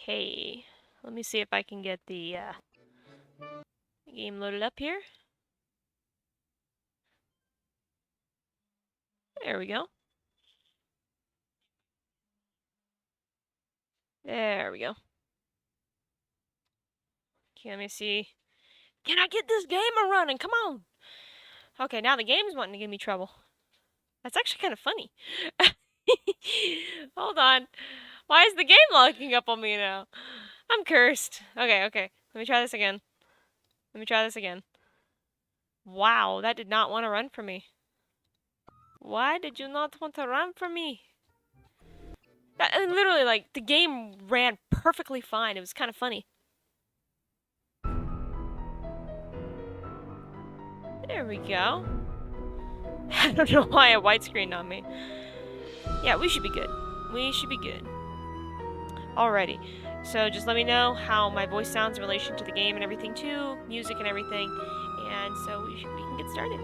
Okay, let me see if I can get the game loaded up here. There we go. There we go. Okay, let me see. Can I get this game running? Come on. Okay, now the game's wanting to give me trouble. That's actually kind of funny. Hold on. Why is the game locking up on me now? I'm cursed. Okay. Let me try this again. Wow, that did not want to run for me. Why did you not want to run for me? Literally, like, the game ran perfectly fine. It was kind of funny. There we go. I don't know why it widescreened on me. Yeah, we should be good. Alrighty. So just let me know how my voice sounds in relation to the game and everything too, music and everything. And so we can get started.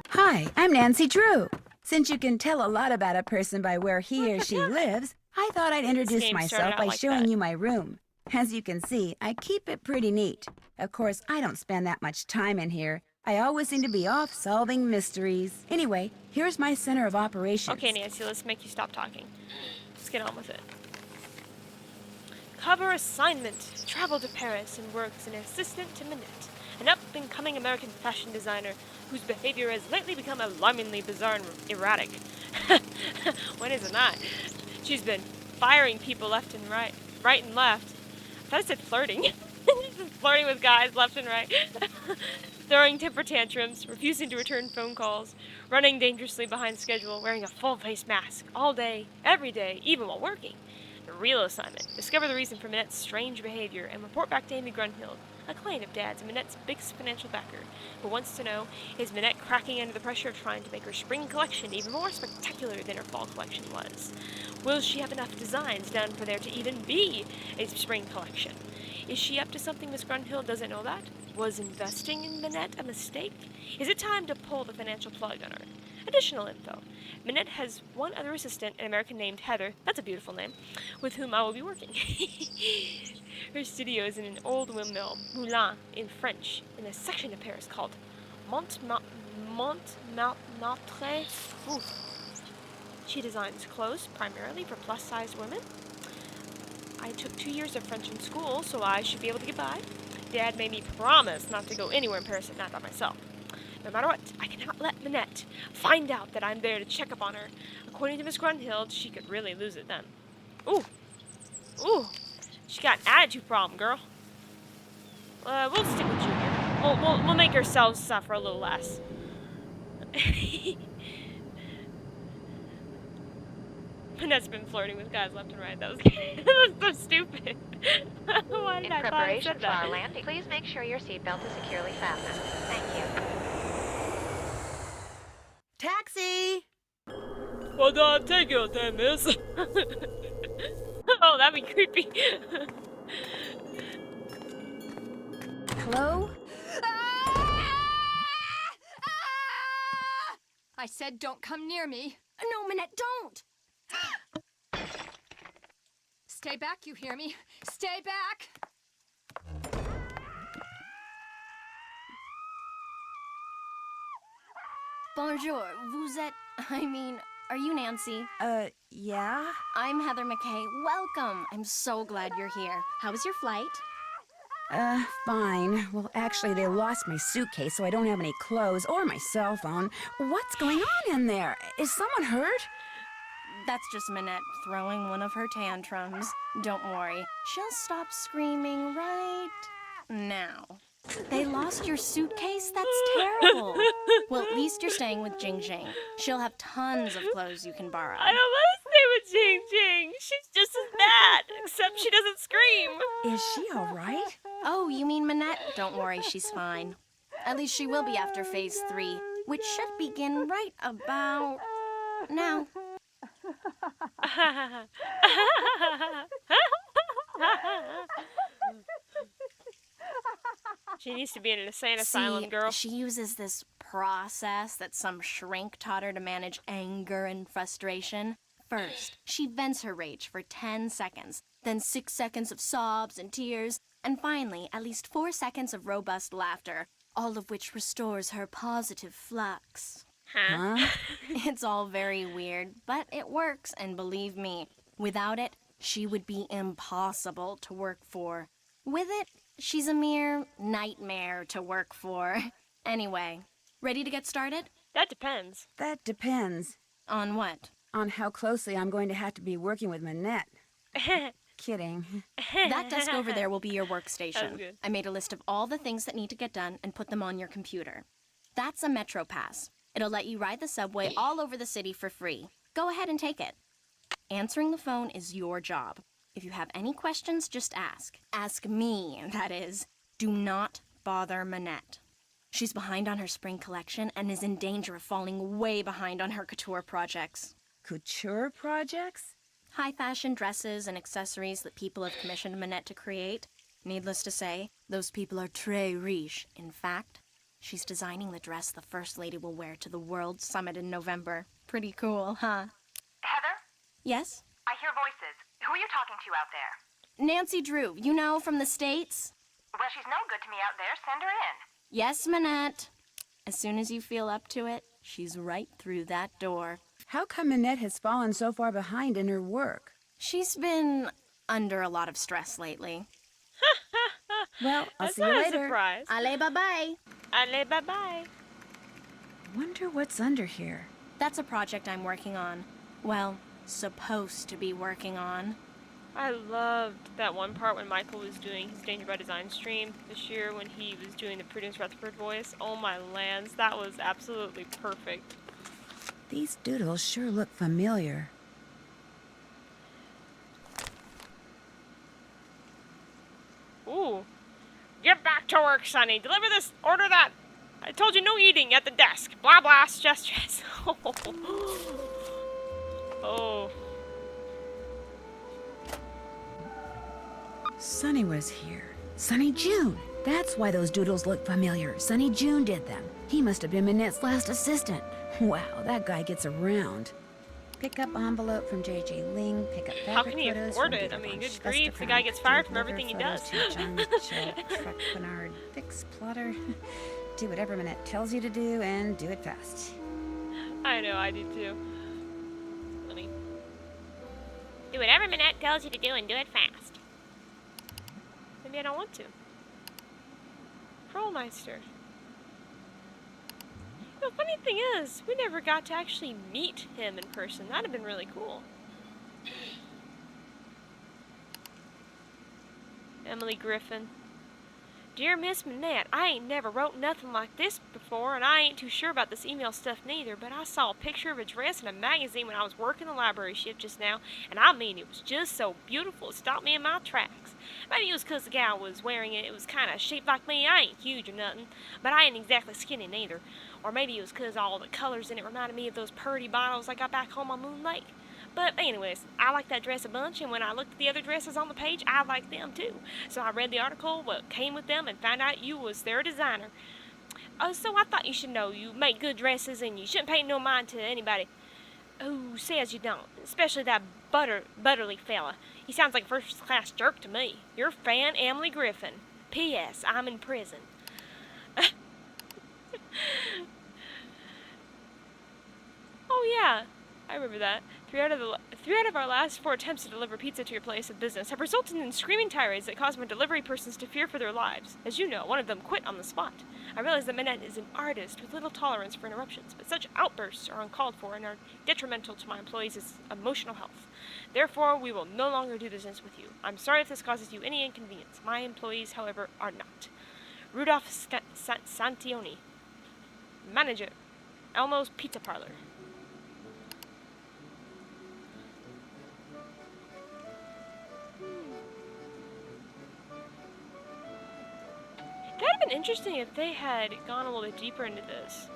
Hi, I'm Nancy Drew. Since you can tell a lot about a person by where he or she lives, I thought I'd introduce myself by showing you my room. As you can see, I keep it pretty neat. Of course, I don't spend that much time in here. I always seem to be off solving mysteries. Anyway, here's my center of operations. Okay, Nancy, let's make you stop talking. Let's get on with it. Cover assignment. Travel to Paris and work as an assistant to Minette, an up-and-coming American fashion designer whose behavior has lately become alarmingly bizarre and erratic. When is it not? She's been firing people left and right and left. I thought I said flirting. Flirting with guys left and right. Throwing temper tantrums, refusing to return phone calls, running dangerously behind schedule, wearing a full-face mask all day, every day, even while working. The real assignment: discover the reason for Minette's strange behavior and report back to Amy Grunhild, a client of Dad's and Minette's biggest financial backer, who wants to know, is Minette cracking under the pressure of trying to make her spring collection even more spectacular than her fall collection was? Will she have enough designs done for there to even be a spring collection? Is she up to something Miss Grunhild doesn't know that? Was investing in Minette a mistake? Is it time to pull the financial plug on her? Additional info: Minette has one other assistant, an American named Heather, that's a beautiful name, with whom I will be working. Her studio is in an old windmill, Moulin in French, in a section of Paris called Montmartre. Ooh. She designs clothes primarily for plus-sized women. I took 2 years of French in school, so I should be able to get by. Dad made me promise not to go anywhere in Paris at night by myself. No matter what, I cannot let Minette find out that I'm there to check up on her. According to Miss Grunhild, she could really lose it then. Ooh. She got an attitude problem, girl. We'll stick with Junior. We'll make ourselves suffer a little less. Minette's been flirting with guys left and right. That was so stupid. Why did I thought I said that? In preparation for our landing, please make sure your seatbelt is securely fastened. Thank you. Taxi! Well, take your time, miss. Oh, that'd be creepy. Hello? I said don't come near me. No, Minette, don't! Stay back, you hear me? Stay back! Bonjour, vous êtes... are you Nancy? Yeah? I'm Heather McKay. Welcome. I'm so glad you're here. How was your flight? Fine. Well, actually, they lost my suitcase, so I don't have any clothes or my cell phone. What's going on in there? Is someone hurt? That's just Minette throwing one of her tantrums. Don't worry. She'll stop screaming right now. They lost your suitcase? That's terrible. Well, at least you're staying with Jing Jing. She'll have tons of clothes you can borrow. I don't want to stay with Jing Jing. She's just as bad, except she doesn't scream. Is she all right? Oh, you mean Minette? Don't worry, she's fine. At least she will be after phase 3, which should begin right about now. She needs to be in an insane asylum, girl. She uses this process that some shrink taught her to manage anger and frustration. First, she vents her rage for 10 seconds, then 6 seconds of sobs and tears, and finally, at least 4 seconds of robust laughter, all of which restores her positive flux. Huh? It's all very weird, but it works, and believe me, without it, she would be impossible to work for. With it, she's a mere nightmare to work for. Anyway, ready to get started? That depends. That depends On what? on how closely I'm going to have to be working with Manette. Kidding. That desk over there will be your That was workstation. good. I made a list of all the things that need to get done and put them on your computer. That's a Metro Pass. It'll let you ride the subway all over the city for free. Go ahead and take it. Answering the phone is your job. If you have any questions, just ask. Ask me, that is. Do not bother Manette. She's behind on her spring collection and is in danger of falling way behind on her couture projects. Couture projects? High fashion dresses and accessories that people have commissioned Manette to create. Needless to say, those people are très riche. In fact, she's designing the dress the First Lady will wear to the World Summit in November. Pretty cool, huh? Heather? Yes? I hear voices. Who are you talking to out there? Nancy Drew, you know, from the States? Well, she's no good to me out there. Send her in. Yes, Manette. As soon as you feel up to it, she's right through that door. How come Manette has fallen so far behind in her work? She's been under a lot of stress lately. Well, I'll That's see you not a later. surprise. Allez, bye-bye. Allez, bye-bye. Wonder what's under here. That's a project I'm working on. Well, supposed to be working on. I loved that one part when Michael was doing his Danger by Design stream this year when he was doing the Prudence Rutherford voice. Oh my lands, that was absolutely perfect. These doodles sure look familiar. Ooh. Get back to work, Sonny. Deliver this, order that. I told you no eating at the desk. Blah blah, stress, stress. Oh. Sunny was here. Sunny June. That's why those doodles look familiar. Sunny June did them. He must have been Manette's last assistant. Wow, that guy gets around. Pick up envelope from J.J. Ling. Pick up fabric How can he photos afford from it? I Peter mean, von good grief, the guy Schwesterkamp. gets fired from Deliver everything he photos does. to John Mitchell, Truck Bernard, Fix Plotter. Do whatever Manette tells you to do and do it fast. I know, I do too. Let me. Do whatever Manette tells you to do and do it fast. Maybe I don't want to. Krollmeister. The funny thing is, we never got to actually meet him in person. That'd have been really cool. Emily Griffin. Dear Miss Manette, I ain't never wrote nothing like this before, and I ain't too sure about this email stuff neither, but I saw a picture of a dress in a magazine when I was working the library shift just now, and I mean, it was just so beautiful it stopped me in my tracks. Maybe it was 'cause the gal was wearing it, it was kind of shaped like me. I ain't huge or nothing, but I ain't exactly skinny neither. Or maybe it was 'cause all the colors in it reminded me of those purty bottles I got back home on Moon Lake. But anyways, I like that dress a bunch, and when I looked at the other dresses on the page, I liked them too. So I read the article, what came with them, and found out you was their designer. Oh, so I thought you should know you make good dresses, and you shouldn't pay no mind to anybody who says you don't, especially that Butterly fella. He sounds like a first-class jerk to me. Your fan, Emily Griffin. P.S. I'm in prison. Oh yeah, I remember that. Three out of our last 4 attempts to deliver pizza to your place of business have resulted in screaming tirades that cause my delivery persons to fear for their lives. As you know, one of them quit on the spot. I realize that Manette is an artist with little tolerance for interruptions, but such outbursts are uncalled for and are detrimental to my employees' emotional health. Therefore, we will no longer do business with you. I'm sorry if this causes you any inconvenience. My employees, however, are not. Rudolph Santioni, manager, Elmo's Pizza Parlor. That'd have been interesting if they had gone a little bit deeper into this.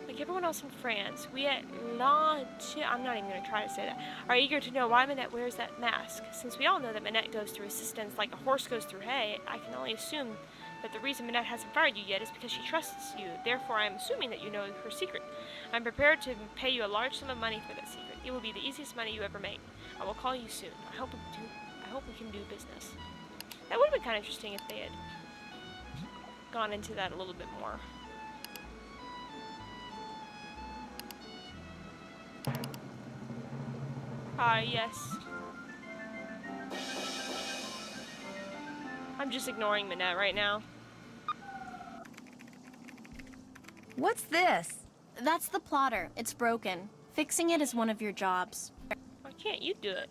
Like everyone else in France, we at I'm not even going to try to say that, are eager to know why Manette wears that mask. Since we all know that Manette goes through assistance like a horse goes through hay, I can only assume But the reason Minette hasn't fired you yet is because she trusts you. Therefore, I am assuming that you know her secret. I'm prepared to pay you a large sum of money for that secret. It will be the easiest money you ever made. I will call you soon. I hope we can do business. That would have been kind of interesting if they had gone into that a little bit more. Yes. I'm just ignoring Minette right now. What's this? That's the plotter. It's broken. Fixing it is one of your jobs. Why can't you do it?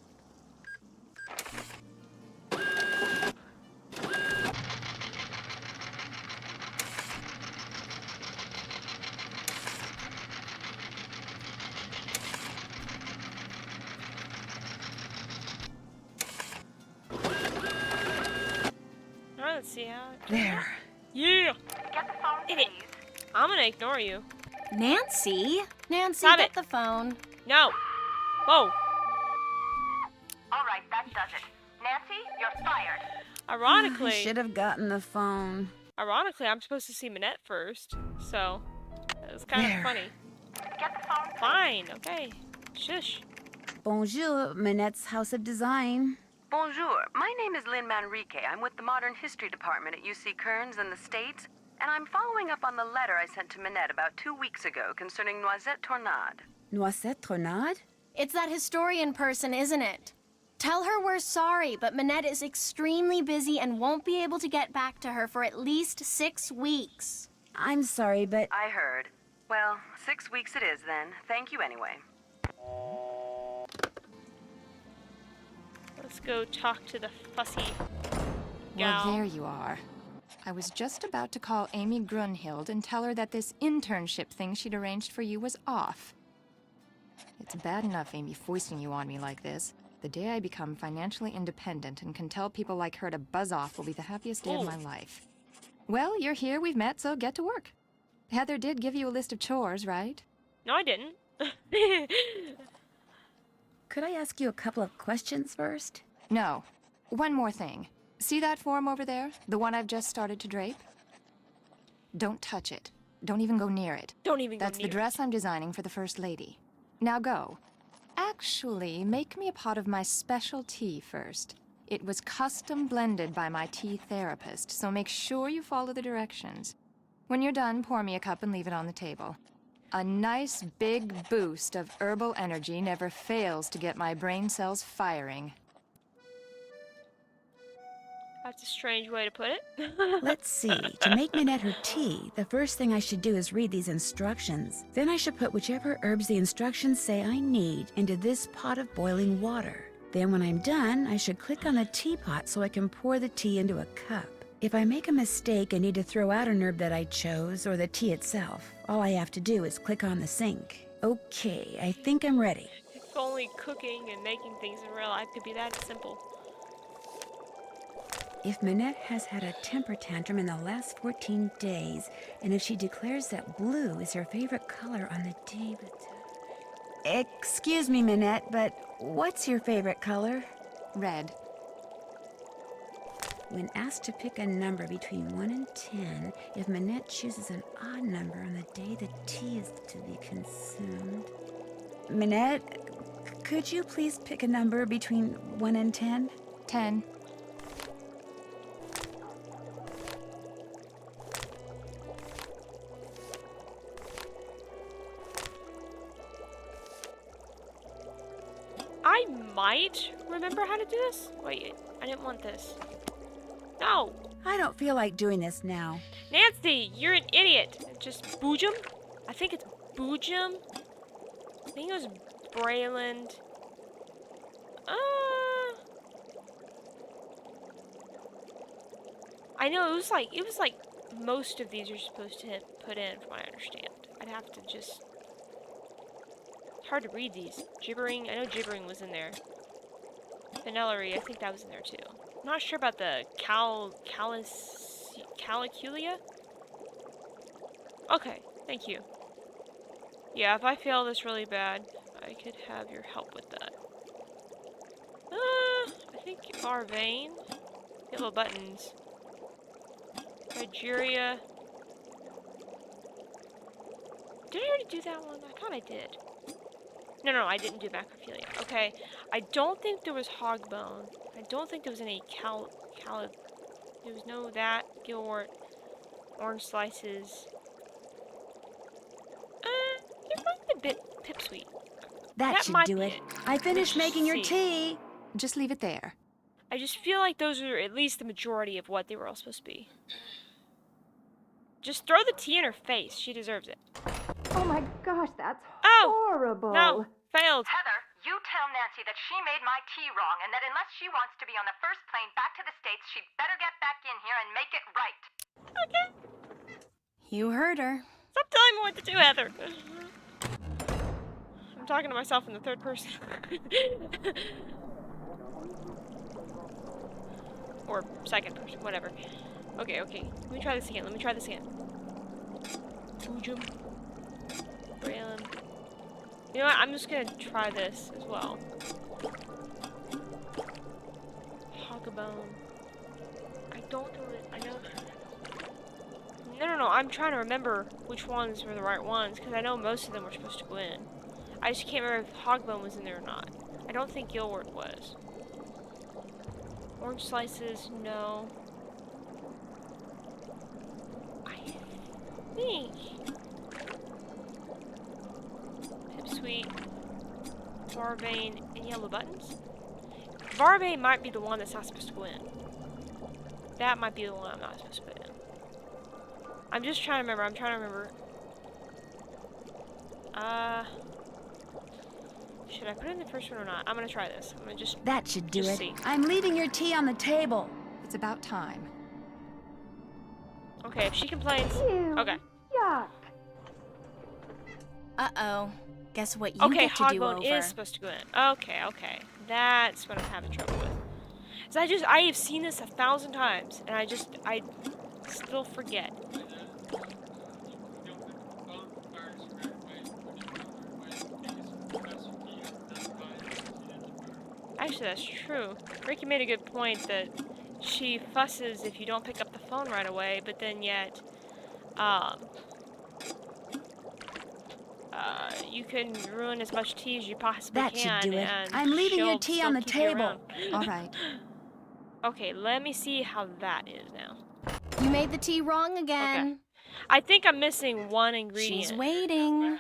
Alright, let's see how it There. Yeah! Get the phone, Did it. please. I'm gonna ignore you. Nancy? Nancy, Stop get it. the phone. No! Whoa! All right, that does it. Nancy, you're fired. I Ironically, should have gotten the phone. I'm supposed to see Minette first, so it was kind There. of funny. Get the phone, please. Fine, okay. Shush. Bonjour, Minette's House of Design. Bonjour. My name is Lynn Manrique. I'm with the Modern History Department at UC Kearns in the States, and I'm following up on the letter I sent to Minette about 2 weeks ago concerning Noisette Tornade. Noisette Tornade? It's that historian person, isn't it? Tell her we're sorry, but Minette is extremely busy and won't be able to get back to her for at least 6 weeks. I'm sorry, but I heard. Well, 6 weeks it is then. Thank you anyway. Let's go talk to the fussy gal. Well, there you are. I was just about to call Amy Grunhild and tell her that this internship thing she'd arranged for you was off. It's bad enough Amy foisting you on me like this. The day I become financially independent and can tell people like her to buzz off will be the happiest day of my life. Well, you're here, we've met, so get to work. Heather did give you a list of chores, right? No, I didn't. could I ask you a couple of questions first? No. One more thing. See that form over there? The one I've just started to drape? Don't touch it. Don't even go near it. Don't even go That's the near dress I'm designing for the First Lady. Now go. Actually, make me a pot of my special tea first. It was custom blended by my tea therapist, so make sure you follow the directions. When you're done, pour me a cup and leave it on the table. A nice big boost of herbal energy never fails to get my brain cells firing. That's a strange way to put it. Let's see. To make Minette her tea, the first thing I should do is read these instructions. Then I should put whichever herbs the instructions say I need into this pot of boiling water. Then when I'm done, I should click on the teapot so I can pour the tea into a cup. If I make a mistake and need to throw out an herb that I chose, or the tea itself, all I have to do is click on the sink. Okay, I think I'm ready. If only cooking and making things in real life could be that simple. If Minette has had a temper tantrum in the last 14 days, and if she declares that blue is her favorite color on the day... Excuse me, Minette, but what's your favorite color? Red. When asked to pick a number between 1 and 10, if Minette chooses an odd number on the day the tea is to be consumed... Minette, could you please pick a number between 1 and 10? 10. I might remember how to do this. Wait, I didn't want this. No! I don't feel like doing this now. Nancy, you're an idiot. Just Boojum? I think it's Boojum. I think it was Brayland. I know it was like most of these you're supposed to put in, from what I understand. I'd have to just. It's hard to read these. Gibbering, I know gibbering was in there. Fenellery, I think that was in there too. I'm not sure about the caliculia. Okay, thank you. Yeah, if I fail this really bad, I could have your help with that. I think our vein. Yellow buttons. Nigeria. Did I already do that one? I thought I did. No, I didn't do macrophilia. Okay, I don't think there was hogbone. I don't think there was any there was no that, gilwort, orange slices. There might be a bit pipsweet. That should might do be it. it. I finished Let's making your see. tea. Just leave it there. I just feel like those are at least the majority of what they were all supposed to be. Just throw the tea in her face. She deserves it. Oh my gosh, that's horrible. No, failed. Heather, you tell Nancy that she made my tea wrong and that unless she wants to be on the first plane back to the States, she'd better get back in here and make it right. Okay. You heard her. Stop telling me what to do, Heather. I'm talking to myself in the third person. Or second person, whatever. Okay. Let me try this again. Boojum. Braylon. You know what? I'm just gonna try this as well. Hogbone. I don't know it. I know. No. I'm trying to remember which ones were the right ones because I know most of them were supposed to go in. I just can't remember if Hogbone was in there or not. I don't think Gilwort was. Orange slices, no. I think Pipsweet, Varvane, and Yellow Buttons. Varvane might be the one that's not supposed to go in. That might be the one I'm not supposed to put in. I'm just trying to remember. Should I put in the first one or not? I'm gonna try this. I'm gonna just. That should do it. See. I'm leaving your tea on the table. It's about time. Okay, if she complains. Okay. Yuck. Uh-oh. Guess what you Okay, get to do Hogbone over. is supposed to go in. Okay. That's what I'm having trouble with. So I have seen this 1,000 times, and I still forget. Actually, that's true. Ricky made a good point that she fusses if you don't pick up the phone right away, but then yet, you can ruin as much tea as you possibly That can. should do it. And I'm leaving your she'll tea still on the keep you table. around. All right. Okay, let me see how that is now. You made the tea wrong again. I think I'm missing one ingredient. She's waiting.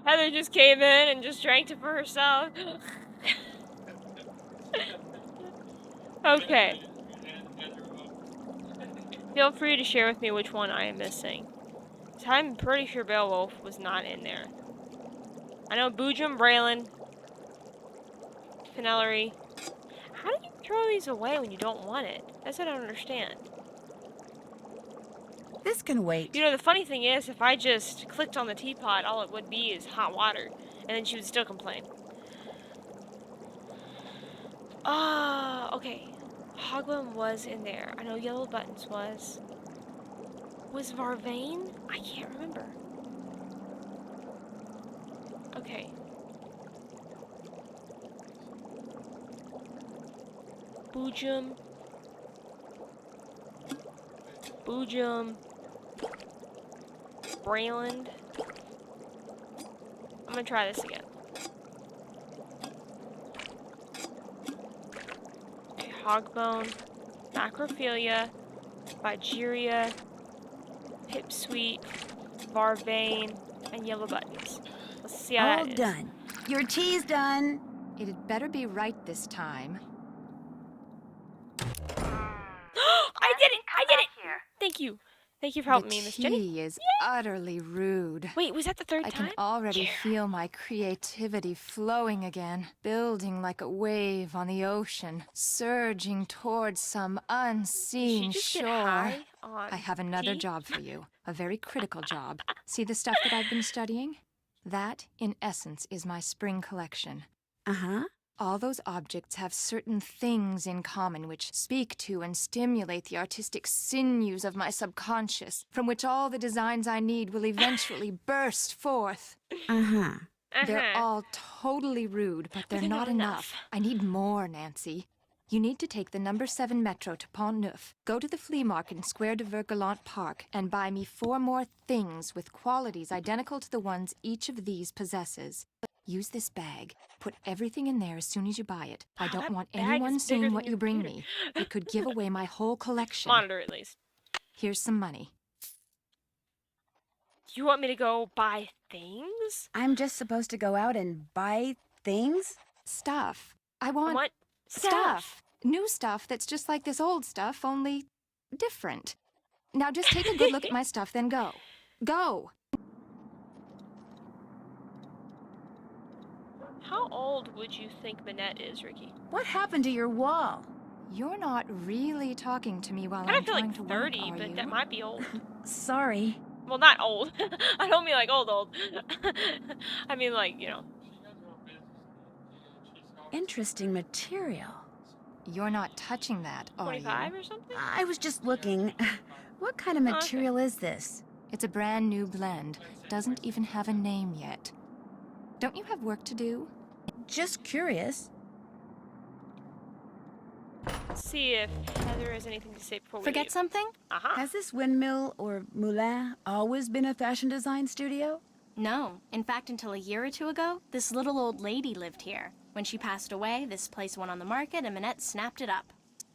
Heather just came in and just drank it for herself. Okay. Feel free to share with me which one I am missing. So I'm pretty sure Beowulf was not in there. I know Boojum, Braylon, Finellery. How do you throw these away when you don't want it? That's what I don't understand. This can wait. You know, the funny thing is, if I just clicked on the teapot, all it would be is hot water. And then she would still complain. Okay. Hogbone was in there. I know Yellow Buttons was. Was Varvane? I can't remember. Okay. Boojum. Brayland. I'm gonna try this again. Okay, Hogbone, Macrophilia, Vigeria, Pipsweet, Varvane, and Yellow Buttons. Let's see how All that is. done. Your tea's done. It had better be right this time. I did it! I did it! Here. Thank you. Thank you for helping me, The Miss Jenny. tea is utterly rude. Wait, was that the third I time? can already feel my creativity flowing again, building like a wave on the ocean, surging towards some Did unseen she just get shore. high on I have another tea? job for you, a very critical job. See the stuff that I've been studying? That, in essence, is my spring collection. Uh-huh. All those objects have certain things in common which speak to and stimulate the artistic sinews of my subconscious, from which all the designs I need will eventually burst forth. Uh-huh. They're all totally rude, but they're they're not not enough. enough. I need more, Nancy. You need to take the number 7 metro to Pont Neuf, go to the flea market in Square de Vergalant Park, and buy me 4 more things with qualities identical to the ones each of these possesses. Use this bag. Put everything in there as soon as you buy it. I Wow, don't that want bag anyone is bigger seeing than what your you bring computer. me. It could give away my whole collection. Monitor, at least. Here's some money. You want me to go buy things? I'm just supposed to go out and buy things? Stuff. I I want want stuff. New stuff that's just like this old stuff, only different. Now just take a good look at my stuff, then go. Go! How old would you think Minette is, Ricky? What happened to your wall? You're not really talking to me while I I'm feel trying like to 30, work, are but you? that might be old. Sorry. Well, not old. I don't mean like old. I mean like, you know. Interesting material. You're not touching that, are you? 25 or something? I was just looking. What kind of Okay. material is this? It's a brand new blend. Doesn't even have a name yet. Don't you have work to do? Just curious. Let's see if Heather has anything to say before we Forget leave. something? Uh-huh. Has this windmill or moulin always been a fashion design studio? No. In fact, until a year or two ago, this little old lady lived here. When she passed away, this place went on the market and Minette snapped it up.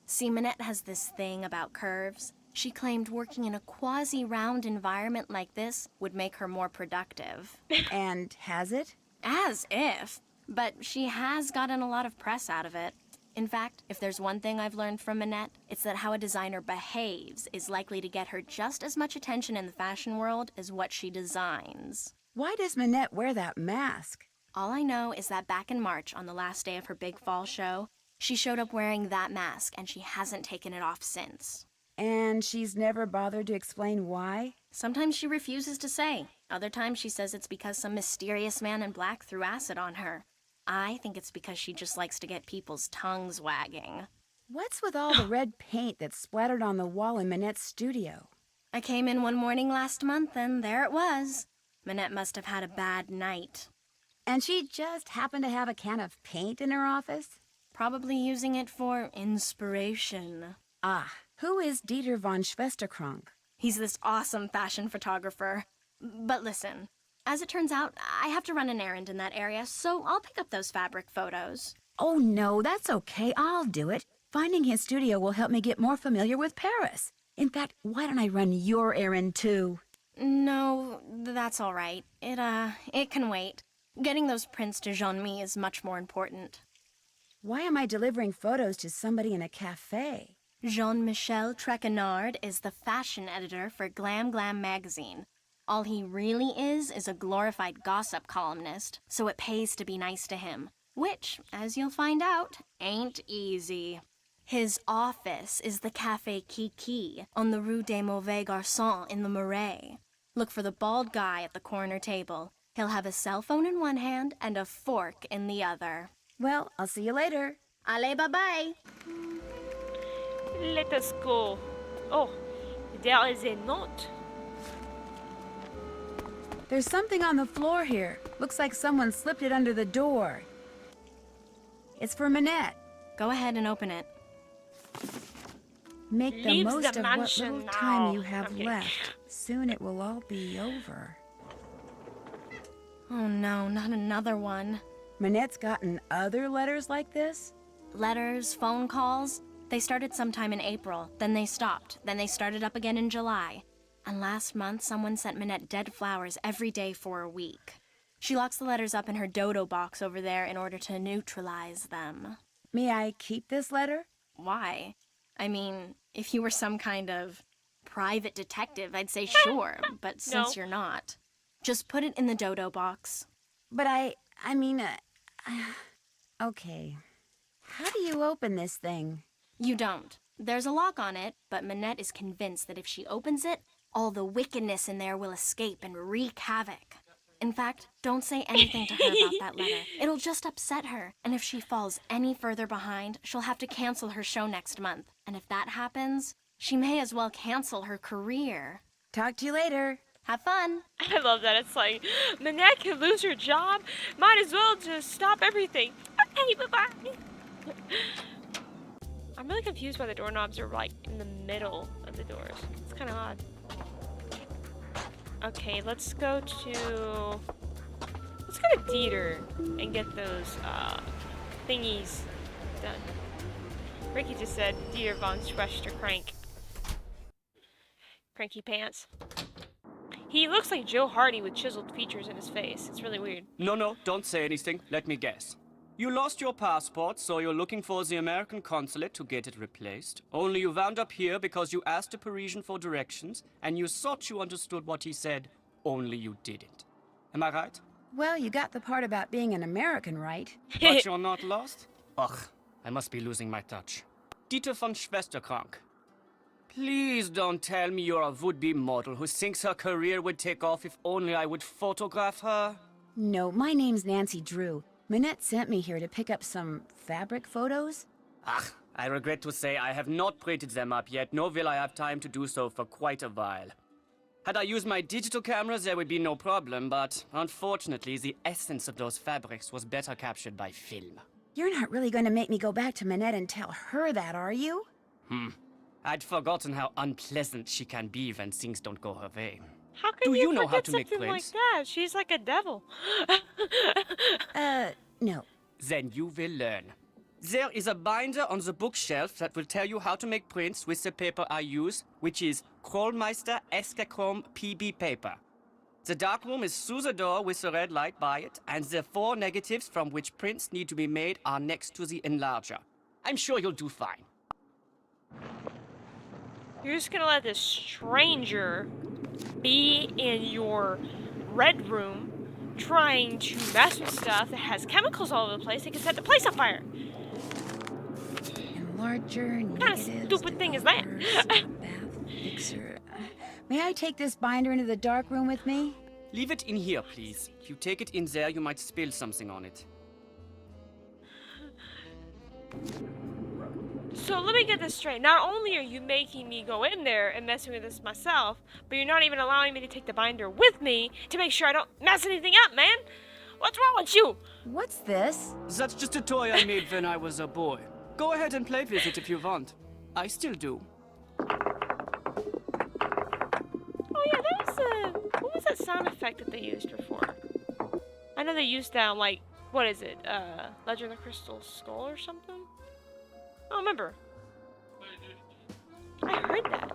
See, Minette has this thing about curves. She claimed working in a quasi-round environment like this would make her more productive. And has it? As if. But she has gotten a lot of press out of it. In fact, if there's one thing I've learned from Minette, it's that how a designer behaves is likely to get her just as much attention in the fashion world as what she designs. Why does Minette wear that mask? All I know is that back in March, on the last day of her big fall show, she showed up wearing that mask and she hasn't taken it off since. And she's never bothered to explain why? Sometimes she refuses to say. Other times she says it's because some mysterious man in black threw acid on her. I think it's because she just likes to get people's tongues wagging. What's with all the red paint that's splattered on the wall in Minette's studio? I came in one morning last month and there it was. Minette must have had a bad night. And she just happened to have a can of paint in her office? Probably using it for inspiration. Ah, who is Dieter von Schwesterkrank? He's this awesome fashion photographer. But listen, as it turns out, I have to run an errand in that area, so I'll pick up those fabric photos. Oh no, that's okay. I'll do it. Finding his studio will help me get more familiar with Paris. In fact, why don't I run your errand too? No, that's all right. It can wait. Getting those prints to Jean-Mi is much more important. Why am I delivering photos to somebody in a cafe? Jean-Michel Trequenard is the fashion editor for Glam Glam magazine. All he really is a glorified gossip columnist, so it pays to be nice to him. Which, as you'll find out, ain't easy. His office is the Café Kiki on the Rue des Mauvais Garçons in the Marais. Look for the bald guy at the corner table. He'll have a cell phone in one hand and a fork in the other. Well, I'll see you later. Allez, bye-bye! Let us go. Oh, there is a note. There's something on the floor here. Looks like someone slipped it under the door. It's for Minette. Go ahead and open it. Make the Leaves most the of what mansion little time you now. have Okay. left. Soon it will all be over. Oh no, not another one. Minette's gotten other letters like this? Letters, phone calls. They started sometime in April, then they stopped, then they started up again in July. And last month, someone sent Minette dead flowers every day for a week. She locks the letters up in her dodo box over there in order to neutralize them. May I keep this letter? Why? I mean, if you were some kind of private detective, I'd say sure, but since No. you're not, just put it in the dodo box. But okay. How do you open this thing? You don't. There's a lock on it, but Minette is convinced that if she opens it, all the wickedness in there will escape and wreak havoc. In fact, don't say anything to her about that letter. It'll just upset her. And if she falls any further behind, she'll have to cancel her show next month. And if that happens, she may as well cancel her career. Talk to you later. Have fun. I love that. It's like, Minette can lose her job. Might as well just stop everything. Okay, bye-bye. I'm really confused why the doorknobs are like in the middle of the doors. It's kind of odd. Okay, let's go to Dieter and get those thingies done. Ricky just said Dieter von Schwester Crank. Cranky pants. He looks like Joe Hardy with chiseled features in his face. It's really weird. No, don't say anything. Let me guess. You lost your passport, so you're looking for the American consulate to get it replaced. Only you wound up here because you asked a Parisian for directions, and you thought you understood what he said, only you didn't. Am I right? Well, you got the part about being an American right. But you're not lost? Ugh, I must be losing my touch. Dieter von Schwesterkrank. Please don't tell me you're a would-be model who thinks her career would take off if only I would photograph her. No, my name's Nancy Drew. Minette sent me here to pick up some fabric photos. Ach, I regret to say I have not printed them up yet, nor will I have time to do so for quite a while. Had I used my digital cameras, there would be no problem, but unfortunately, the essence of those fabrics was better captured by film. You're not really going to make me go back to Minette and tell her that, are you? I'd forgotten how unpleasant she can be when things don't go her way. How can Do you know how forget to make something like prints? that? She's like a devil. No. Then you will learn. There is a binder on the bookshelf that will tell you how to make prints with the paper I use, which is Krollmeister Escachrome PB paper. The darkroom is through the door with the red light by it, and the 4 negatives from which prints need to be made are next to the enlarger. I'm sure you'll do fine. You're just gonna let this stranger be in your red room trying to mess with stuff that has chemicals all over the place that can set the place on fire. Enlarger, What kind of stupid thing is that? bath fixer. May I take this binder into the dark room with me? Leave it in here, please. If you take it in there, you might spill something on it. So let me get this straight. Not only are you making me go in there and messing with this myself, but you're not even allowing me to take the binder with me to make sure I don't mess anything up, man. What's wrong with you? What's this? That's just a toy I made when I was a boy. Go ahead and play with it if you want. I still do. Oh yeah, that was what was that sound effect that they used before? I know they used that on, like, what is it? Legend of the Crystal Skull or something? I don't remember. I heard that.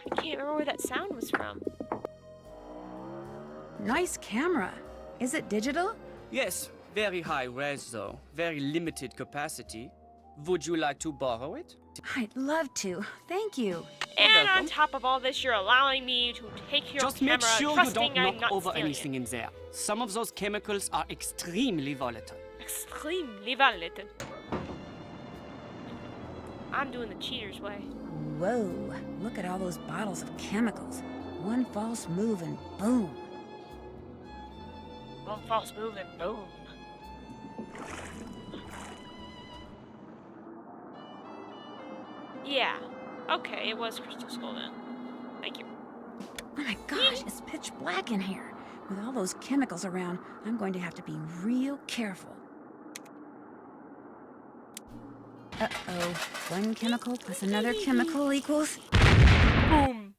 I can't remember where that sound was from. Nice camera. Is it digital? Yes, very high res though. Very limited capacity. Would you like to borrow it? I'd love to. Thank you. And on welcome. top of all this, you're allowing me to take your Just camera, make sure you trusting don't I'm knock not over stealing anything it. in there. Some of those chemicals are extremely volatile. Extremely validated. I'm doing the cheater's way. Whoa. Look at all those bottles of chemicals. One false move and boom. One false move and boom. Yeah. Okay, it was Crystal Skull then. Thank you. Oh my gosh, it's pitch black in here. With all those chemicals around, I'm going to have to be real careful. Uh-oh. One chemical plus another chemical equals... Boom.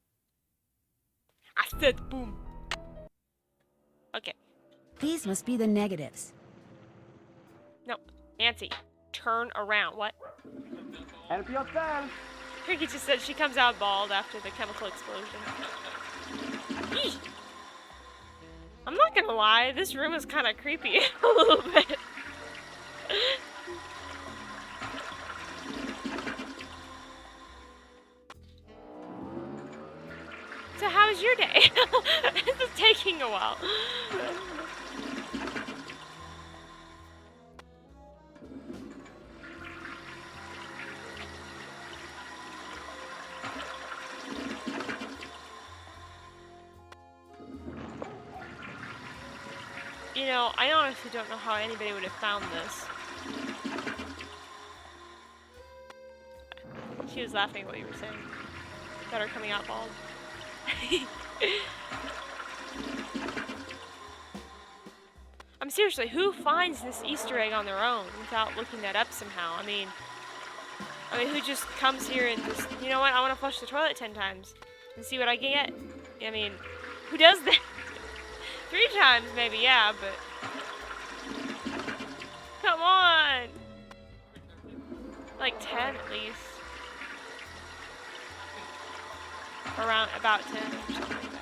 I said boom. Okay. These must be the negatives. No. Nancy, turn around. What? Help yourself! Ricky just said she comes out bald after the chemical explosion. Eesh. I'm not gonna lie, this room is kind of creepy a little bit. So how was your day? This is taking a while. You know, I honestly don't know how anybody would have found this. She was laughing at what you were saying. About her coming out bald. seriously, who finds this Easter egg on their own without looking that up somehow? I mean, who just comes here and just, you know what, I want to flush the toilet 10 times and see what I get? I mean, who does that? 3 times maybe, yeah, but... Come on! Like 10 at least. Around about 10 or something like that.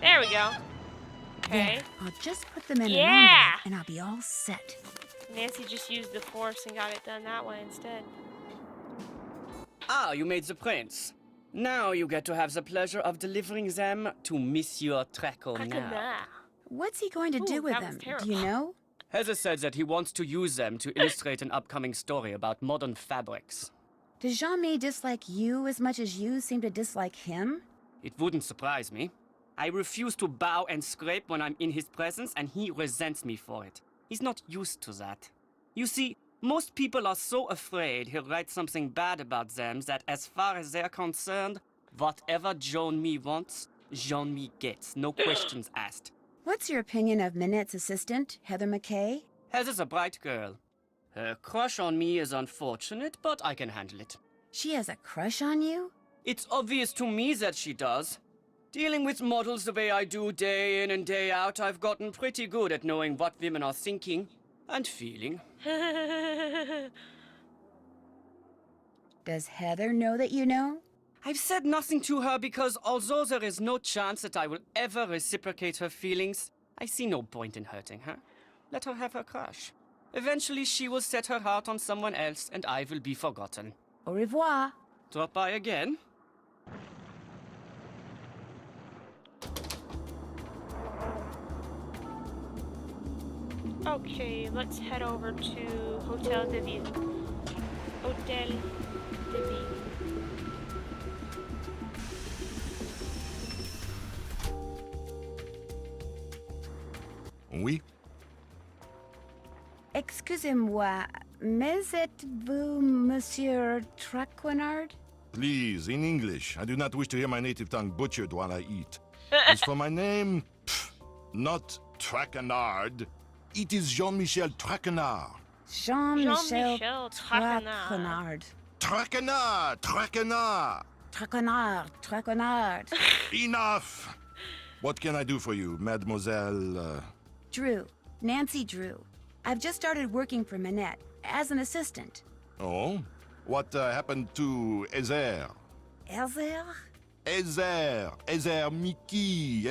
There we go. Okay. There, I'll just put them in an Yeah! envelope and I'll be all set. Nancy just used the force and got it done that way instead. Ah, you made the prints. Now you get to have the pleasure of delivering them to Monsieur Traquenard. What's he going to do Ooh, with that was them? Do terrible. you know? Heather said that he wants to use them to illustrate an upcoming story about modern fabrics. Does Jean-Mi dislike you as much as you seem to dislike him? It wouldn't surprise me. I refuse to bow and scrape when I'm in his presence, and he resents me for it. He's not used to that. You see, most people are so afraid he'll write something bad about them that as far as they're concerned, whatever Jean-Mi wants, Jean-Mi gets, no questions asked. What's your opinion of Minette's assistant, Heather McKay? Heather's a bright girl. Her crush on me is unfortunate, but I can handle it. She has a crush on you? It's obvious to me that she does. Dealing with models the way I do day in and day out, I've gotten pretty good at knowing what women are thinking and feeling. Does Heather know that you know? I've said nothing to her because although there is no chance that I will ever reciprocate her feelings, I see no point in hurting her. Let her have her crush. Eventually she will set her heart on someone else and I will be forgotten. Au revoir. Drop by again? Okay, let's head over to Hotel de Ville. Hotel de Ville. Oui? Excusez-moi, mais êtes-vous Monsieur Traquenard? Please, in English. I do not wish to hear my native tongue butchered while I eat. As for my name, not Traquenard. It is Jean-Michel Traquenard. Jean-Michel Traquenard. Traquenard. Traquenard! Traquenard! Traquenard. Traquenard. Enough! What can I do for you, Mademoiselle... Drew. Nancy Drew. I've just started working for Minette as an assistant. Oh? What happened to Ezer? Elzer? Ezer Mickey!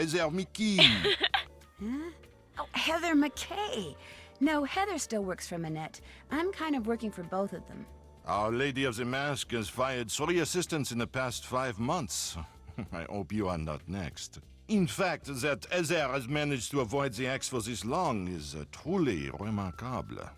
Huh? Oh, Heather McKay. No, Heather still works for Minette. I'm kind of working for both of them. Our Lady of the Mask has fired 3 assistants in the past 5 months. I hope you are not next. In fact, that Ezer has managed to avoid the axe for this long is truly remarkable.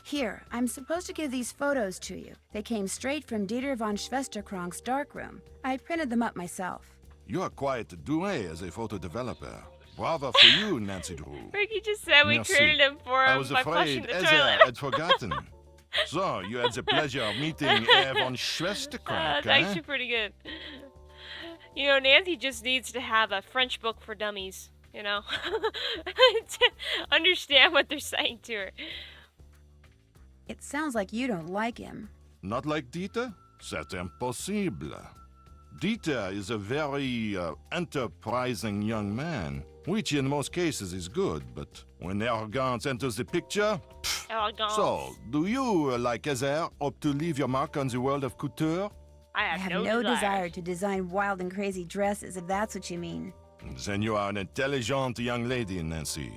Here, I'm supposed to give these photos to you. They came straight from Dieter von Schwesterkrank's darkroom. I printed them up myself. You are quite doué as a photo developer. Bravo for you, Nancy Drew. Ricky just said we Merci. created him for I him was by flushing afraid the Ezer toilet. had forgotten. So, you had the pleasure of meeting von Schwesterkrank, That's actually pretty good. You know, Nancy just needs to have a French book for dummies, you know? To understand what they're saying to her. It sounds like you don't like him. Not like Dieter? C'est impossible. Dieter is a very enterprising young man, which in most cases is good, but when arrogance enters the picture... Elegance. So, do you, like Ezer, hope to leave your mark on the world of couture? I I have have no desire desire. to design wild and crazy dresses, if that's what you mean. Then you are an intelligent young lady, Nancy.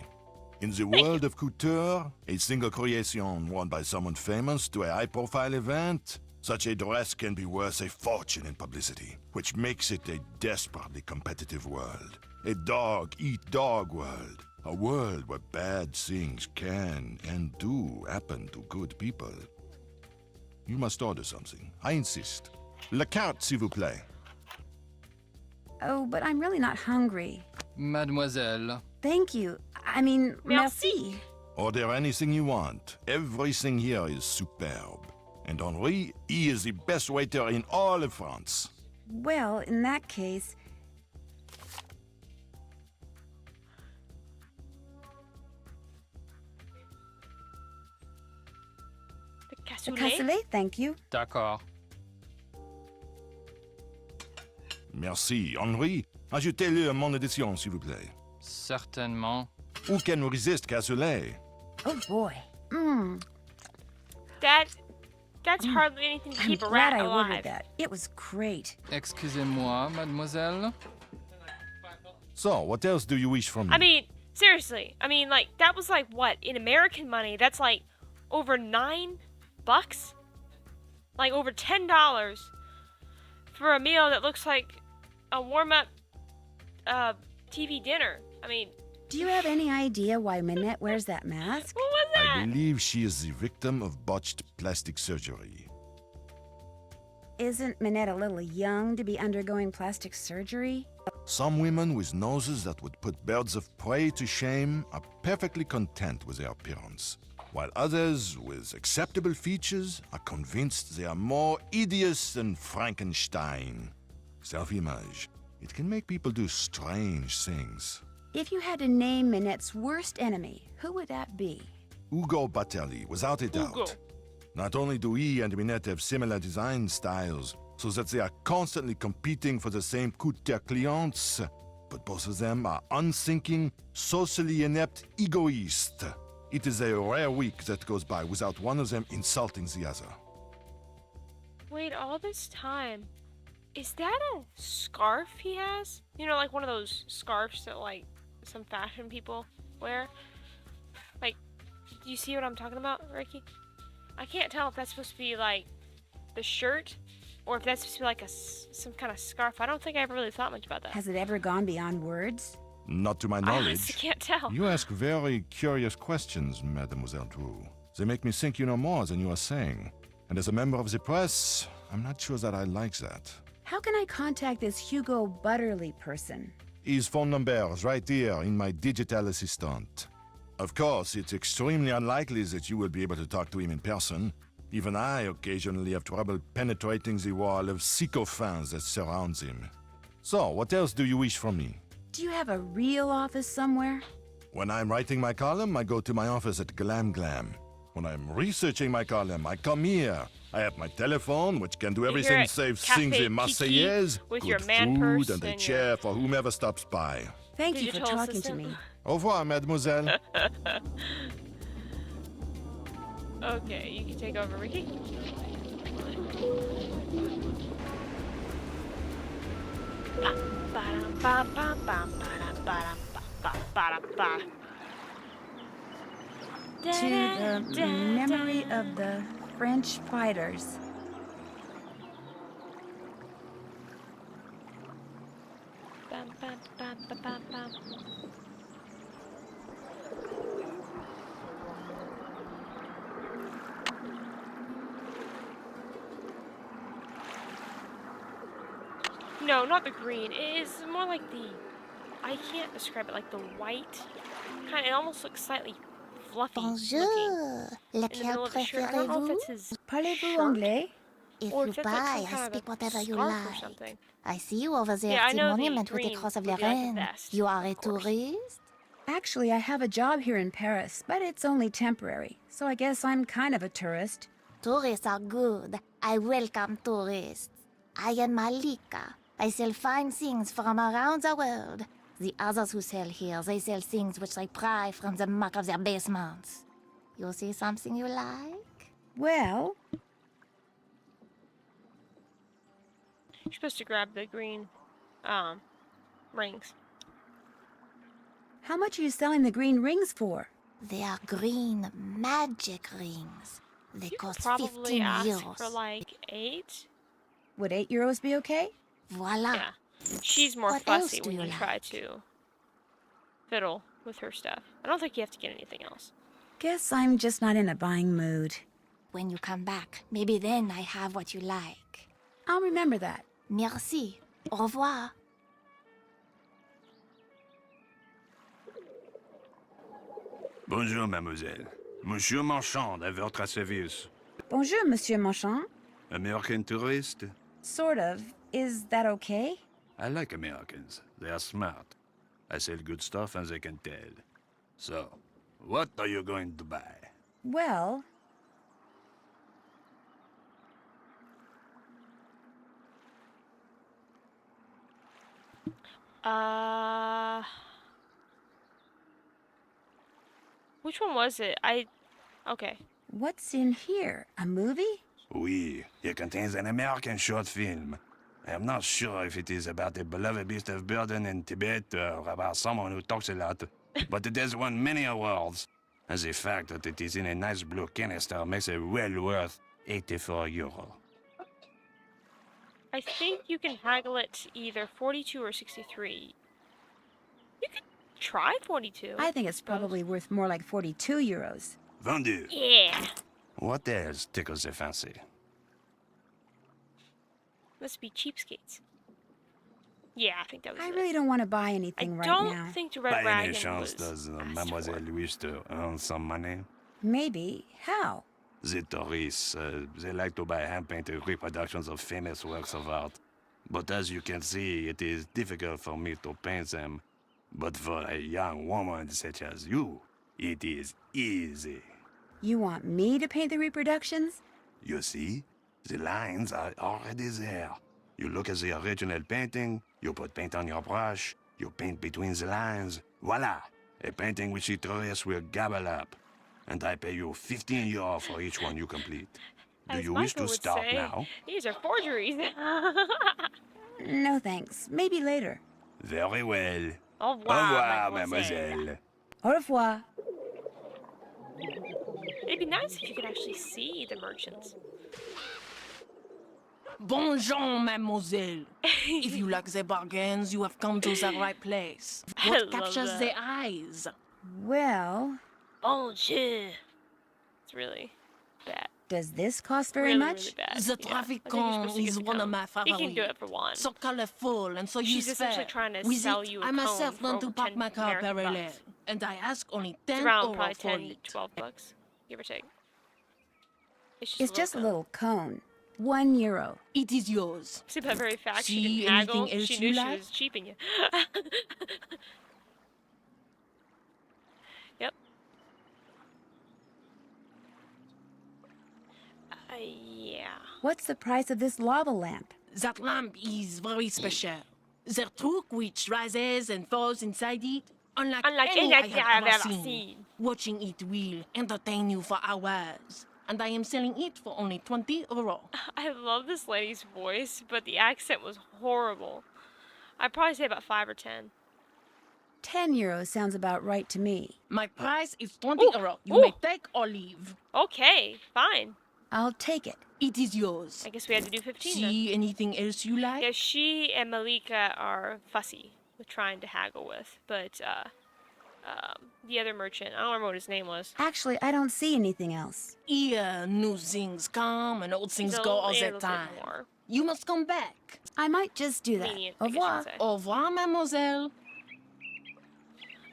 In the world of couture, a single creation worn by someone famous to a high-profile event, such a dress can be worth a fortune in publicity, which makes it a desperately competitive world. A dog-eat-dog world. A world where bad things can and do happen to good people. You must order something. I insist. La carte, s'il vous plaît. Oh, but I'm really not hungry. Mademoiselle. Thank you. I mean, Merci. merci. Order anything you want. Everything here is superb. And Henri, he is the best waiter in all of France. Well, in that case... Cassoulet, thank you. D'accord. Merci. Henri, ajoutez-le mon édition, s'il vous plaît. Certainement. Who can resist cassoulet? Oh boy. Mmm. That's hardly anything to I'm keep a glad rat I alive. ordered that. It was great. Excusez-moi, mademoiselle. So, what else do you wish from me? I mean, seriously. I mean, like, that was like, what? In American money, that's like over $9? Like, over $10 for a meal that looks like a warm-up TV dinner. I mean... Do you have any idea why Minette wears that mask? What was that? I believe she is the victim of botched plastic surgery. Isn't Minette a little young to be undergoing plastic surgery? Some women with noses that would put birds of prey to shame are perfectly content with their appearance, while others with acceptable features are convinced they are more hideous than Frankenstein. Self-image. It can make people do strange things. If you had to name Minette's worst enemy, who would that be? Ugo Batelli, without a doubt. Ugo. Not only do he and Minette have similar design styles, so that they are constantly competing for the same couture clients, but both of them are unthinking, socially inept egoists. It is a rare week that goes by without one of them insulting the other. Wait, all this time, is that a scarf he has? You know, like one of those scarves that, like, some fashion people wear? Like, do you see what I'm talking about, Ricky? I can't tell if that's supposed to be, like, the shirt, or if that's supposed to be, like, some kind of scarf. I don't think I ever really thought much about that. Has it ever gone beyond words? Not to my I knowledge. honestly can't tell. You ask very curious questions, Mademoiselle Drew. They make me think you know more than you are saying. And as a member of the press, I'm not sure that I like that. How can I contact this Hugo Butterly person? His phone number is right here in my digital assistant. Of course, it's extremely unlikely that you will be able to talk to him in person. Even I occasionally have trouble penetrating the wall of sycophants that surrounds him. So, what else do you wish from me? Do you have a real office somewhere? When I'm writing my column, I go to my office at Glam Glam. When I'm researching my column, I come here. I have my telephone, which can do You're everything at save Cafe sing the Kiki Marseillaise, with good your man food, purse and a and chair for whomever stops by. Thank you for Digital talking assistant? to me. Au revoir, mademoiselle. Okay, you can take over, Ricky. To the memory of the French fighters. No, not the green. It is more like the... I can't describe it, like the white. Kind of, it almost looks slightly fluffy Bonjour. in the middle of the shirt. I don't know if it's his Parlez-vous shirt, anglais? If or you if it's like buy, some I kind speak of a whatever you scarf or like. something. I see you over there Yeah, I at the know the monument with the green cross of would be like the Lorraine. best, You are a of course. tourist? Actually, I have a job here in Paris, but it's only temporary, so I guess I'm kind of a tourist. Tourists are good. I welcome tourists. I am Malika. I sell fine things from around the world. The others who sell here, they sell things which they pry from the muck of their basements. You see something you like? Well, You're supposed to grab the green rings. how much are you selling the green rings for? They are green magic rings. They You could cost probably 15 ask euros. for like 8. Would €8 be okay? Voila. Yeah. She's more What else fussy do when you you try like? to fiddle with her stuff. I don't think you have to get anything else. Guess I'm just not in a buying mood. When you come back, maybe then I have what you like. I'll remember that. Merci. Au revoir. Bonjour, mademoiselle. Monsieur Marchand, à votre service. Bonjour, Monsieur Marchand. American tourist? Sort of. Is that okay? I like Americans. They are smart. I sell good stuff and they can tell. So, what are you going to buy? Well, Which one was it? Okay. What's in here? A movie? Oui, it contains an American short film. I am not sure if it is about a beloved beast of burden in Tibet or about someone who talks a lot, but it has won many awards. And the fact that it is in a nice blue canister makes it well worth €84. I think you can haggle it to either 42 or 63. You could try 42. I think it's probably worth more like 42 euros. Vendu. Yeah. What else tickles the fancy? Must be cheapskates. Yeah, I think that was I it. really don't want to buy anything right now. I don't think the Red By any Dragon chance, was does asked Mademoiselle for. wish to earn some money? Maybe. How? The tourists, they like to buy hand-painted reproductions of famous works of art. But as you can see, it is difficult for me to paint them. But for a young woman such as you, it is easy. You want me to paint the reproductions? You see, the lines are already there. You look at the original painting, you put paint on your brush, you paint between the lines. Voila! A painting which the tourists will gobble up. And I pay you 15 euro for each one you complete. Do As you wish Michael to would start say, now? These are forgeries. No thanks. Maybe later. Very well. Au revoir, mademoiselle. Au revoir. It'd be nice if you could actually see the merchants. Bonjour, mademoiselle. If you like the bargains, you have come to the right place. I What love captures that. the eyes? Well, Bonjour. It's really bad. does this cost very Really, much? really bad. The Yeah, I think traffic you're supposed to get is the one of cone. my You can do favorites. it for one. So colorful and so She's useful. essentially trying to With sell it, you a I myself cone learned for to park 10 my car American parallel, bucks. and I ask only It's 10 around euro probably for 10 to it. 12 bucks, give or take. It's just a little cone. 1 euro. It is yours. See, by very fact she See didn't haggle. anything else She you knew she like? was cheaping you. Yep. Yeah. What's the price of this lava lamp? That lamp is very special. The truck which rises and falls inside it, unlike any I have ever seen. Watching it will entertain you for hours. And I am selling it for only 20 euro. I love this lady's voice, but the accent was horrible. I'd probably say about 5 or 10. 10 euros sounds about right to me. My price is 20 euro. You may take or leave. Okay, fine. I'll take it. It is yours. I guess we had to do 15 then. See anything else you like? Yeah, she and Malika are fussy with trying to haggle with, but the other merchant, I don't remember what his name was. Actually, I don't see anything else. Here, new things come and old things He's a go all little the bit time. more You must come back. I might just do that. lenient, Au I guess you revoir. could say. Au revoir, mademoiselle.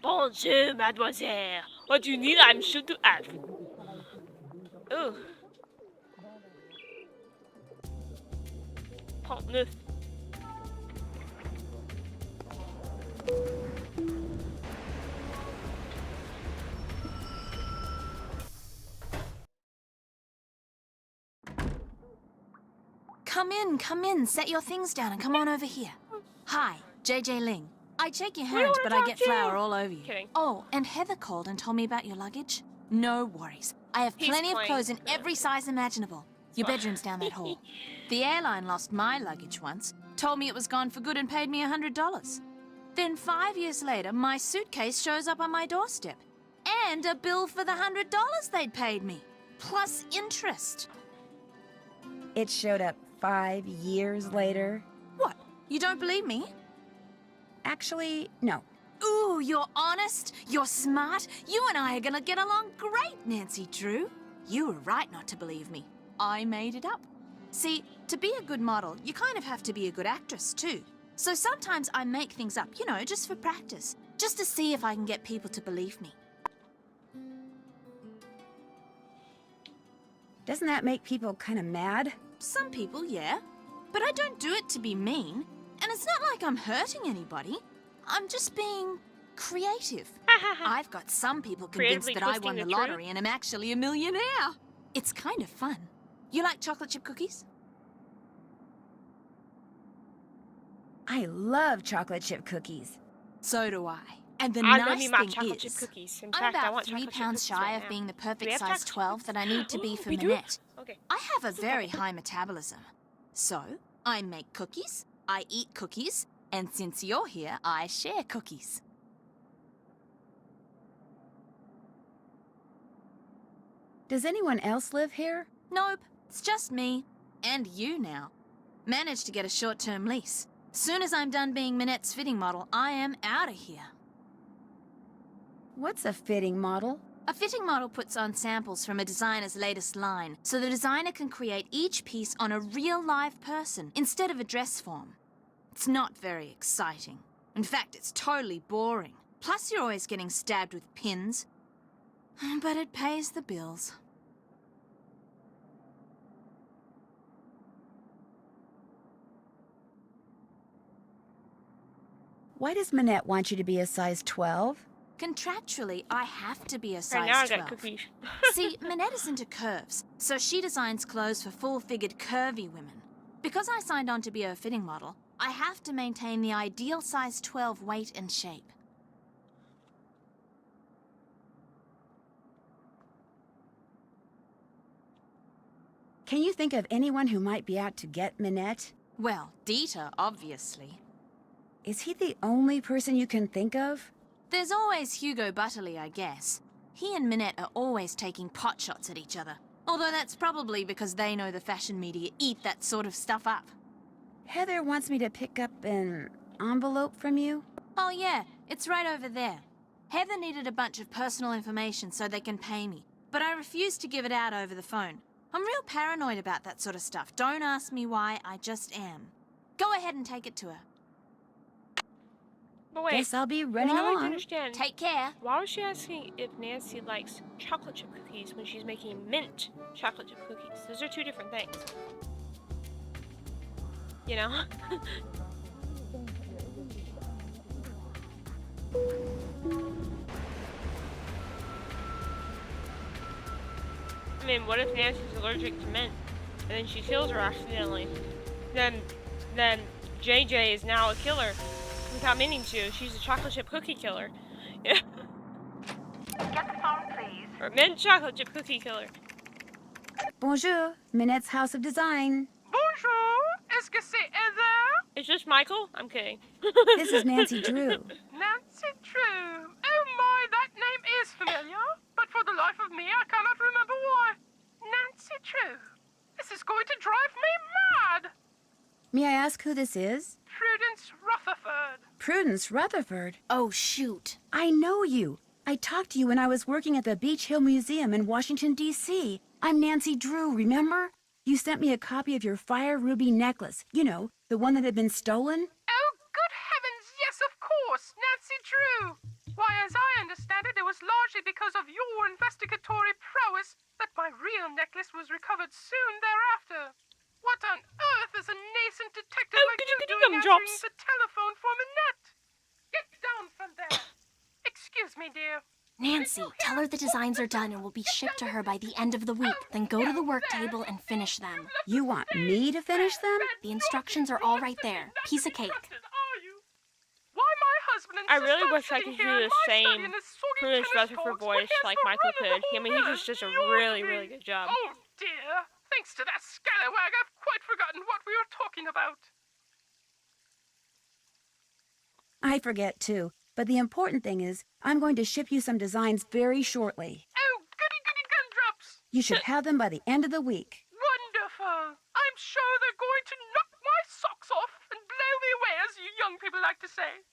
Bonjour, mademoiselle. What do you need? I'm sure to add. Ooh. Pont Neuf. Come in. Set your things down and come on over here. Hi, JJ Ling. I shake your We don't hand, wanna but I talk get to you. flour all over you. Kidding. Oh, and Heather called and told me about your luggage. No worries. I have He's plenty of playing clothes in the- every size imaginable. Your bedroom's down that hall. The airline lost my luggage once, told me it was gone for good and paid me $100. Then 5 years later, my suitcase shows up on my doorstep. And a bill for the $100 they'd paid me. Plus interest. It showed up 5 years later. What? You don't believe me? Actually, no. Ooh, you're honest, you're smart. You and I are gonna get along great, Nancy Drew. You were right not to believe me. I made it up. See, to be a good model, you kind of have to be a good actress, too. So sometimes I make things up, you know, just for practice. Just to see if I can get people to believe me. Doesn't that make people kind of mad? Some people, yeah. But I don't do it to be mean. And it's not like I'm hurting anybody. I'm just being creative. I've got some people convinced Creatively that I twisting won the the truth? lottery and am actually a millionaire. It's kind of fun. You like chocolate chip cookies? I love chocolate chip cookies. So do I. And the I love nice me my thing chocolate chip is, cookies. In I'm fact, I about want 3 chocolate chip pounds cookies shy right of now. being the Do we perfect have size chocolate 12 that I need to be for We do? Minette. Okay. I have a very high metabolism. So, I make cookies, I eat cookies, and since you're here, I share cookies. Does anyone else live here? Nope, it's just me. And you now. Managed to get a short-term lease. Soon as I'm done being Minette's fitting model, I am out of here. What's a fitting model? A fitting model puts on samples from a designer's latest line, so the designer can create each piece on a real live person instead of a dress form. It's not very exciting. In fact, it's totally boring. Plus, you're always getting stabbed with pins. But it pays the bills. Why does Minette want you to be a size 12? Contractually, I have to be a Right now I size got 12. cookies. See, Minette is into curves, so she designs clothes for full-figured curvy women. Because I signed on to be her fitting model, I have to maintain the ideal size 12 weight and shape. Can you think of anyone who might be out to get Minette? Well, Dieter, obviously. Is he the only person you can think of? There's always Hugo Butterly, I guess. He and Minette are always taking potshots at each other. Although that's probably because they know the fashion media eat that sort of stuff up. Heather wants me to pick up an envelope from you. Oh yeah, it's right over there. Heather needed a bunch of personal information so they can pay me, but I refused to give it out over the phone. I'm real paranoid about that sort of stuff. Don't ask me why, I just am. Go ahead and take it to her. But wait, Guess I'll be running I don't along. understand. Take care. Why was she asking if Nancy likes chocolate chip cookies when she's making mint chocolate chip cookies? Those are two different things. You know? I mean, what if Nancy's allergic to mint and then she kills her accidentally? Then JJ is now a killer without meaning to. She's a chocolate chip cookie killer. Yeah. Get the phone, please. Or mint chocolate chip cookie killer. Bonjour, Minette's House of Design. Bonjour, est-ce que c'est Heather? Is this Michael? I'm kidding. This is Nancy Drew. Nancy Drew. Oh my, that name is familiar. But for the life of me, I cannot remember why. Nancy Drew. This is going to drive me mad. May I ask who this is? Prudence Rutherford. Prudence Rutherford. Oh, shoot. I know you. I talked to you when I was working at the Beach Hill Museum in Washington, D.C. I'm Nancy Drew, remember? You sent me a copy of your fire ruby necklace. You know, the one that had been stolen. Oh, good heavens, yes, of course, Nancy Drew. Why, as I understand it, it was largely because of your investigatory prowess that my real necklace was recovered soon thereafter. What on earth is a nascent detective like you doing answering the telephone for Minette? Get down from there. Excuse me, dear. Nancy, tell her the designs are done and will be shipped to her by the end of the week. Then go to the work table and finish them. You want me to finish them? The instructions are all right there. Piece of cake. Why my husband and I really sister wish I sitting could here do in the my study same in this soggy Prudence tennis Rutherford courts, voice where's like the Michael run of the could. I mean, he whole just does a mess? really, really good job. Oh dear. Thanks to that scallywag, I've quite forgotten what we were talking about. I forget too, but the important thing is I'm going to ship you some designs very shortly. Oh, goody goody gumdrops. You should have them by the end of the week. Wonderful. I'm sure they're going to knock my socks off and blow me away, as you young people like to say.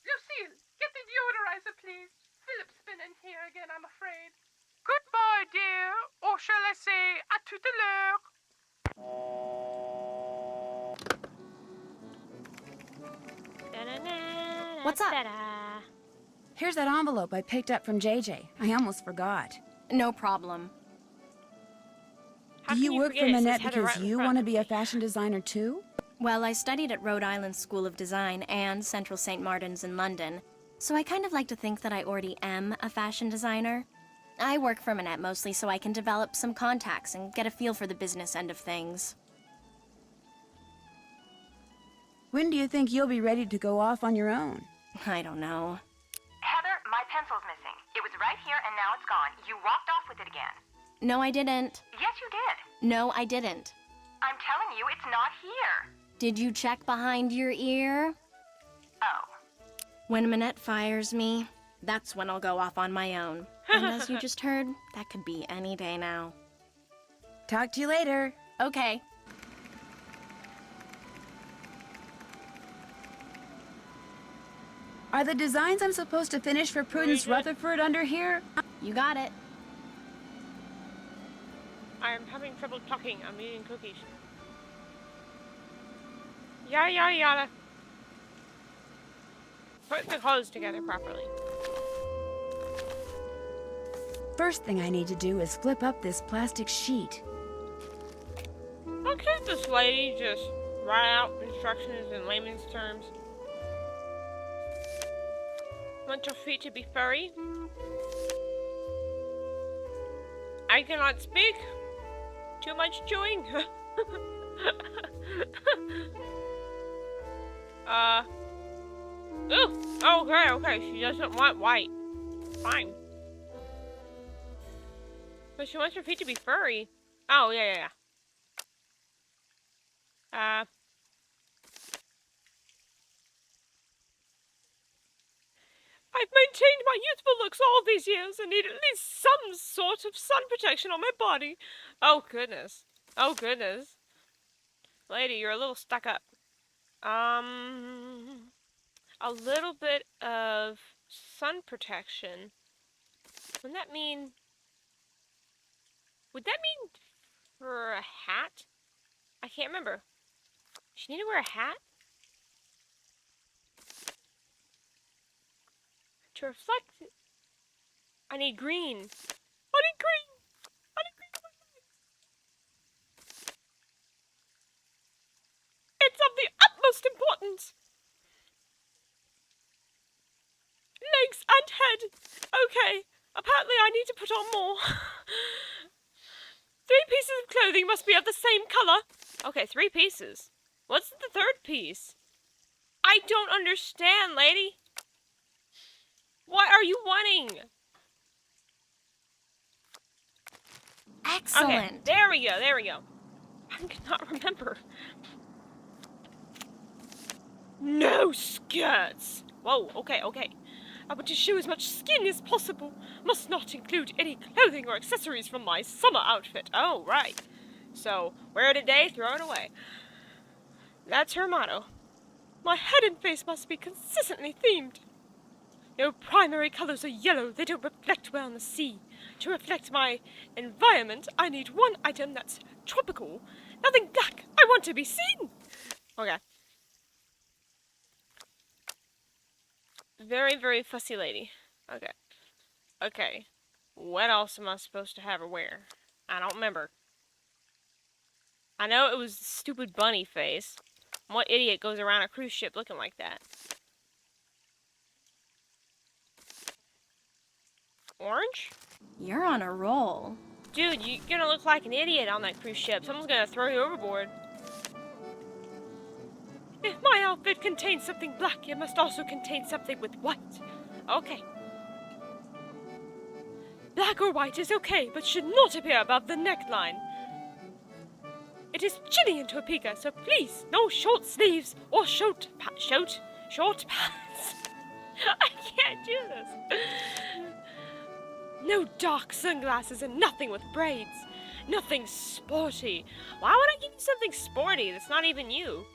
Lucille, get the deodorizer, please. Philip's been in here again, I'm afraid. Goodbye, dear. Or shall I say, à tout à l'heure. What's up? Here's that envelope I picked up from JJ. I almost forgot. No problem. Do you work for Minette because you want to be a fashion designer too? Well, I studied at Rhode Island School of Design and Central St. Martin's in London, so I kind of like to think that I already am a fashion designer. I work for Minette mostly so I can develop some contacts and get a feel for the business end of things. When do you think you'll be ready to go off on your own? I don't know. Heather, my pencil's missing. It was right here and now it's gone. You walked off with it again. No, I didn't. Yes, you did. No, I didn't. I'm telling you, it's not here. Did you check behind your ear? Oh. When Minette fires me, that's when I'll go off on my own. And as you just heard, that could be any day now. Talk to you later. Okay. Are the designs I'm supposed to finish for Prudence Rutherford under here? You got it. I'm having trouble talking. I'm eating cookies. Yada yada yada. Put the clothes together properly. First thing I need to do is flip up this plastic sheet. How can't this lady just write out instructions in layman's terms? Want your feet to be furry? I cannot speak. Too much chewing. Ooh. Okay. She doesn't want white. Fine. But she wants her feet to be furry. Oh, yeah. I've maintained my youthful looks all these years and need at least some sort of sun protection on my body. Oh, goodness. Lady, you're a little stuck up. A little bit of sun protection. Would that mean for a hat? I can't remember. She need to wear a hat? To reflect it. I need green. It's of the utmost importance. Legs and head. Okay. Apparently I need to put on more. 3 pieces of clothing must be of the same color. Okay, 3 pieces. What's the 3rd piece? I don't understand, lady. What are you wanting? Excellent. Okay, there we go. I cannot remember. No skirts. Whoa, okay. I want to show as much skin as possible. Must not include any clothing or accessories from my summer outfit. Oh, right. So, wear it today, throw it away. That's her motto. My head and face must be consistently themed. No primary colors are yellow. They don't reflect well in the sea. To reflect my environment, I need one item that's tropical. Nothing black. I want to be seen. Okay. Very, very fussy lady. Okay. What else am I supposed to have her wear? I don't remember. I know it was the stupid bunny face. What idiot goes around a cruise ship looking like that? Orange? You're on a roll. Dude, you're gonna look like an idiot on that cruise ship. Someone's gonna throw you overboard. If my outfit contains something black, it must also contain something with white. Okay. Black or white is okay, but should not appear above the neckline. It is chilly in Topeka, so please, no short sleeves or short pants. I can't do this. No dark sunglasses and nothing with braids. Nothing sporty. Why would I give you something sporty that's not even you?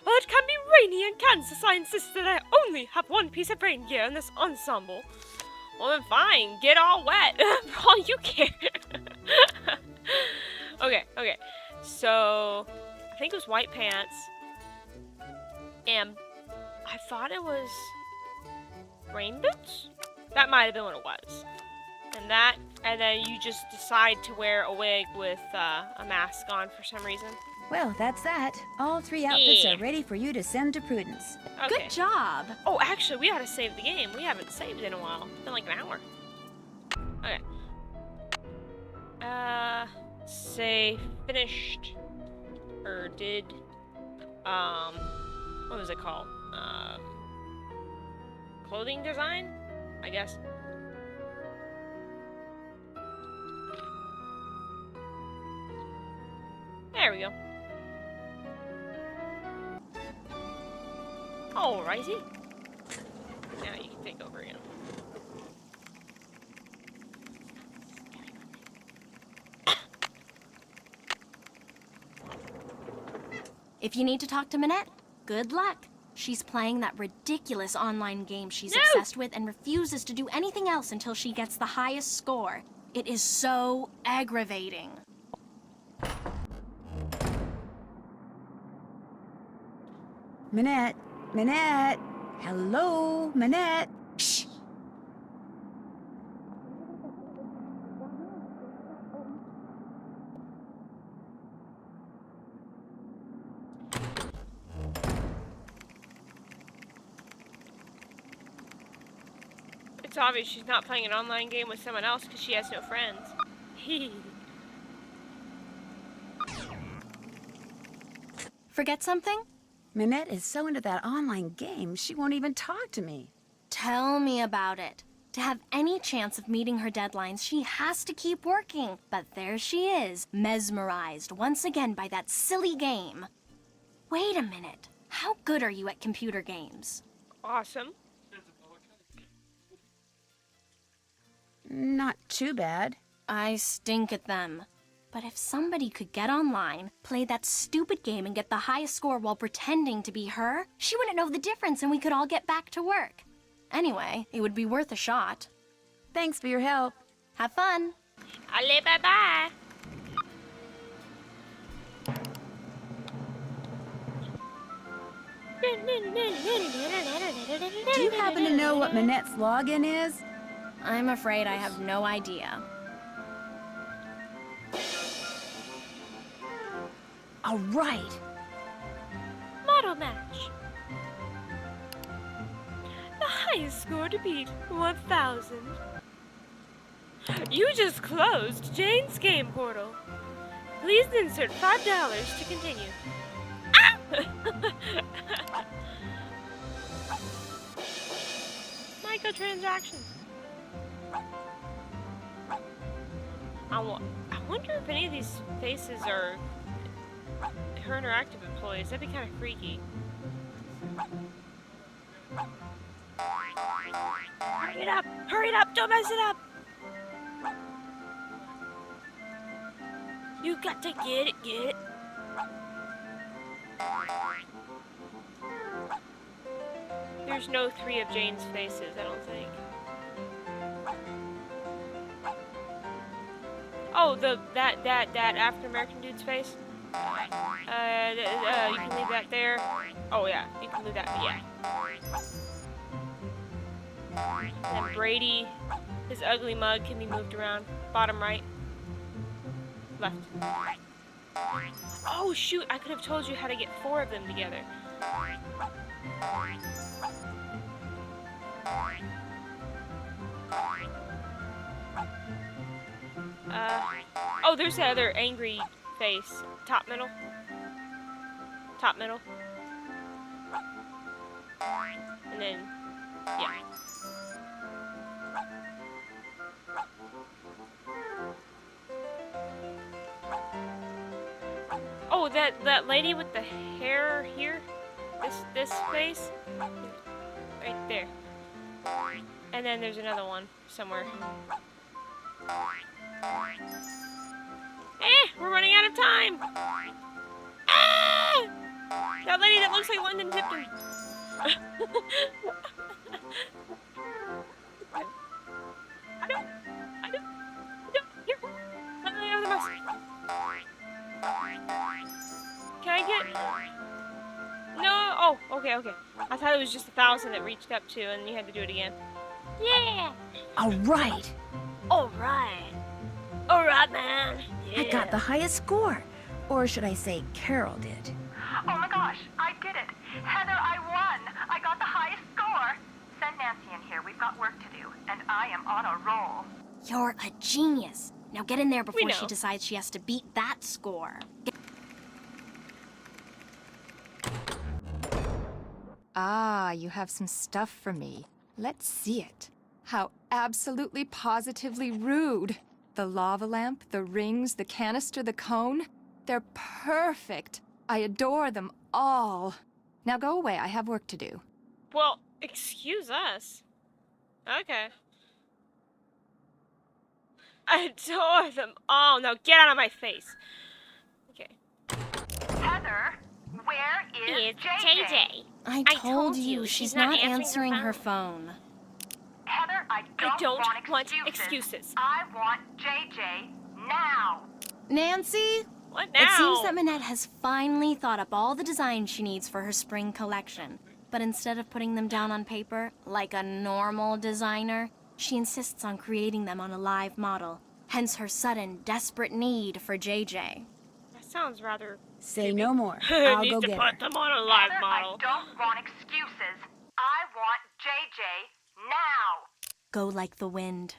Well, it can be rainy in Kansas. I insist that I only have 1 piece of rain gear in this ensemble. Well then fine, get all wet. For all you care. Okay. So, I think it was white pants. And I thought it was rain boots? That might have been what it was. And then you just decide to wear a wig with a mask on for some reason. Well, that's that. All 3 outfits are ready for you to send to Prudence. Okay. Good job. Oh, actually, we gotta save the game. We haven't saved in a while. It's been like an hour. Okay. Say finished. Or did. what was it called? Clothing design, I guess. There we go. Alrighty. Now you can take over again. If you need to talk to Minette, good luck. She's playing that ridiculous online game she's obsessed with and refuses to do anything else until she gets the highest score. It is so aggravating. Minette, Minette, hello, Minette. Shh. It's obvious she's not playing an online game with someone else because she has no friends. Forget something? Minette is so into that online game, she won't even talk to me. Tell me about it. To have any chance of meeting her deadlines, she has to keep working. But there she is, mesmerized once again by that silly game. Wait a minute. How good are you at computer games? Awesome. Not too bad. I stink at them. But if somebody could get online, play that stupid game and get the highest score while pretending to be her, she wouldn't know the difference and we could all get back to work. Anyway, it would be worth a shot. Thanks for your help. Have fun. Allez, bye-bye. Do you happen to know what Minette's login is? I'm afraid I have no idea. All right. Model match. The highest score to beat, 1,000. You just closed Jane's game portal. Please insert $5 to continue. Microtransactions. I wonder if any of these faces are her interactive employees. That'd be kind of freaky. Hurry it up! Hurry it up! Don't mess it up! You got to get it, get it. There's no 3 of Jane's faces, I don't think. Oh, that African American dude's face. You can leave that there. Oh yeah, you can leave that. Yeah. And then Brady, his ugly mug can be moved around. Bottom right. Left. Oh shoot! I could have told you how to get 4 of them together. Oh, there's that other angry face. Top middle. Top middle. And then, yeah. Oh, that lady with the hair here. This face. Right there. And then there's another one somewhere. We're running out of time! Ah! That lady that looks like London Tipton. Can I get... No! Oh, okay. I thought it was just 1,000 that reached up to and you had to do it again. Yeah! All right. Alright, man. Yeah. I got the highest score. Or should I say Carol did. Oh my gosh, I did it. Heather, I won. I got the highest score. Send Nancy in here. We've got work to do, and I am on a roll. You're a genius. Now get in there before she decides she has to beat that score. Ah, you have some stuff for me. Let's see it. How absolutely positively rude. The lava lamp, the rings, the canister, the cone. They're perfect. I adore them all. Now go away, I have work to do. Well, excuse us. Okay. I adore them all. Now get out of my face. Okay. Heather, where is JJ? I told you, she's not answering her phone. Heather, I don't want excuses. I want JJ now. Nancy? What now? It seems that Minette has finally thought up all the designs she needs for her spring collection. But instead of putting them down on paper, like a normal designer, she insists on creating them on a live model. Hence her sudden, desperate need for JJ. That sounds rather... Say no more. I'll Needs go to get put her. them on a live Heather, model. I don't want excuses. I want JJ now. Go like the wind.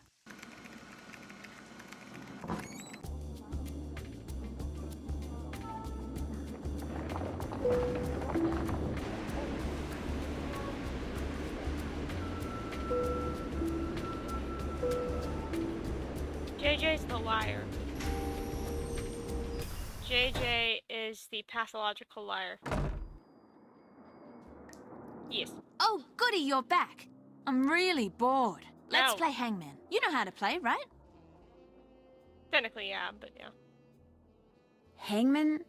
JJ's the liar. JJ is the pathological liar. Yes. Oh, goody, you're back. I'm really bored. Let's No. play hangman. You know how to play, right? Technically, yeah, but yeah. Hangman?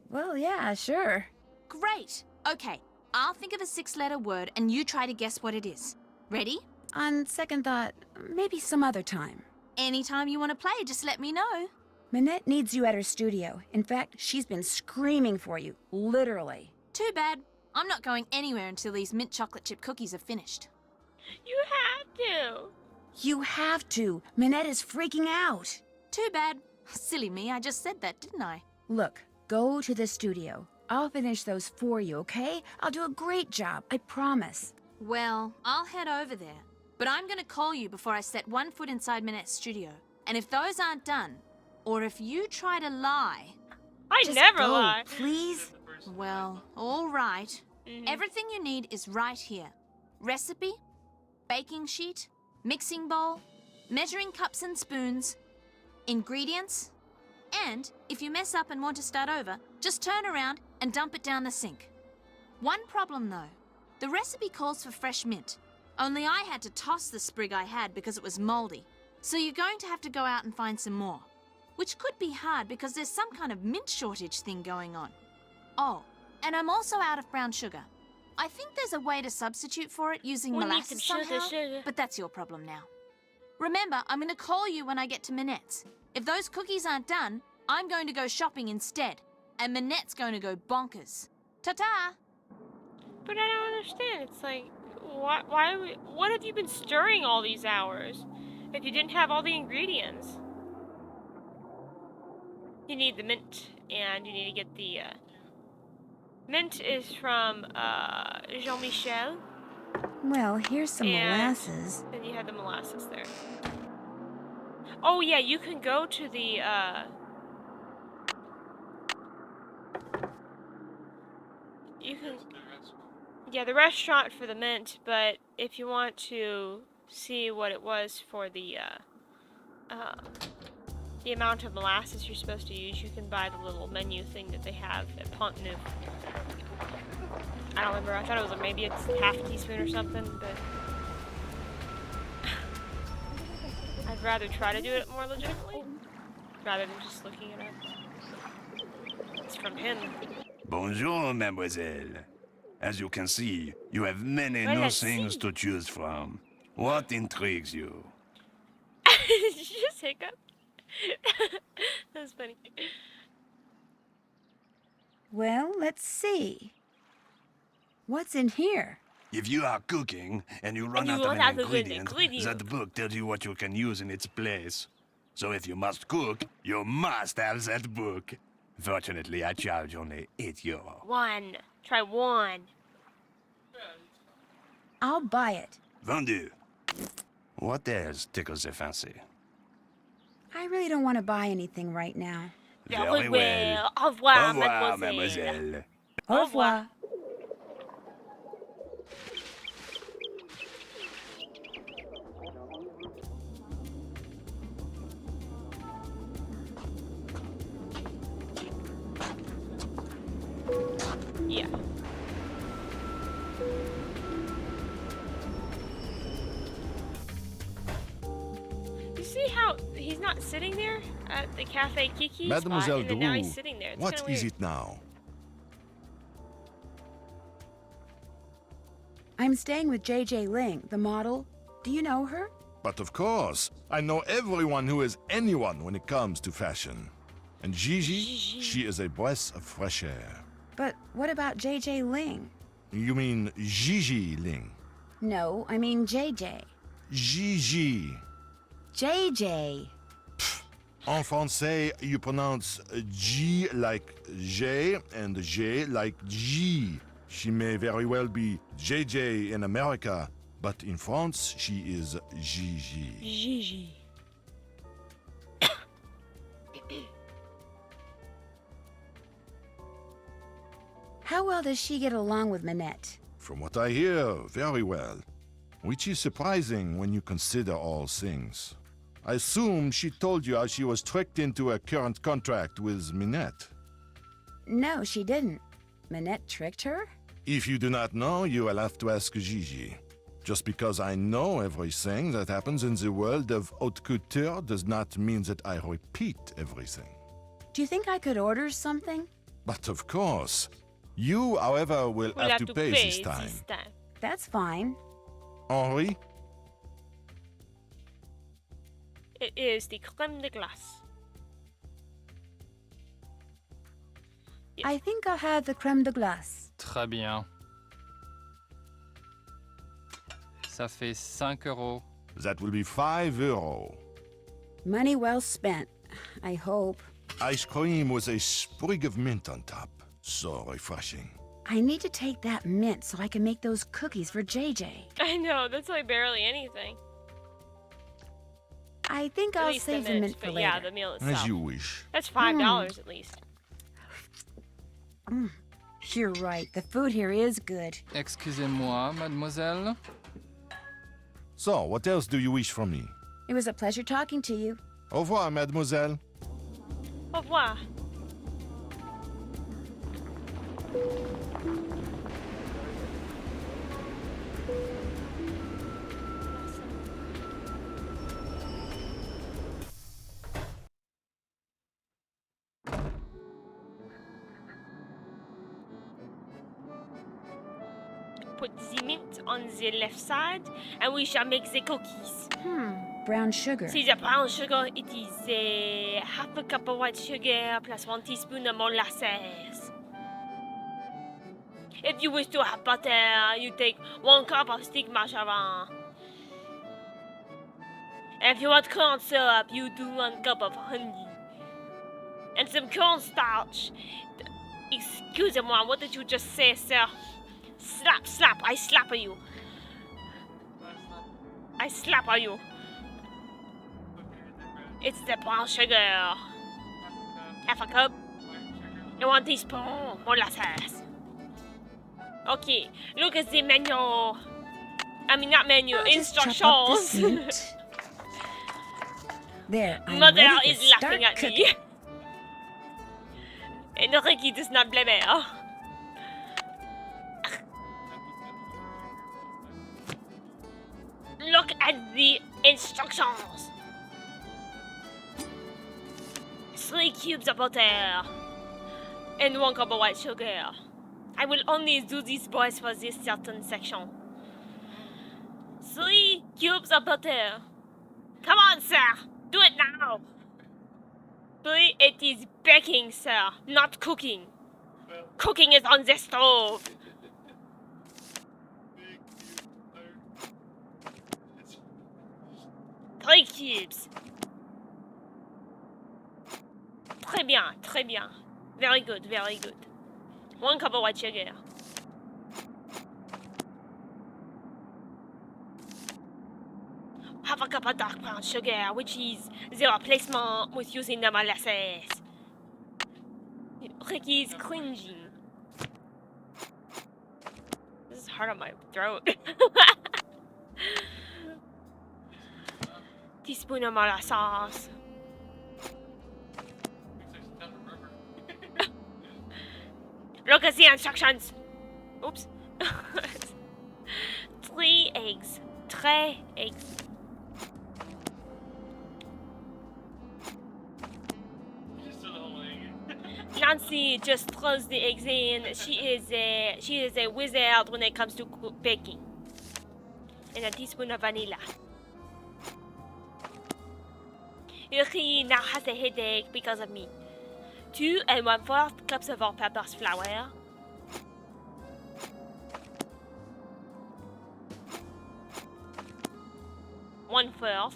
Well, yeah, sure. Great. Okay, I'll think of a 6-letter word and you try to guess what it is. Ready? On second thought, maybe some other time. Anytime you want to play, just let me know. Minette needs you at her studio. In fact, she's been screaming for you, literally. Too bad. I'm not going anywhere until these mint chocolate chip cookies are finished. You have to. You have to. Minette is freaking out. Too bad. Silly me, I just said that, didn't I? Look, go to the studio. I'll finish those for you, okay? I'll do a great job, I promise. Well, I'll head over there. But I'm going to call you before I set one foot inside Minette's studio. And if those aren't done, or if you try to lie... I Just never go, lie. Please? Well, all right. Everything you need is right here. Recipe, baking sheet, mixing bowl, measuring cups and spoons, ingredients, and if you mess up and want to start over, just turn around and dump it down the sink. One problem though, the recipe calls for fresh mint, only I had to toss the sprig I had because it was moldy. So you're going to have to go out and find some more, which could be hard because there's some kind of mint shortage thing going on. Oh, and I'm also out of brown sugar. I think there's a way to substitute for it using We need molasses some sugar, somehow, but that's your problem now. Remember, I'm going to call you when I get to Minette's. If those cookies aren't done, I'm going to go shopping instead, and Minette's going to go bonkers. Ta-ta! But I don't understand. It's like, what have you been stirring all these hours if you didn't have all the ingredients? You need the mint, and you need to get the, mint is from, Jean-Michel. Well, here's some molasses. And you had the molasses there. Oh yeah, you can go to the, you can... Yeah, the restaurant for the mint, but if you want to see what it was for the amount of molasses you're supposed to use, you can buy the little menu thing that they have at Pont Neuf. I don't remember, I thought it was maybe a half a teaspoon or something, but... I'd rather try to do it more legitimately, rather than just looking it up. It's from him. Bonjour, mademoiselle. As you can see, you have many new things to choose from. What intrigues you? Did you just hiccup? That was funny. Well, let's see. What's in here? If you are cooking and you run out of an ingredient, that book tells you what you can use in its place. So if you must cook, you must have that book. Fortunately, I charge only €8. One. Try one. I'll buy it. Vendu. What else tickles your fancy? I really don't want to buy anything right now. Very well. Au revoir, Au revoir, mademoiselle. Au revoir. Yeah. You see how he's not sitting there at the Cafe Kiki Mademoiselle spot, and then now he's Drew, sitting there. It's what kinda is weird. it now? I'm staying with JJ Ling, the model. Do you know her? But of course, I know everyone who is anyone when it comes to fashion. And Gigi, she is a breath of fresh air. But what about JJ Ling? You mean Gigi Ling? No, I mean JJ. Gigi. JJ. En français, you pronounce G like J and J like G. She may very well be JJ in America, but in France, she is Gigi. Gigi. How well does she get along with Minette? From what I hear, very well. Which is surprising when you consider all things. I assume she told you how she was tricked into a current contract with Minette. No, she didn't. Minette tricked her? If you do not know, you will have to ask Gigi. Just because I know everything that happens in the world of haute couture does not mean that I repeat everything. Do you think I could order something? But of course. You, however, will We'll have to pay this time. That's fine. Henri? It is the creme de glace. I think I'll have the creme de glace. Très bien. Ça fait 5 €. That will be €5. Money well spent, I hope. Ice cream with a sprig of mint on top. So refreshing. I need to take that mint so I can make those cookies for JJ. I know, that's like barely anything. I think At I'll least save the mint for but later. yeah, the meal itself. As you wish. That's $5 at least. You're right, the food here is good. Excusez-moi, mademoiselle. So, what else do you wish from me? It was a pleasure talking to you. Au revoir, mademoiselle. Au revoir. Put the mint on the left side, and we shall make the cookies. Brown sugar. See the brown sugar, it is half a cup of white sugar plus 1 teaspoon of molasses. If you wish to have butter, you take 1 cup of stick margarine. If you want corn syrup, you do 1 cup of honey. And some cornstarch. Excusez-moi, what did you just say, sir? Slap, slap, I slap you. I slap you. It's the brown sugar. Half a cup. And 1 teaspoon molasses. Okay, look at the menu. I mean, not menu, I'll just chop up this instructions. mint. There, I'm Mother ready to is start laughing at cooking. me. And Ricky does not blame her. Look at the instructions. 3 cubes of butter. And 1 cup of white sugar. I will only do these boys for this certain section. 3 cubes of butter. Come on, sir. Do it now. 3, it is baking, sir, not cooking. Cooking is on the stove. Three cubes. Très bien, très bien. Very good, very good. 1 cup of white sugar. Half a cup of dark brown sugar, which is the replacement with using the molasses. Ricky is cringing. This is hard on my throat. Teaspoon of molasses. Look at the instructions. Oops. 3 eggs. 3 eggs. Nancy just throws the eggs in. She is a wizard when it comes to baking. And a teaspoon of vanilla. He now has a headache because of me. 2 1/4 cups of all-purpose flour. 1/4.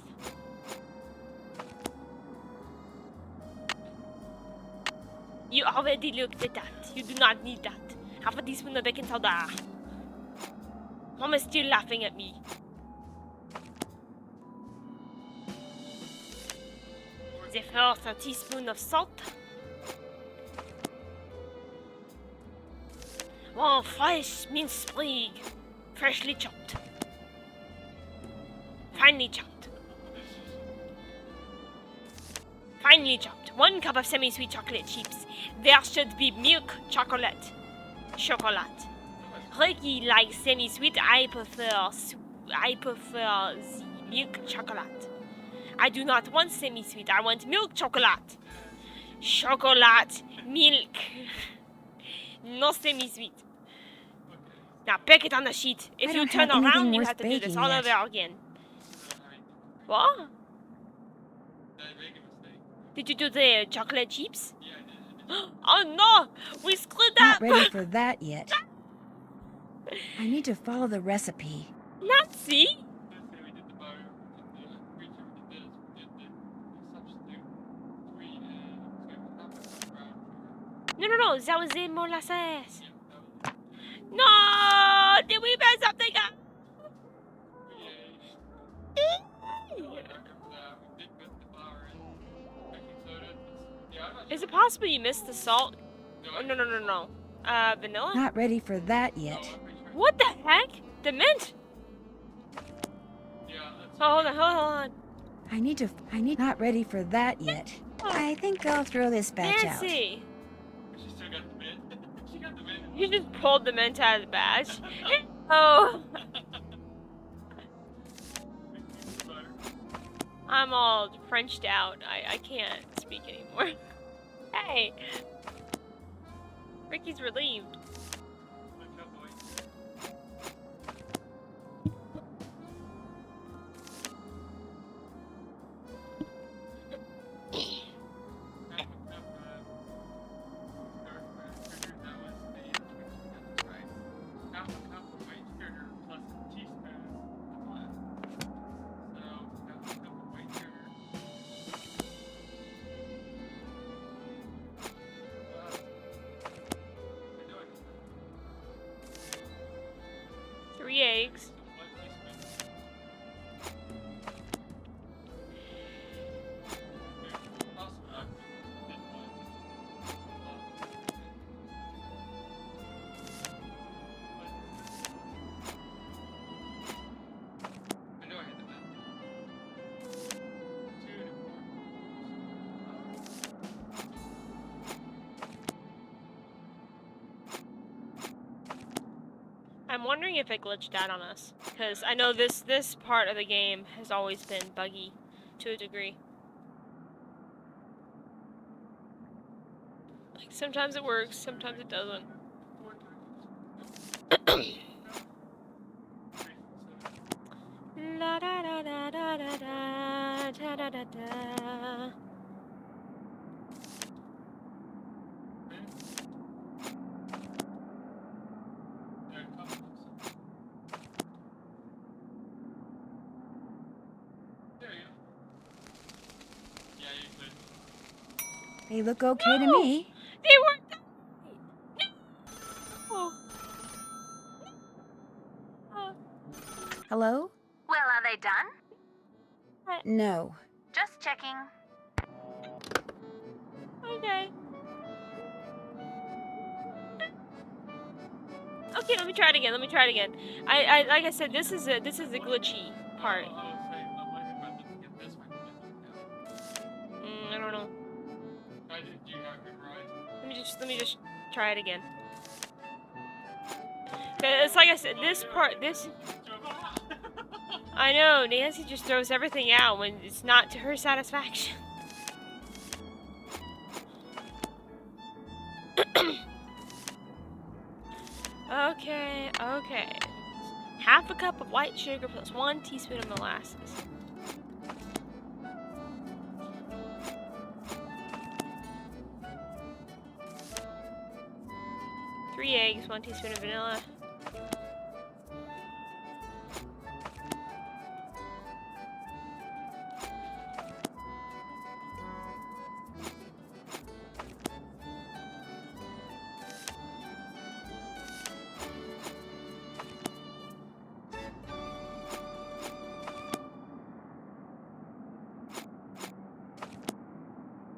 You already looked at that. You do not need that. Half a teaspoon of baking soda. Mom is still laughing at me. The first, a teaspoon of salt. 1 fresh minced sprig. Freshly chopped. Finely chopped. Finely chopped. 1 cup of semi-sweet chocolate chips. There should be milk chocolate. Ricky likes semi-sweet. I prefer the milk chocolate. I do not want semi-sweet. I want milk chocolate. Chocolate, milk. No semi-sweet. Now pick it on the sheet. If you turn around, you have to do this all over again. What? Did you do the chocolate chips? Oh no! We screwed up! Not ready for that yet. I need to follow the recipe. Nancy? No, that was the molasses. No! Did we mess something up? Is it possible you missed the salt? Oh, no. Vanilla? Not ready for that yet. What the heck? The mint? Oh, hold on. I need not ready for that yet. I think I'll throw this batch out. Nancy! You just pulled the mint out of the batch. Oh. I'm all Frenched out. I can't speak anymore. Hey! Ricky's relieved. Eggs. I'm wondering if it glitched out on us, because I know this part of the game has always been buggy to a degree. Like sometimes it works, sometimes it doesn't. La da da da da da da da da da. They look okay to me. They worked. No. Hello? Well, are they done? No. Just checking. Okay. Okay, let me try it again. I like I said, this is a glitchy part. I don't know. Let me just try it again. It's like I said, this. I know, Nancy just throws everything out when it's not to her satisfaction. Okay. Half a cup of white sugar plus 1 teaspoon of molasses. Three eggs, 1 teaspoon of vanilla.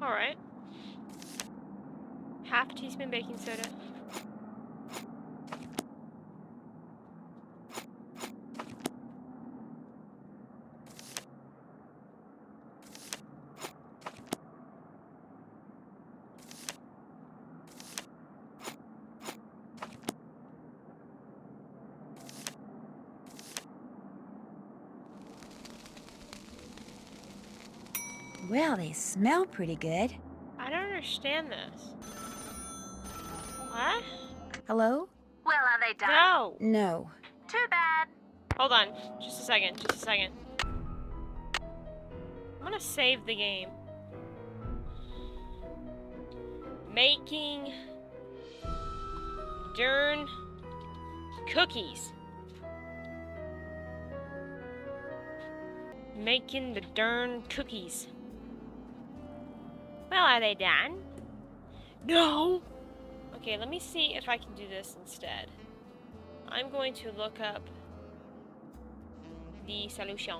Alright. Half a teaspoon baking soda. Well, they smell pretty good. I don't understand this. What? Hello? Well, are they done? No! No. Too bad. Hold on. Just a second. I'm gonna save the game. Making darn cookies. Making the darn cookies. Well, are they done? No! Okay, let me see if I can do this instead. I'm going to look up the solution.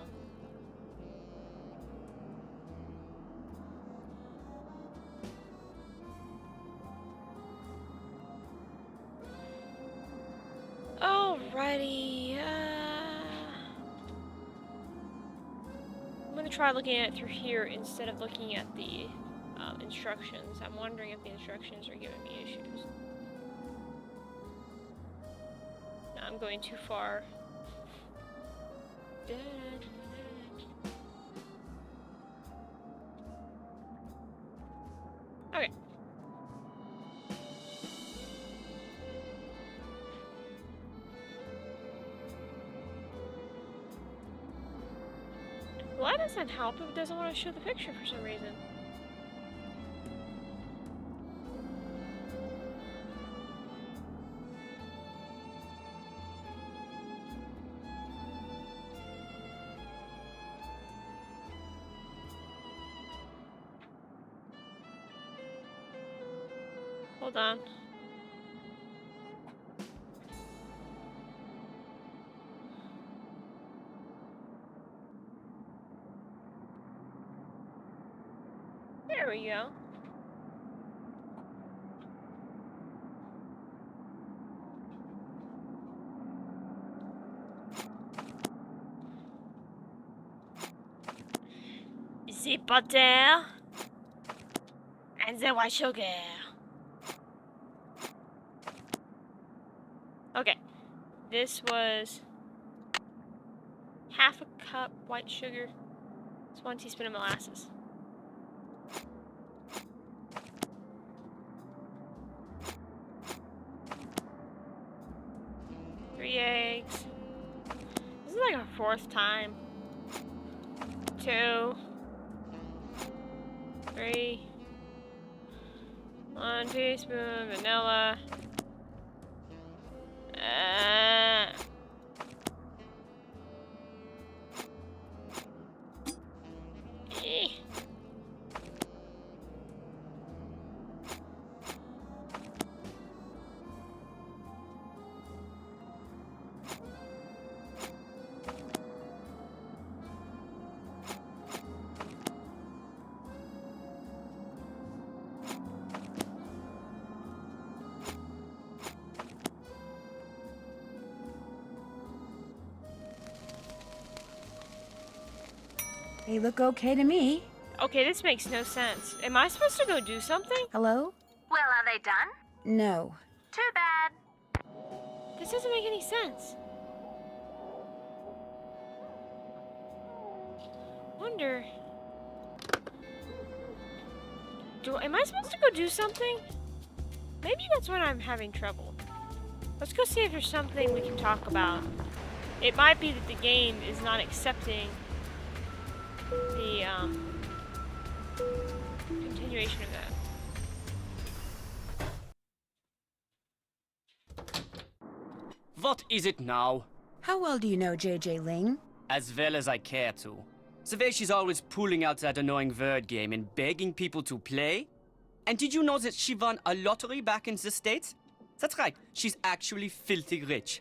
Alrighty. I'm gonna try looking at it through here instead of looking at the instructions. I'm wondering if the instructions are giving me issues. No, I'm going too far. Okay. Well, that doesn't help if it doesn't want to show the picture for some reason. Hold on. There we go. The butter and the white sugar. Okay, this was half a cup white sugar. It's 1 teaspoon of molasses. Three eggs. This is like our 4th time. 2, 3, 1 teaspoon vanilla. They look okay to me. Okay, this makes no sense. Am I supposed to go do something? Hello? Well, are they done? No. Too bad. This doesn't make any sense. Wonder... Am I supposed to go do something? Maybe that's when I'm having trouble. Let's go see if there's something we can talk about. It might be that the game is not accepting the continuation of that. What is it now? How well do you know J.J. Ling? As well as I care to. The way she's always pulling out that annoying word game and begging people to play. And did you know that she won a lottery back in the States? That's right, she's actually filthy rich.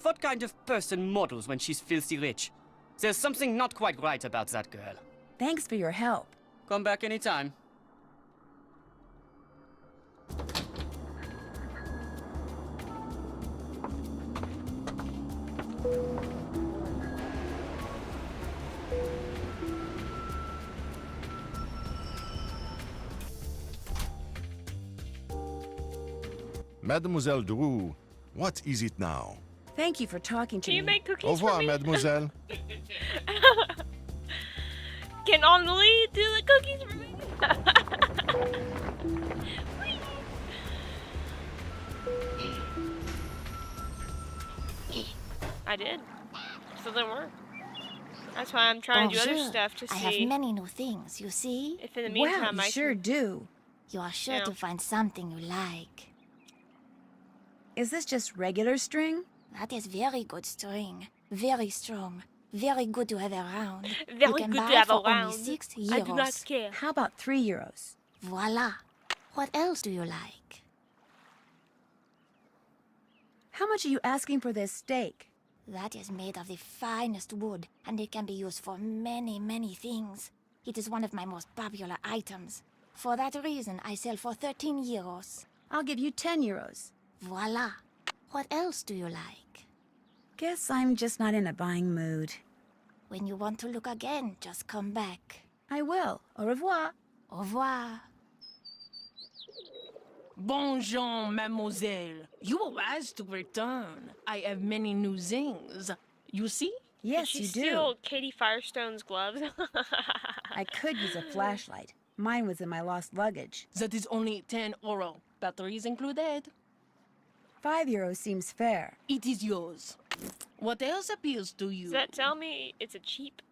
What kind of person models when she's filthy rich? There's something not quite right about that girl. Thanks for your help. Come back anytime. Mademoiselle Drew, what is it now? Thank you for talking to me. Can you make cookies Au revoir, for me? mademoiselle. Can Anneli do the cookies for me? I did. Still didn't work. That's why I'm trying to do other stuff to see. I have many new things, you see? If in the meantime wow, you sure do. You are sure to find something you like. Is this just regular string? That is very good string. Very strong. Very good to have around. Very you can good buy to have for around. only 6 euros. I do not care. How about 3 euros? Voila. What else do you like? How much are you asking for this steak? That is made of the finest wood, and it can be used for many, many things. It is one of my most popular items. For that reason, I sell for 13 euros. I'll give you 10 euros. Voila. What else do you like? Guess I'm just not in a buying mood. When you want to look again, just come back. I will. Au revoir. Au revoir. Bonjour, mademoiselle. You were wise to return. I have many new things. You see? Yes, Did you she do. steal Katie Firestone's gloves? I could use a flashlight. Mine was in my lost luggage. That is only 10 euro. Batteries included. 5 euros seems fair. It is yours. What else appeals to you? Does that tell me it's a cheap,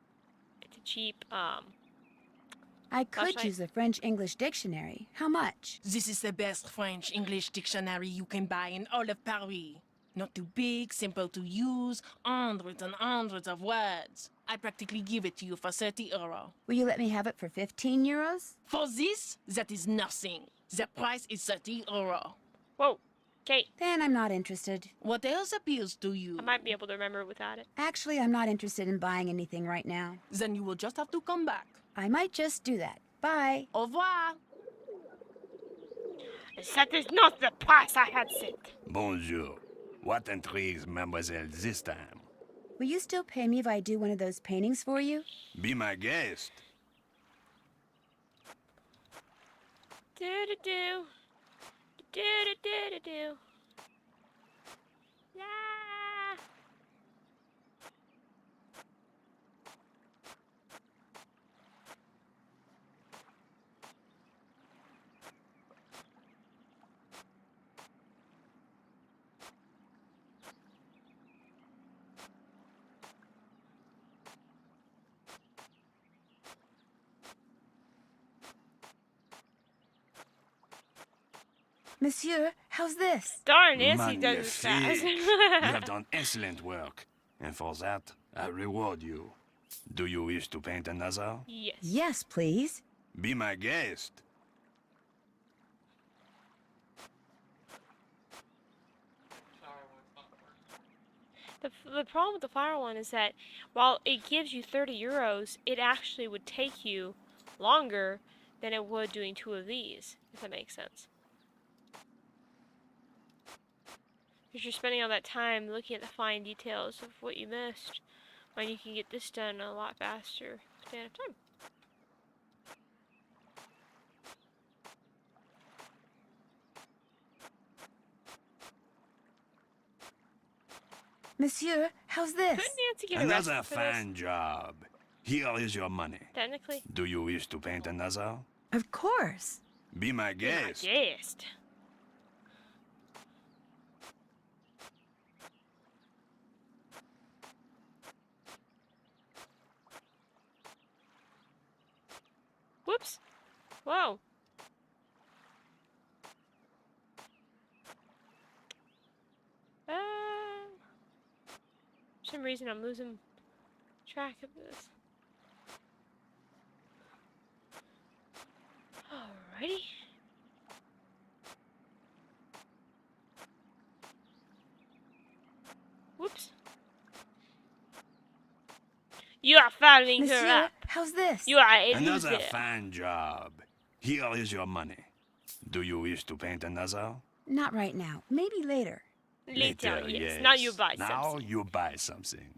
I could flashlight? use a French-English dictionary. How much? This is the best French-English dictionary you can buy in all of Paris. Not too big, simple to use, hundreds and hundreds of words. I practically give it to you for 30 euro. Will you let me have it for 15 euros? For this, that is nothing. The price is 30 euro. Whoa, Kate. Then I'm not interested. What else appeals to you? I might be able to remember without it. Actually, I'm not interested in buying anything right now. Then you will just have to come back. I might just do that. Bye. Au revoir. That is not the price I had set. Bonjour. What intrigues mademoiselle this time? Will you still pay me if I do one of those paintings for you? Be my guest. Do-do-do. Do-do-do-do-do. Yeah. Monsieur, how's this? Darn, Nancy does this fast. Magnifique. You have done excellent work, and for that, I reward you. Do you wish to paint another? Yes. Yes, please. Be my guest. The problem with the fire one is that while it gives you 30 euros, it actually would take you longer than it would doing 2 of these, if that makes sense. Because you're spending all that time looking at the fine details of what you missed, when you can get this done a lot faster span of time. Monsieur, how's this? Couldn't Nancy get Another arrested for fine job. Here is your money. this? Technically. Do you wish to paint another? Of course. Be my guest. Guest. Whoops. Whoa. For some reason I'm losing track of this. Alrighty. Whoops. You are following her Monsieur, up. how's this? You are a Another loser. fine job. Here is your money. Do you wish to paint another? Not right now. Maybe later. Later, yes. Now you buy Now something. you buy something.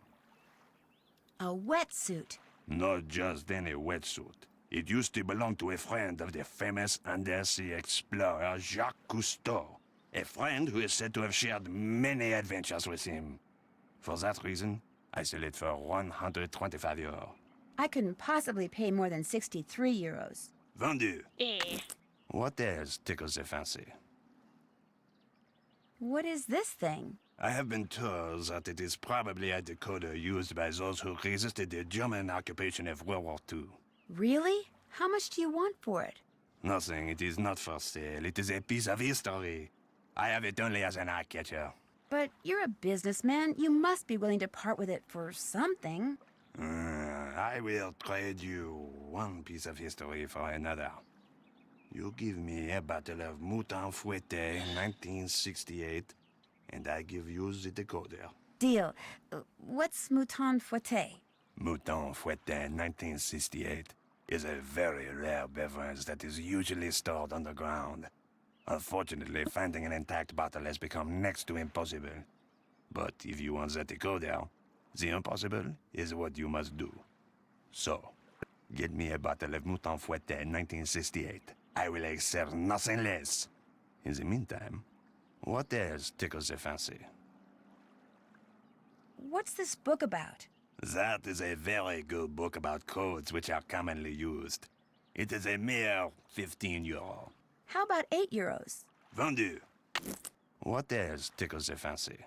A wetsuit. Not just any wetsuit. It used to belong to a friend of the famous undersea explorer Jacques Cousteau. A friend who is said to have shared many adventures with him. For that reason, I sell it for 125 euros. I couldn't possibly pay more than 63 euros. Vendu. Eh. What else tickles the fancy? What is this thing? I have been told that it is probably a decoder used by those who resisted the German occupation of World War II. Really? How much do you want for it? Nothing. It is not for sale. It is a piece of history. I have it only as an eye-catcher. But you're a businessman. You must be willing to part with it for something. I will trade you one piece of history for another. You give me a bottle of Mouton Fouetté 1968, and I give you the decoder. Deal. What's Mouton Fouetté? Mouton Fouetté 1968 is a very rare beverage that is usually stored underground. Unfortunately, finding an intact bottle has become next to impossible. But if you want the decoder, the impossible is what you must do. So, get me a bottle of Mouton Fouetté 1968. I will accept nothing less. In the meantime, what else tickles the fancy? What's this book about? That is a very good book about codes which are commonly used. It is a mere 15 euro. How about 8 euros? Vendu. What else tickles the fancy?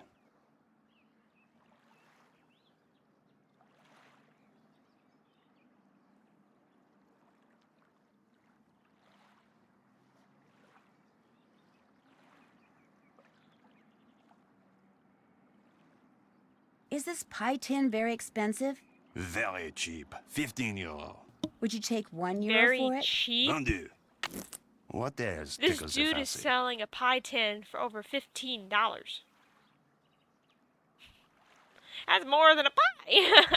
Is this pie tin very expensive? Very cheap. 15 euro. Would you take 1 euro Very for it? cheap. Vendu. What else This tickles the dude is fancy? selling a pie tin for over $15. That's more than a pie.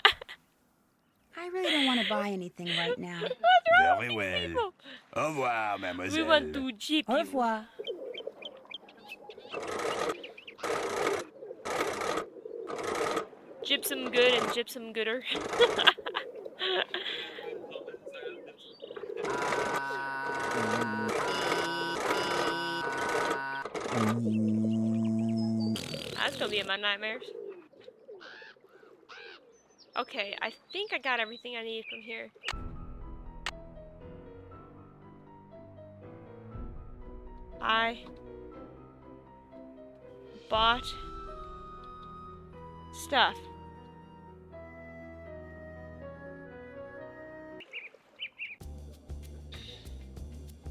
I really don't want to buy anything right now. Very well. Au revoir, mademoiselle. We want to cheap Au you. revoir. Gypsum good and gypsum gooder. That's gonna be in my nightmares. Okay, I think I got everything I need from here. I bought stuff.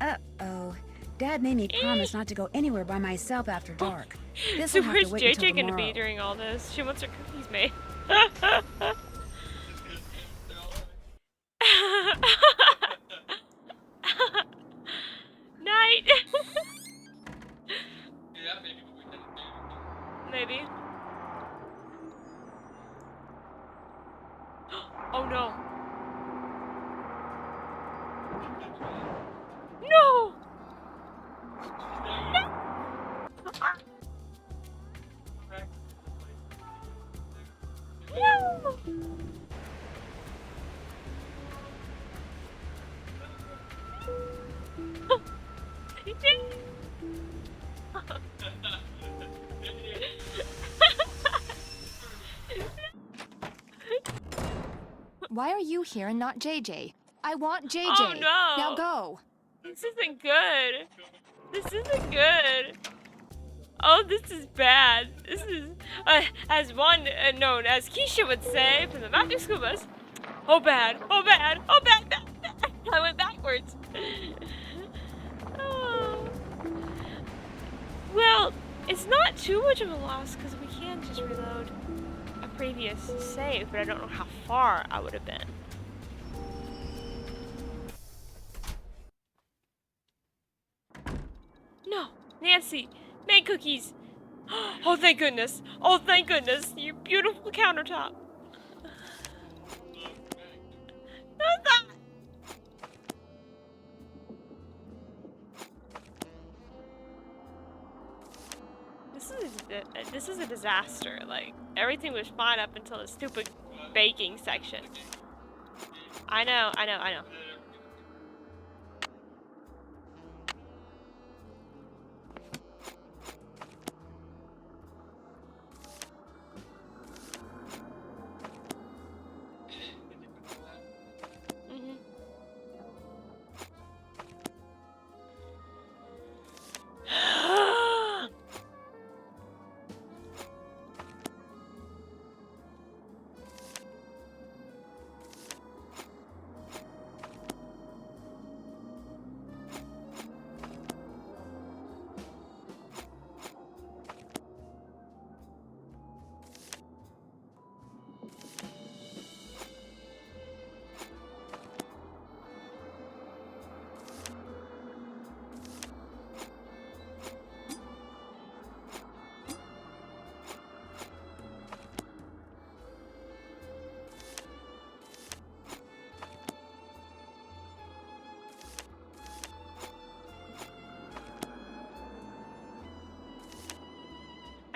Uh-oh. Dad made me promise not to go anywhere by myself after dark. This So will have where's to wait JJ until gonna be tomorrow. during all this? She wants her cookies made. Night. Maybe. Oh no. No. No. Why are you here and not JJ? I want JJ. Oh no! Now go. This isn't good. This isn't good. Oh, this is bad. This is, as one known as Keisha would say from the Magic School Bus. Oh bad, oh bad, oh bad, bad, bad. I went backwards. Oh. Well, it's not too much of a loss because we can just reload a previous save, but I don't know how far I would have been. No, Nancy, make cookies. Oh, thank goodness. Oh, thank goodness. You beautiful countertop. Not that. This is a disaster. Like, everything was fine up until the stupid baking section. I know.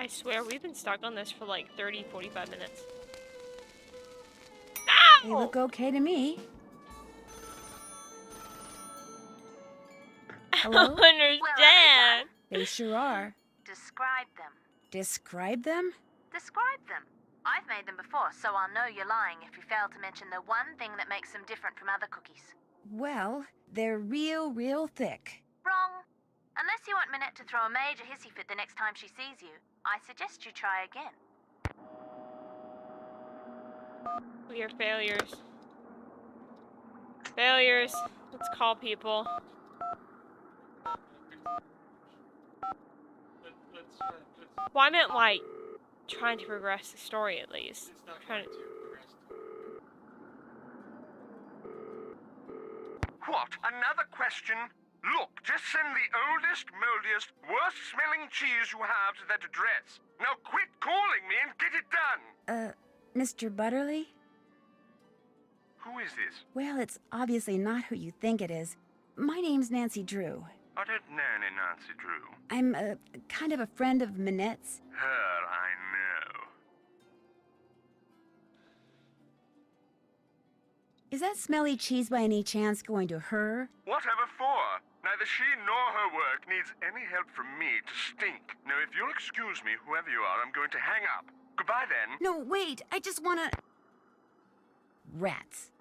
I swear, we've been stuck on this for like 30, 45 minutes. Ow! They look okay to me. Hello? I don't understand. They sure are. Describe them. Describe them? Describe them. I've made them before, so I'll know you're lying if you fail to mention the one thing that makes them different from other cookies. Well, they're real thick. Wrong. Unless you want Minette to throw a major hissy fit the next time she sees you, I suggest you try again. We are failures. Failures. Let's call people. Well, I meant like trying to progress the story at least. Trying to. What? Another question? Look, just send the oldest, moldiest, worst-smelling cheese you have to that address. Now quit calling me and get it done! Mr. Butterly? Who is this? Well, it's obviously not who you think it is. My name's Nancy Drew. I don't know any Nancy Drew. I'm kind of a friend of Minette's. Her I know. Is that smelly cheese by any chance going to her? Whatever for? Neither she nor her work needs any help from me to stink. Now, if you'll excuse me, whoever you are, I'm going to hang up. Goodbye, then. No, wait. I just wanna... Rats.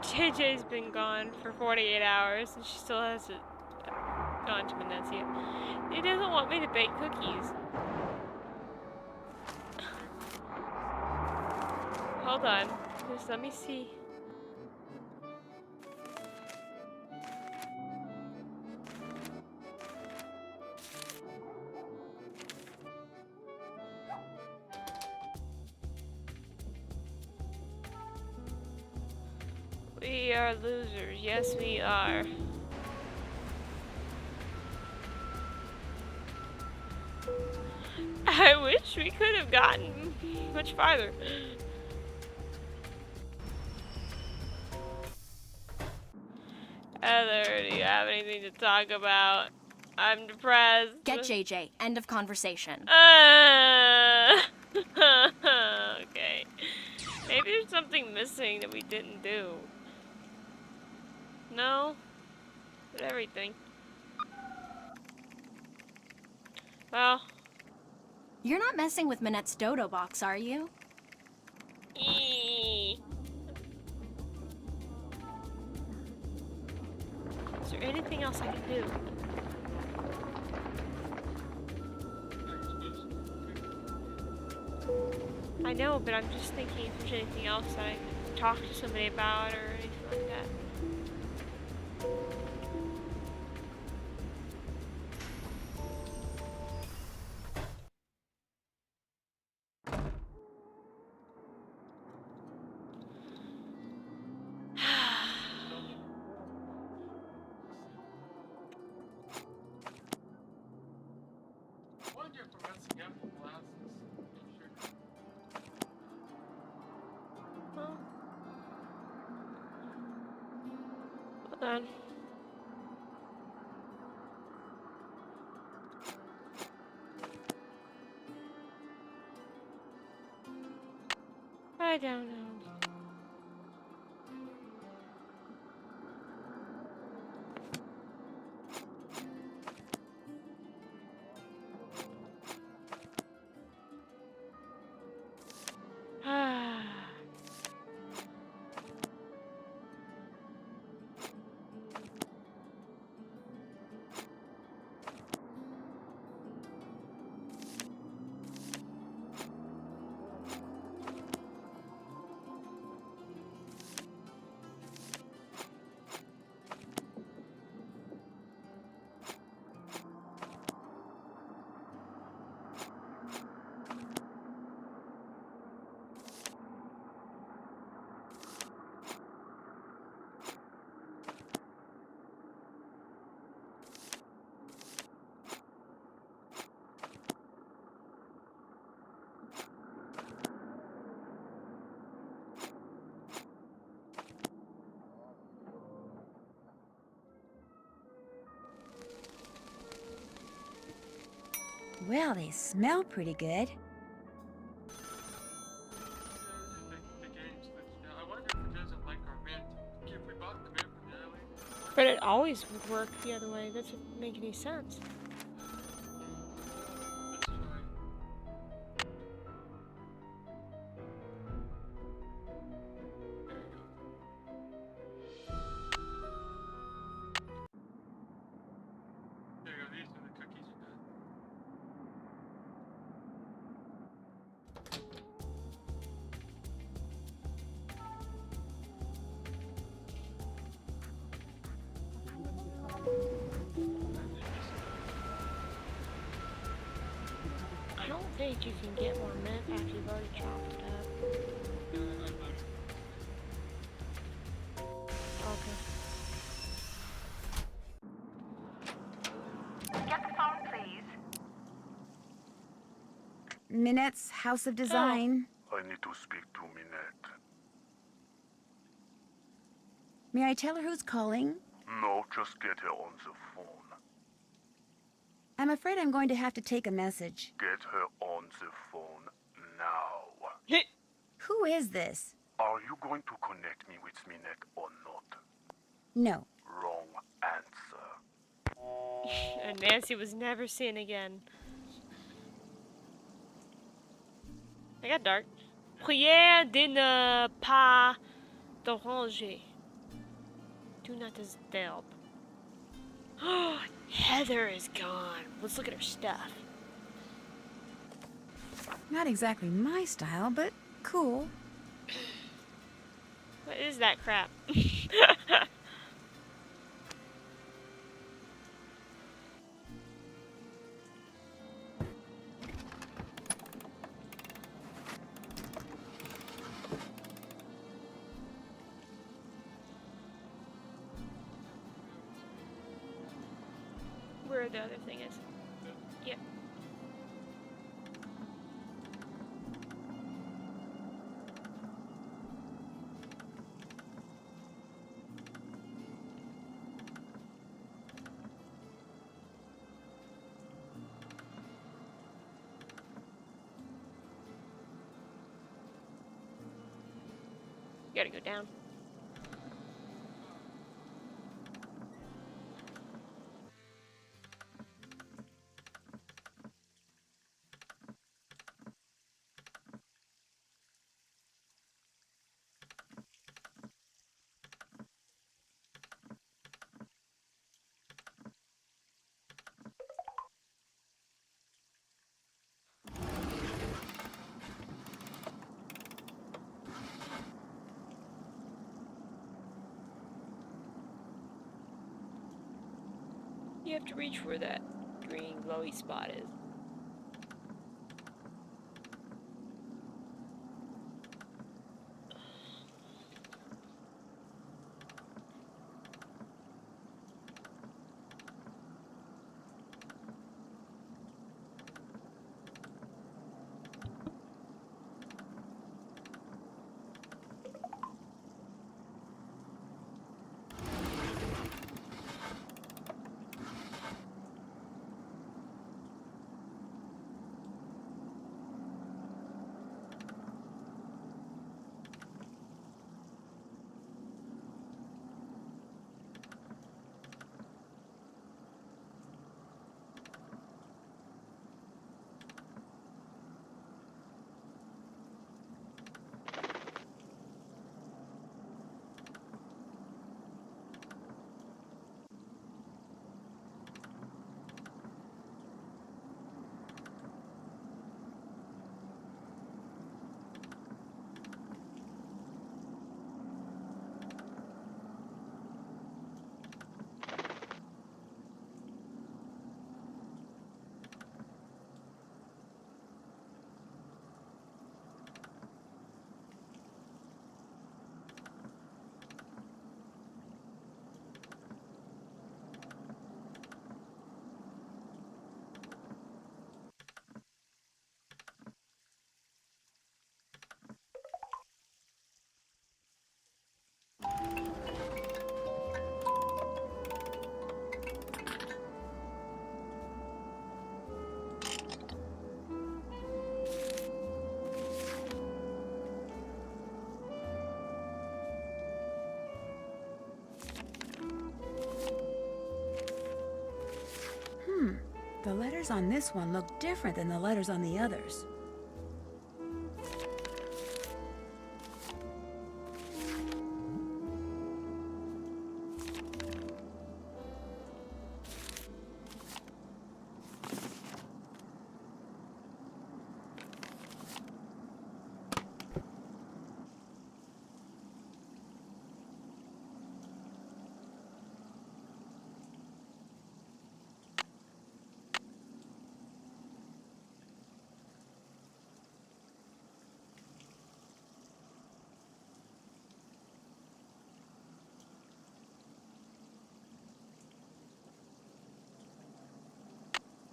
JJ's been gone for 48 hours and she still hasn't gone to Minette's yet. He doesn't want me to bake cookies. Hold on. Just let me see. We are losers. Yes, we are. I wish we could have gotten much farther. Heather, do you have anything to talk about? I'm depressed. Get JJ. End of conversation. Okay. Maybe there's something missing that we didn't do. No. But everything. Well. You're not messing with Minette's dodo box, are you? Is there anything else I can do? I know, but I'm just thinking if there's anything else that I can talk to somebody about or anything like that. Hold on. I don't know. Well, they smell pretty good. But it always would work the other way. That doesn't make any sense. I don't think you can get more mint after you've already chopped it up. Okay. Get the phone, please. Minette's House of Design. I need to speak to Minette. May I tell her who's calling? No, just get her on the phone. I'm afraid I'm going to have to take a message. Get her on the phone now. Who is this? Are you going to connect me with Minette or not? No. Wrong answer. And Nancy was never seen again. I got dark. Prière de ne pas déranger. Do not disturb. Heather is gone. Let's look at her stuff. Not exactly my style, but cool. What is that crap? Where the other thing is. Yep. You gotta go down. You have to reach where that green glowy spot is. The letters on this one look different than the letters on the others.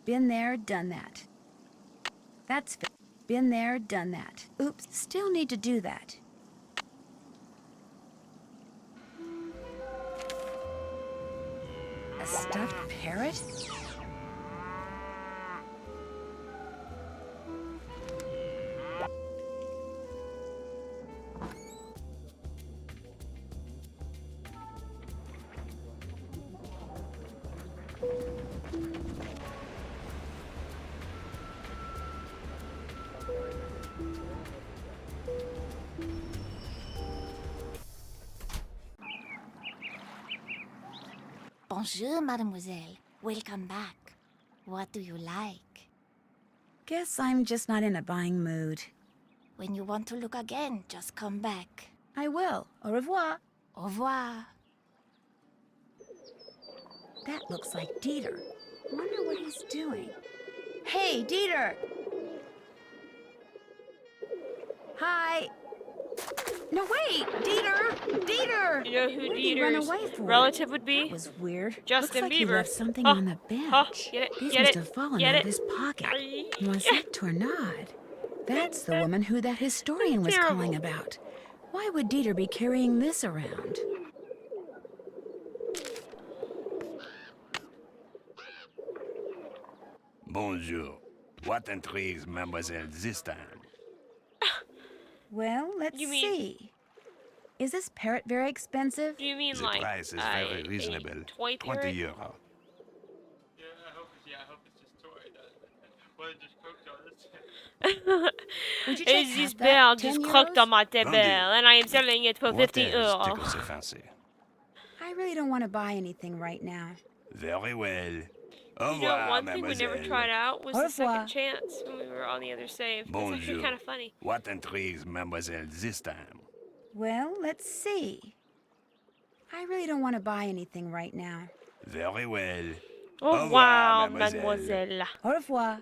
Been there, done that. Been there, done that. Oops, still need to do that. A stuffed parrot? Bonjour, mademoiselle. Welcome back. What do you like? Guess I'm just not in a buying mood. When you want to look again, just come back. I will. Au revoir. Au revoir. That looks like Dieter. Wonder what he's doing. Hey, Dieter! Hi! No, wait! Dieter! Dieter! You know who What did he run Dieter's away for? relative would be? That was weird. Justin Looks like Bieber. He left something Huh. on the bench. Huh. Get it? These Get must it? have fallen Get out it? of his pocket. Aye. Noisette Tornade. That's the woman who that historian was Terrible. calling about. Why would Dieter be carrying this around? Bonjour. What intrigues mademoiselle this time? Well, let's You mean- see. Is this parrot very expensive? Do you mean The like price is very reasonable. a toy 20 parrot? euro. Yeah, I hope it's just toy. What it just cooked on this. Would you Et check this half bear that? just 10 croqued on euros? my table, and I am selling it for What 50 else euros. tickles your fancy? I really don't want to buy anything right now. Very well. Au You know, revoir, one thing we never mademoiselle. tried out was Au the second revoir. chance when we were on the other save. It's actually Bonjour. kind of funny. What intrigues mademoiselle this time? Well, let's see. I really don't want to buy anything right now. Very well. Au revoir, mademoiselle. Au revoir.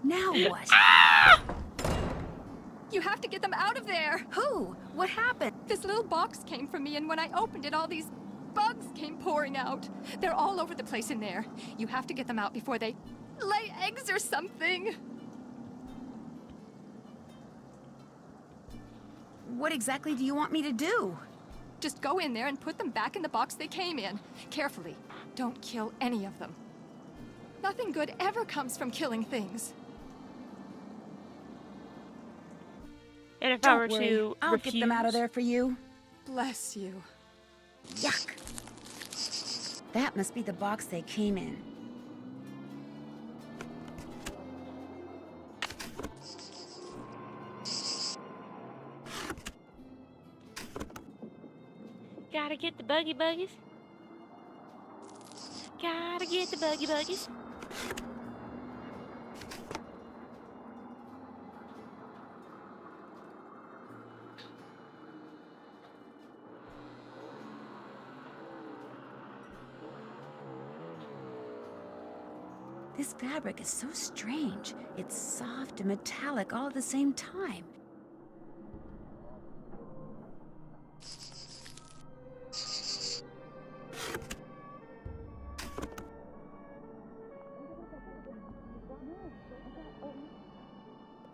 Now what? You have to get them out of there! Who? What happened? This little box came from me, and when I opened it, all these bugs came pouring out. They're all over the place in there. You have to get them out before they lay eggs or something. What exactly do you want me to do? Just go in there and put them back in the box they came in. Carefully. Don't kill any of them. Nothing good ever comes from killing things. And if I were Don't worry, to I'll refuse... get them out of there for you. Bless you. Yuck. That must be the box they came in. Gotta get the buggy buggies. Gotta get the buggy buggies. This fabric is so strange. It's soft and metallic all at the same time.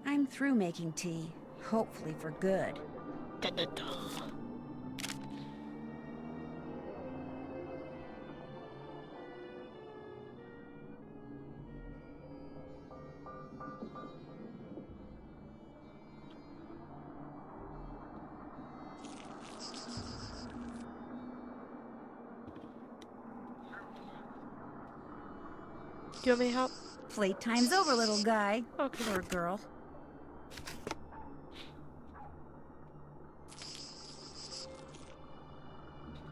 I'm through making tea, hopefully for good. Do you want me to help? Playtime's over, little guy. Okay. Or girl.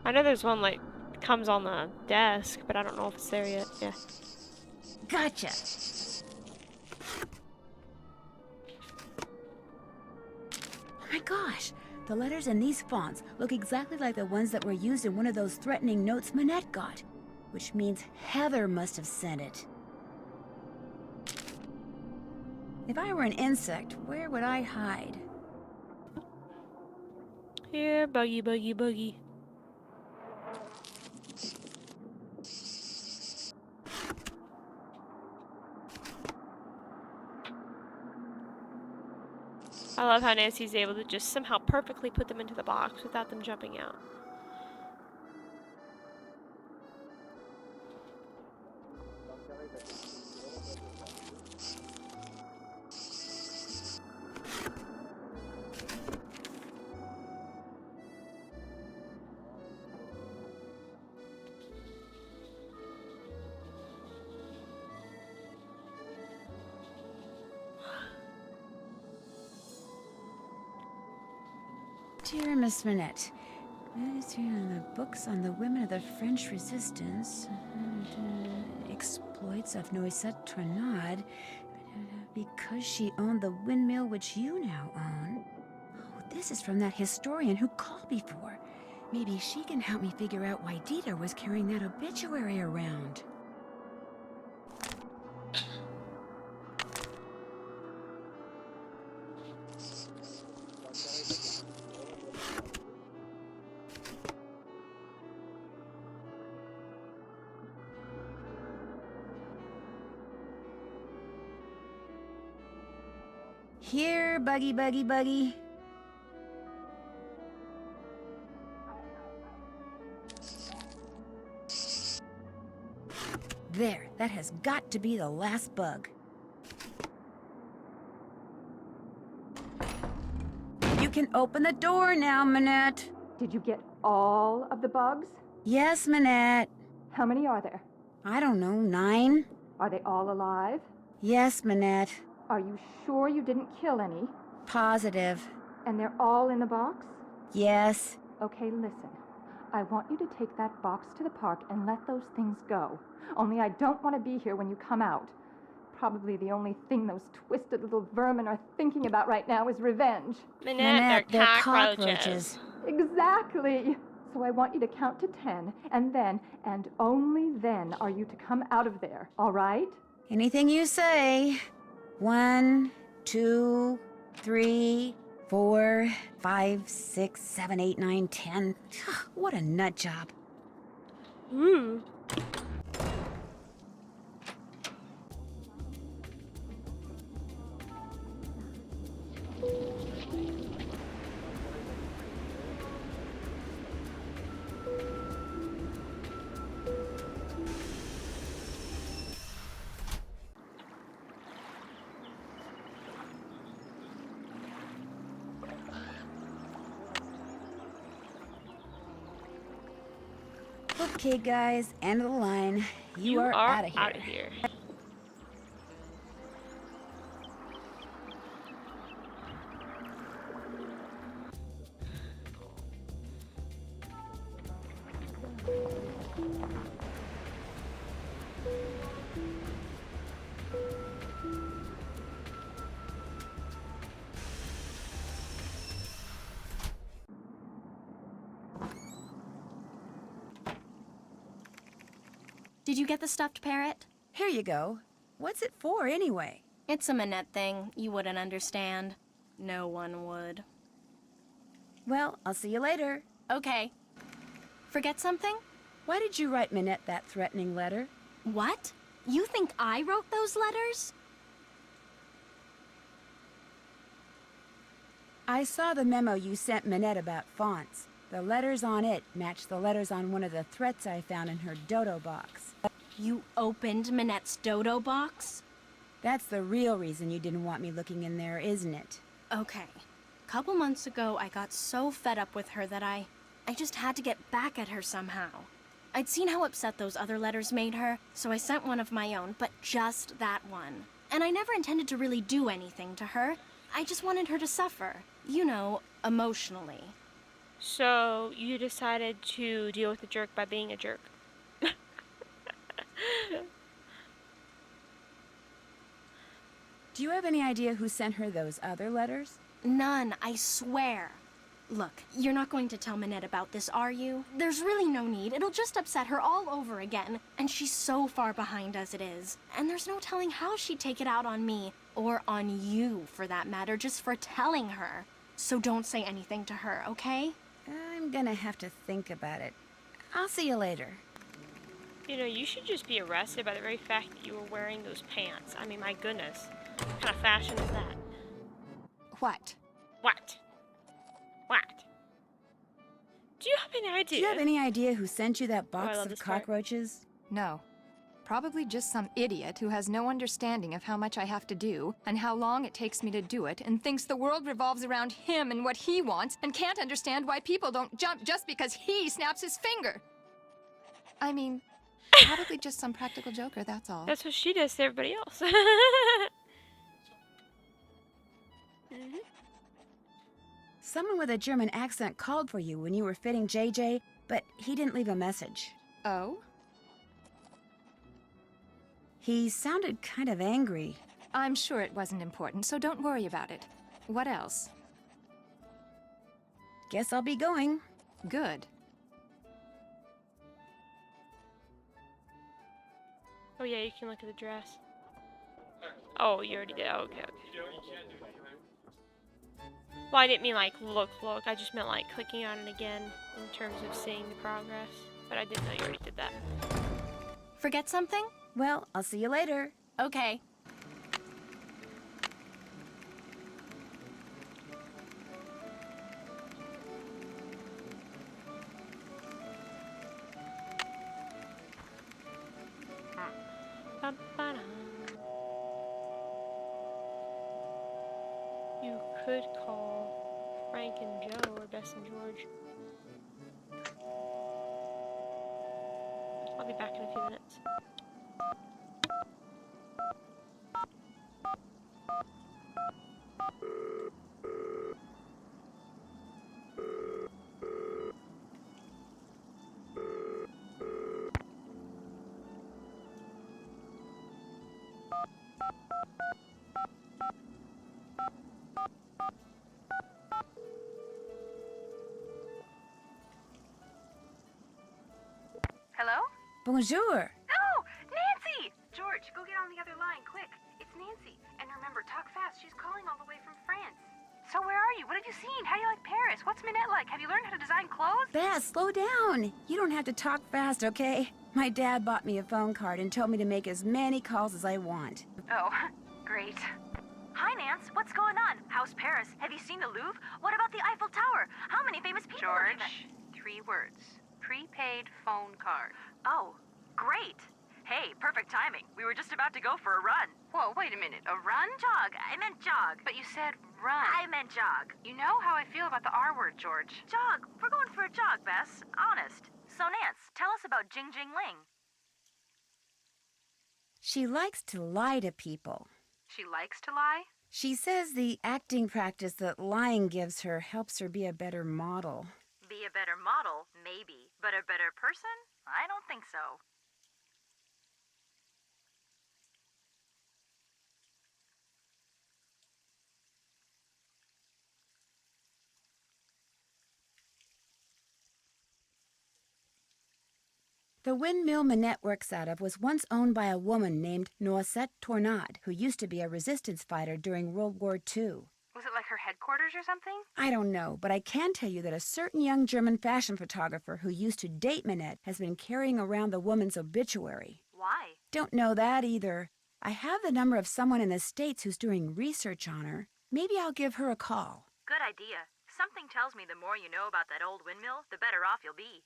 I know there's one like comes on the desk, but I don't know if it's there yet. Yeah. Gotcha. Oh my gosh, the letters in these fonts look exactly like the ones that were used in one of those threatening notes Manette got, which means Heather must have sent it. If I were an insect, where would I hide? Here, buggy, buggy, buggy. I love how Nancy's able to just somehow perfectly put them into the box without them jumping out. Dear Miss Manette, the books on the women of the French Resistance, exploits of Noisette Tornade, because she owned the windmill which you now own. Oh, this is from that historian who called before. Maybe she can help me figure out why Dieter was carrying that obituary around. Here, buggy, buggy, buggy. There, that has got to be the last bug. You can open the door now, Manette. Did you get all of the bugs? Yes, Manette. How many are there? I don't know, 9? Are they all alive? Yes, Minette. Are you sure you didn't kill any? Positive. And they're all in the box? Yes. Okay, listen. I want you to take that box to the park and let those things go. Only I don't want to be here when you come out. Probably the only thing those twisted little vermin are thinking about right now is revenge. Minette, they're cockroaches. Exactly. So I want you to count to 10, and then, and only then, are you to come out of there, all right? Anything you say. 1, 2, 3, 4, 5, 6, 7, 8, 9, 10. What a nut job. Ooh. Okay, guys, end of the line. You are out of here. Out of here. Did you get the stuffed parrot? Here you go. What's it for, anyway? It's a Minette thing. You wouldn't understand. No one would. Well, I'll see you later. Okay. Forget something? Why did you write Minette that threatening letter? What? You think I wrote those letters? I saw the memo you sent Minette about fonts. The letters on it match the letters on one of the threats I found in her dodo box. You opened Minette's dodo box? That's the real reason you didn't want me looking in there, isn't it? Okay. Couple months ago, I got so fed up with her that I just had to get back at her somehow. I'd seen how upset those other letters made her, so I sent one of my own, but just that one. And I never intended to really do anything to her. I just wanted her to suffer. You know, emotionally. So, you decided to deal with the jerk by being a jerk. Do you have any idea who sent her those other letters? None, I swear. Look, you're not going to tell Minette about this, are you? There's really no need. It'll just upset her all over again. And she's so far behind as it is. And there's no telling how she'd take it out on me. Or on you, for that matter, just for telling her. So don't say anything to her, okay? I'm gonna have to think about it. I'll see you later. You know, you should just be arrested by the very fact that you were wearing those pants. I mean, my goodness. What kind of fashion is that? What? What? What? Do you have any idea? Do you have any idea who sent you that box love of this part. cockroaches? No. Probably just some idiot who has no understanding of how much I have to do and how long it takes me to do it and thinks the world revolves around him and what he wants and can't understand why people don't jump just because he snaps his finger. I mean, probably just some practical joker, that's all. That's what she does to everybody else. Someone with a German accent called for you when you were fitting JJ, but he didn't leave a message. Oh? He sounded kind of angry. I'm sure it wasn't important, so don't worry about it. What else? Guess I'll be going. Good. Oh yeah, you can look at the dress. Oh, you already did. Oh, okay, okay. Well, I didn't mean like look. I just meant like clicking on it again in terms of seeing the progress. But I didn't know you already did that. Forget something? Well, I'll see you later. Okay. You could call Frank and Joe or Bess and George. I'll be back in a few minutes. Hello? Bonjour. Oh, Nancy! George, go get on the other line, quick. It's Nancy. And remember, talk fast. She's calling all the way from France. So where are you? What have you seen? How do you like Paris? What's Minette like? Have you learned how to design clothes? Beth, slow down. You don't have to talk fast, okay? My dad bought me a phone card and told me to make as many calls as I want. Oh, great. Hi, Nance. What's going on? How's Paris? Have you seen the Louvre? What about the Eiffel Tower? How many famous people have you met? George, 3 words. Prepaid phone card. Oh, great. Hey, perfect timing. We were just about to go for a run. Whoa, wait a minute. A run? Jog. I meant jog. But you said run. I meant jog. You know how I feel about the R word, George. Jog. We're going for a jog, Bess. Honest. So, Nance, tell us about Jing Jing Ling. She likes to lie to people. She likes to lie? She says the acting practice that lying gives her helps her be a better model. Be a better model, maybe. But a better person? I don't think so. The windmill Minette works out of was once owned by a woman named Noisette Tornade, who used to be a resistance fighter during World War II. Was it like her headquarters or something? I don't know, but I can tell you that a certain young German fashion photographer who used to date Minette has been carrying around the woman's obituary. Why? Don't know that either. I have the number of someone in the States who's doing research on her. Maybe I'll give her a call. Good idea. Something tells me the more you know about that old windmill, the better off you'll be.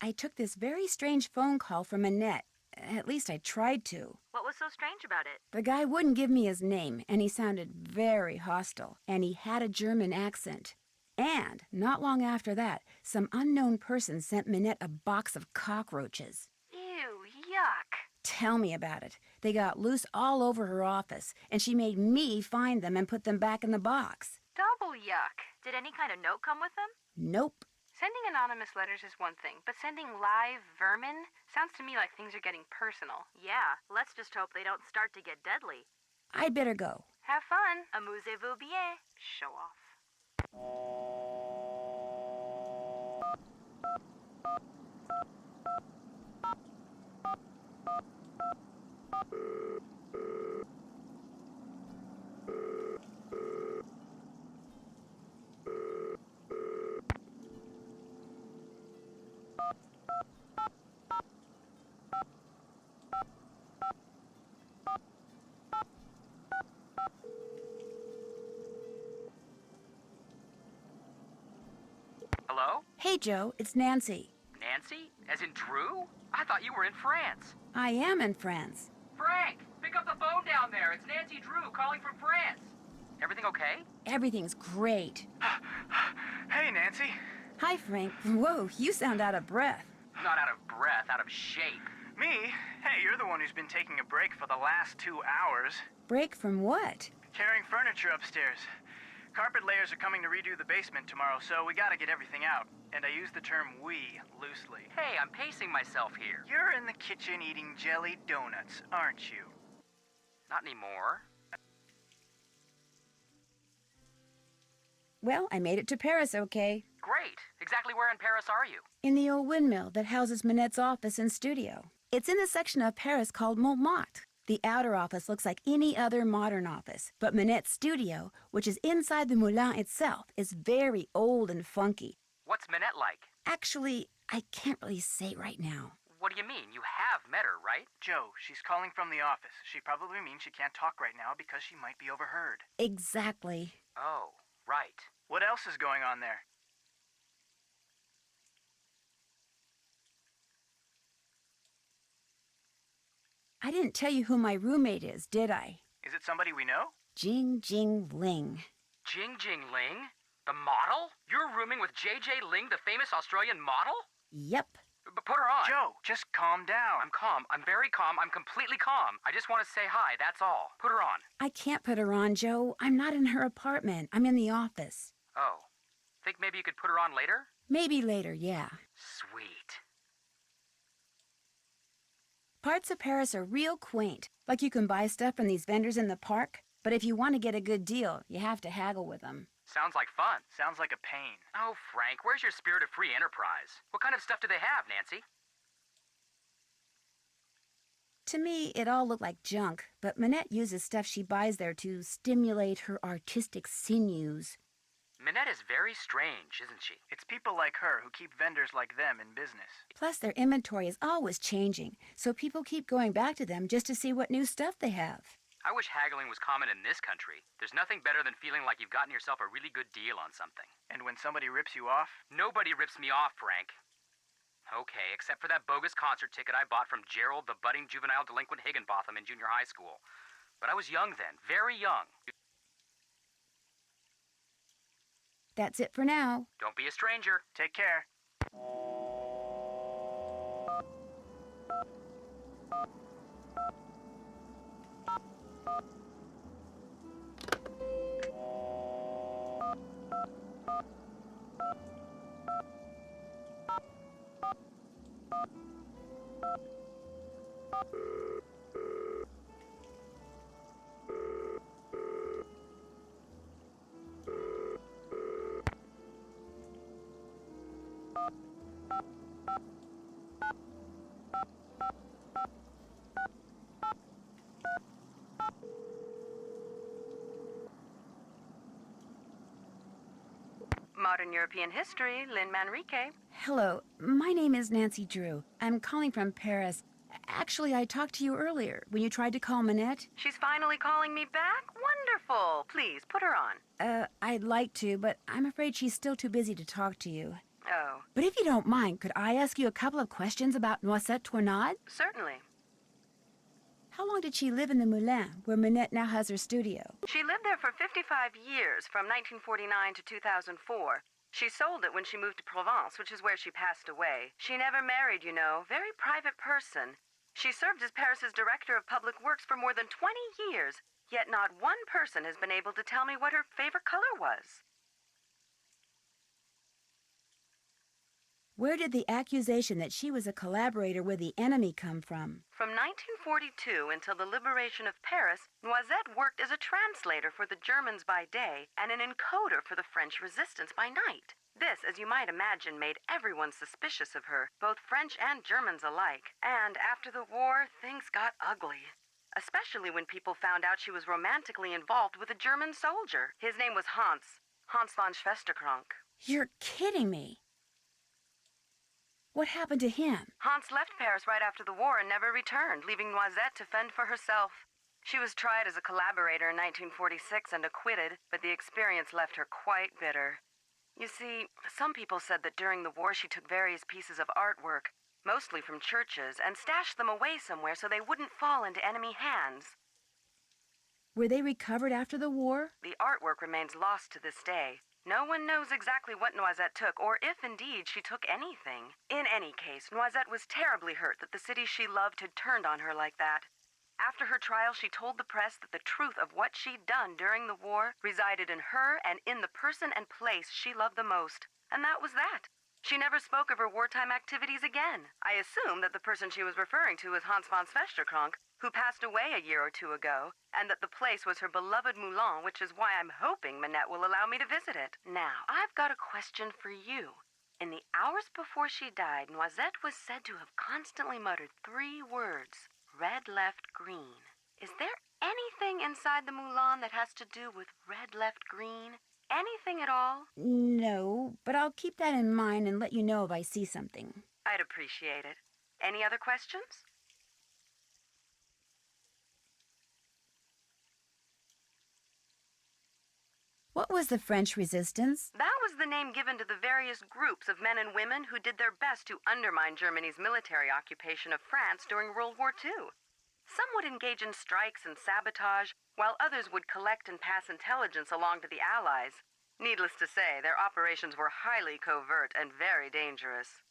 I took this very strange phone call from Minette. At least I tried to. What was so strange about it? The guy wouldn't give me his name, and he sounded very hostile, and he had a German accent. And, not long after that, some unknown person sent Minette a box of cockroaches. Ew, yuck. Tell me about it. They got loose all over her office, and she made me find them and put them back in the box. Double yuck. Did any kind of note come with them? Nope. Sending anonymous letters is one thing, but sending live vermin sounds to me like things are getting personal. Yeah, let's just hope they don't start to get deadly. I'd better go. Have fun. Amusez-vous bien. Show off. Hello? Hey, Joe, it's Nancy. Nancy? As in Drew? I thought you were in France. I am in France. Frank, pick up the phone down there. It's Nancy Drew calling from France. Everything okay? Everything's great. Hey, Nancy. Hi, Frank. Whoa, you sound out of breath. Not out of breath, out of shape. Me? Hey, you're the one who's been taking a break for the last 2 hours. Break from what? Carrying furniture upstairs. Carpet layers are coming to redo the basement tomorrow, so we gotta get everything out. And I use the term we loosely. Hey, I'm pacing myself here. You're in the kitchen eating jelly donuts, aren't you? Not anymore. Well, I made it to Paris okay. Great. Exactly where in Paris are you? In the old windmill that houses Minette's office and studio. It's in the section of Paris called Montmartre. The outer office looks like any other modern office, but Minette's studio, which is inside the moulin itself, is very old and funky. What's Minette like? Actually, I can't really say right now. What do you mean? You have met her, right? Joe, she's calling from the office. She probably means she can't talk right now because she might be overheard. Exactly. Oh, right. What else is going on there? I didn't tell you who my roommate is, did I? Is it somebody we know? Jing Jing Ling. Jing Jing Ling? The model? You're rooming with J.J. Ling, the famous Australian model? Yep. But put her on. Joe, just calm down. I'm calm. I'm very calm. I'm completely calm. I just want to say hi, that's all. Put her on. I can't put her on, Joe. I'm not in her apartment. I'm in the office. Oh. Think maybe you could put her on later? Maybe later, yeah. Sweet. Parts of Paris are real quaint. Like you can buy stuff from these vendors in the park, but if you want to get a good deal, you have to haggle with them. Sounds like fun. Sounds like a pain. Oh, Frank, where's your spirit of free enterprise? What kind of stuff do they have, Nancy? To me, it all looked like junk, but Minette uses stuff she buys there to stimulate her artistic sinews. Minette is very strange, isn't she? It's people like her who keep vendors like them in business. Plus, their inventory is always changing, so people keep going back to them just to see what new stuff they have. I wish haggling was common in this country. There's nothing better than feeling like you've gotten yourself a really good deal on something. And when somebody rips you off? Nobody rips me off, Frank. Okay, except for that bogus concert ticket I bought from Gerald, the budding juvenile delinquent Higginbotham in junior high school. But I was young then, very young. That's it for now. Don't be a stranger. Take care. Modern European History, Lynn Manrique. Hello, my name is Nancy Drew. I'm calling from Paris. Actually, I talked to you earlier when you tried to call Minette. She's finally calling me back? Wonderful. Please, put her on. I'd like to, but I'm afraid she's still too busy to talk to you. Oh. But if you don't mind, could I ask you a couple of questions about Noisette Tornade? Certainly. How long did she live in the Moulin, where Minette now has her studio? She lived there for 55 years, from 1949 to 2004. She sold it when she moved to Provence, which is where she passed away. She never married, you know. Very private person. She served as Paris's director of public works for more than 20 years, yet not one person has been able to tell me what her favorite color was. Where did the accusation that she was a collaborator with the enemy come from? From 1942 until the liberation of Paris, Noisette worked as a translator for the Germans by day and an encoder for the French resistance by night. This, as you might imagine, made everyone suspicious of her, both French and Germans alike. And after the war, things got ugly. Especially when people found out she was romantically involved with a German soldier. His name was Hans von Schwesterkrank. You're kidding me. What happened to him? Hans left Paris right after the war and never returned, leaving Noisette to fend for herself. She was tried as a collaborator in 1946 and acquitted, but the experience left her quite bitter. You see, some people said that during the war she took various pieces of artwork, mostly from churches, and stashed them away somewhere so they wouldn't fall into enemy hands. Were they recovered after the war? The artwork remains lost to this day. No one knows exactly what Noisette took, or if indeed she took anything. In any case, Noisette was terribly hurt that the city she loved had turned on her like that. After her trial, she told the press that the truth of what she'd done during the war resided in her and in the person and place she loved the most. And that was that. She never spoke of her wartime activities again. I assume that the person she was referring to was Hans von Schwesterkrank, who passed away a year or two ago, and that the place was her beloved Moulin, which is why I'm hoping Minette will allow me to visit it. Now, I've got a question for you. In the hours before she died, Noisette was said to have constantly muttered 3 words: red, left, green. Is there anything inside the Moulin that has to do with red, left, green? Anything at all? No, but I'll keep that in mind and let you know if I see something. I'd appreciate it. Any other questions? What was the French resistance? That was the name given to the various groups of men and women who did their best to undermine Germany's military occupation of France during World War II. Some would engage in strikes and sabotage, while others would collect and pass intelligence along to the Allies. Needless to say, their operations were highly covert and very dangerous.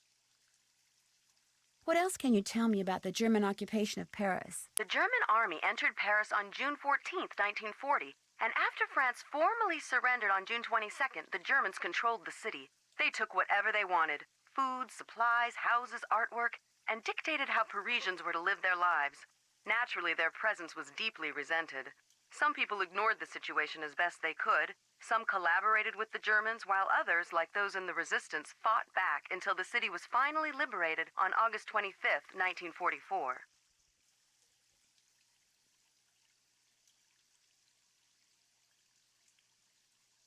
What else can you tell me about the German occupation of Paris? The German army entered Paris on June 14th, 1940, and after France formally surrendered on June 22nd, the Germans controlled the city. They took whatever they wanted, food, supplies, houses, artwork, and dictated how Parisians were to live their lives. Naturally, their presence was deeply resented. Some people ignored the situation as best they could. Some collaborated with the Germans, while others, like those in the resistance, fought back until the city was finally liberated on August 25th, 1944.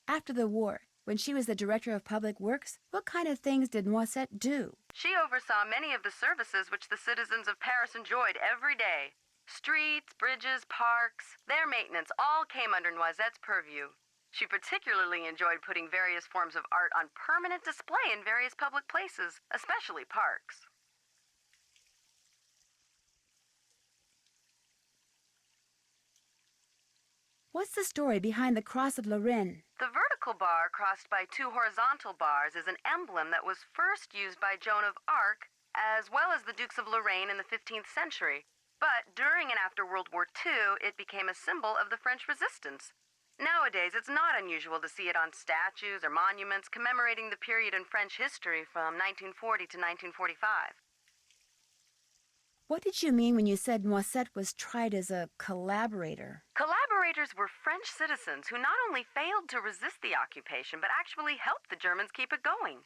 After the war, when she was the director of public works, what kind of things did Noisette do? She oversaw many of the services which the citizens of Paris enjoyed every day. Streets, bridges, parks, their maintenance all came under Noisette's purview. She particularly enjoyed putting various forms of art on permanent display in various public places, especially parks. What's the story behind the Cross of Lorraine? The vertical bar crossed by two horizontal bars is an emblem that was first used by Joan of Arc, as well as the Dukes of Lorraine in the 15th century. But during and after World War II, it became a symbol of the French resistance. Nowadays, it's not unusual to see it on statues or monuments commemorating the period in French history from 1940 to 1945. What did you mean when you said Noisette was tried as a collaborator? Collaborators were French citizens who not only failed to resist the occupation, but actually helped the Germans keep it going.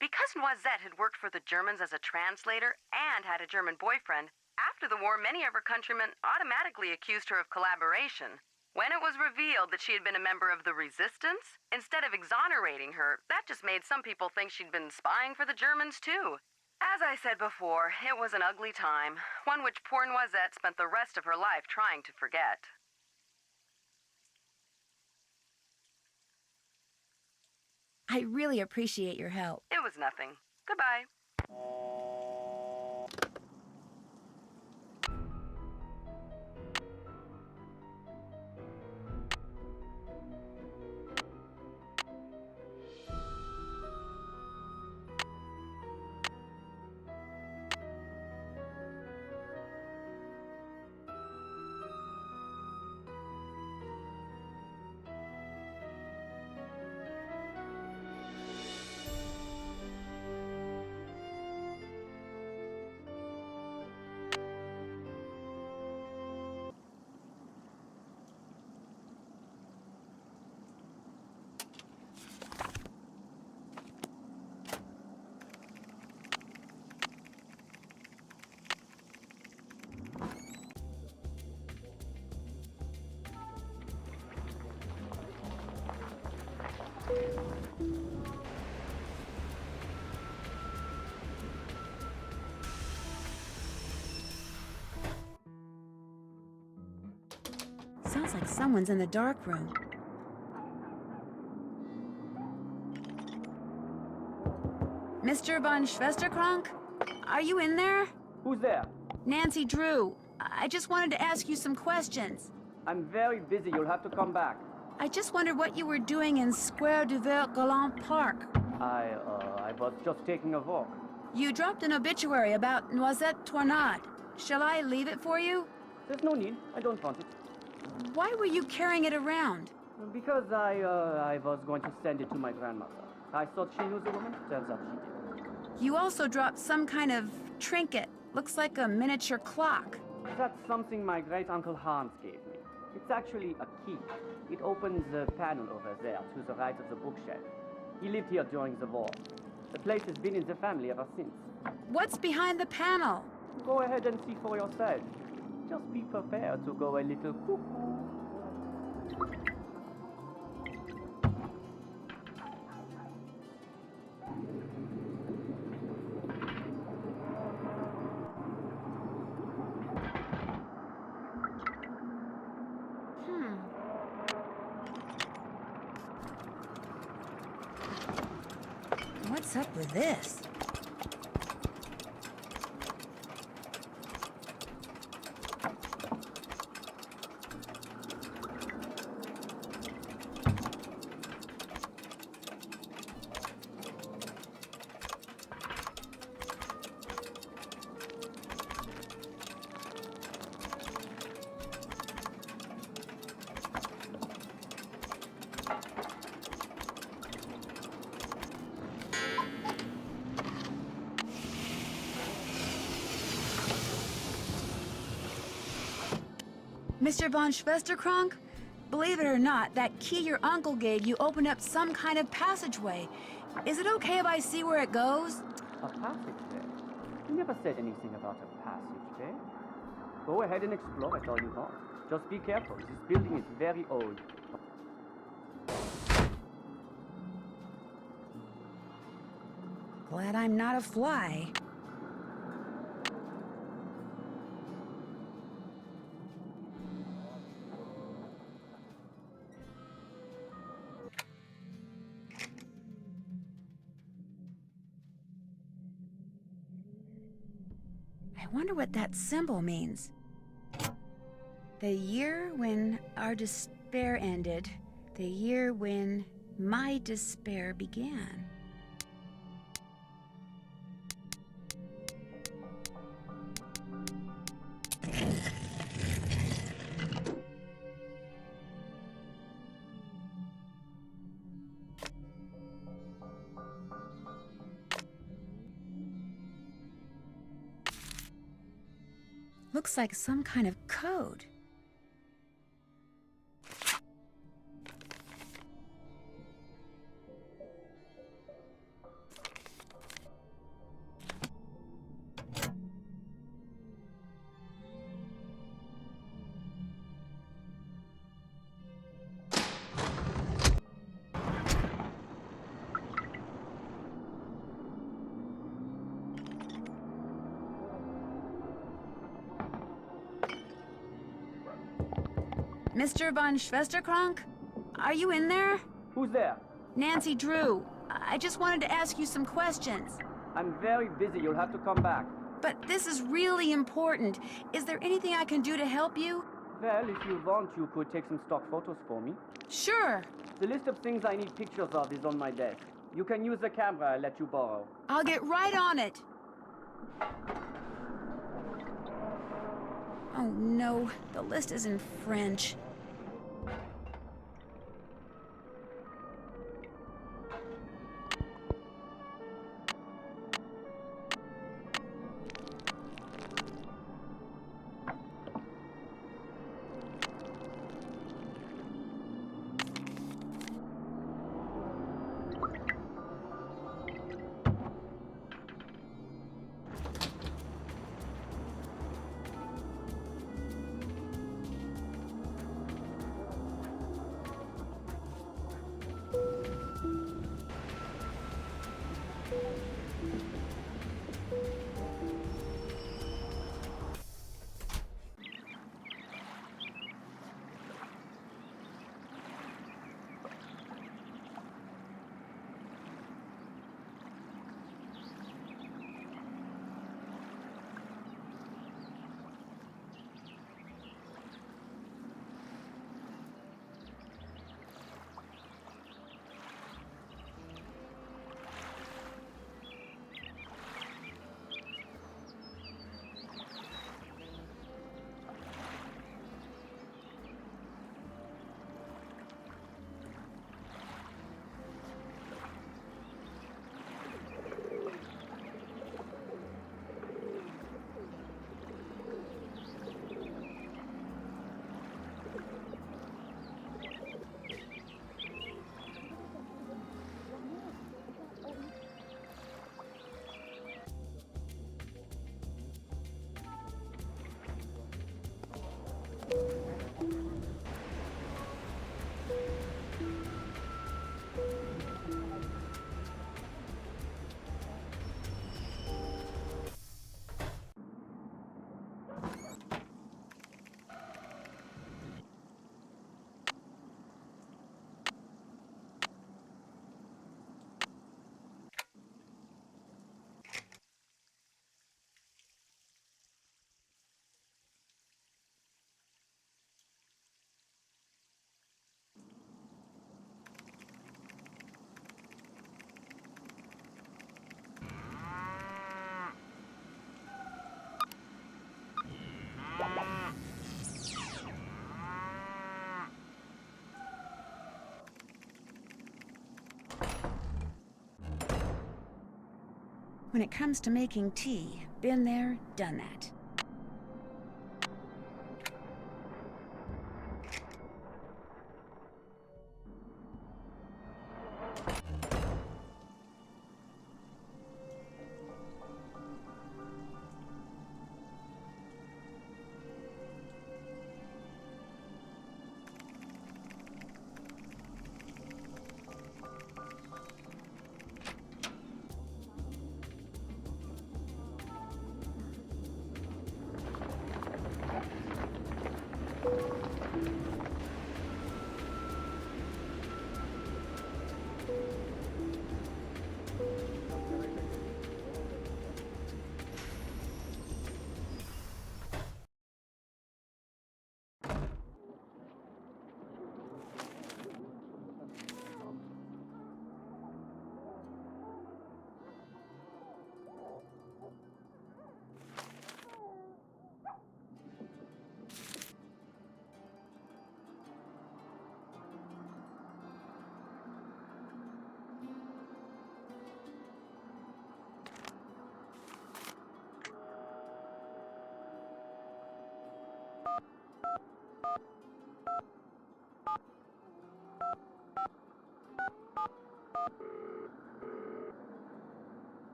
Because Noisette had worked for the Germans as a translator and had a German boyfriend, after the war, many of her countrymen automatically accused her of collaboration. When it was revealed that she had been a member of the resistance, instead of exonerating her, that just made some people think she'd been spying for the Germans too. As I said before, it was an ugly time, one which poor Noisette spent the rest of her life trying to forget. I really appreciate your help. It was nothing. Goodbye. Sounds like someone's in the dark room. Mr. von Schwesterkrank? Are you in there? Who's there? Nancy Drew. I just wanted to ask you some questions. I'm very busy. You'll have to come back. I just wondered what you were doing in Square du Vert Galant Park. I was just taking a walk. You dropped an obituary about Noisette Tournade. Shall I leave it for you? There's no need. I don't want it. Why were you carrying it around? Because I was going to send it to my grandmother. I thought she knew the woman. Turns out she did. You also dropped some kind of trinket. Looks like a miniature clock. That's something my great-uncle Hans gave me. It's actually a key. It opens a panel over there to the right of the bookshelf. He lived here during the war. The place has been in the family ever since. What's behind the panel? Go ahead and see for yourself. Just be prepared to go a little cuckoo. What's up with this? Mr. von Schwesterkrank? Believe it or not, that key your uncle gave you opened up some kind of passageway. Is it okay if I see where it goes? A passageway? You never said anything about a passageway. Go ahead and explore it all you want. Just be careful. This building is very old. Glad I'm not a fly. I wonder what that symbol means. The year when our despair ended. The year when my despair began. Looks like some kind of code. Mr. von Schwesterkrank? Are you in there? Who's there? Nancy Drew. I just wanted to ask you some questions. I'm very busy. You'll have to come back. But this is really important. Is there anything I can do to help you? Well, if you want, you could take some stock photos for me. Sure. The list of things I need pictures of is on my desk. You can use the camera I let you borrow. I'll get right on it. Oh no, the list is in French. When it comes to making tea, been there, done that.